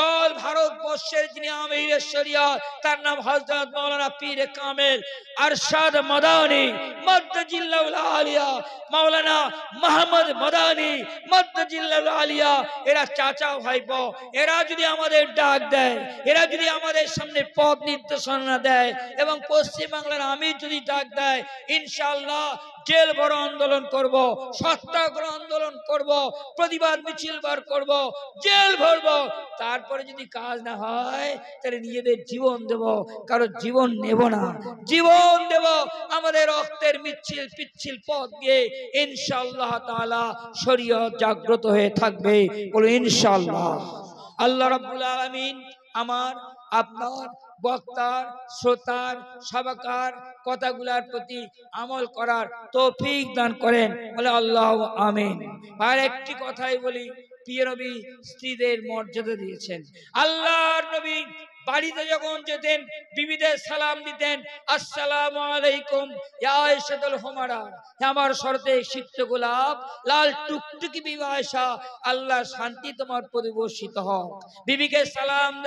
অল ভারতবর্ষের যিনি আমিরের শরীয়ত, তার নাম হযরত মাওলানা পীর কামেল আরশাদ মাদানী মাদ্দাজিল্লাহুল আলিয়া, মাওলানা মুহাম্মদ মাদানী মাদ্দাজিল্লাহুল আলিয়া। এরা চাচা ভাইপো। এরা যদি আমাদের ডাক দেয়, এরা যদি আমাদের সামনে পথ নির্দেশনা দেয়, এবং পশ্চিম বাংলার আমির যদি ডাক দেয়, ইনশাআল্লাহ জেল বড় আন্দোলন করব, সত্যাগ্রহ আন্দোলন করব, প্রতিবাদ মিছিল বার করব, জেল ভরব। তারপরে যদি কাজ না হয় তাহলে নিজেদের জীবন দেব, কারো জীবন নেব না, জীবন দেব আমাদের রক্তের মিছিল পিচ্ছিল পথ দিয়ে। ইনশাআল্লাহ তাআলা শরীয়ত জাগ্রত হয়ে থাকবে, বলে ইনশাআল্লাহ। আল্লাহ রাব্বুল আলামিন আমার আপনার বক্তার শ্রোতার সবাকার কথাগুলোর প্রতি আমল করার তৌফিক দান করেন, বলে আল্লাহ আমিন। আর একটি কথাই বলি, প্রিয় নবী স্ত্রীদের মর্যাদা দিয়েছেন। আল্লাহর নবী বাড়িতে যখন যেতেন বিবিদের সালাম দিতেন, আসসালামু আলাইকুম ইয়া আয়েশাতুল হুমারা, আমার শরতে সিক্ত গোলাপ লাল টুকটুকি বিবি আয়েশা, আল্লাহ শান্তি তোমার প্রতি বর্ষিত হোক। বিবিকে সালাম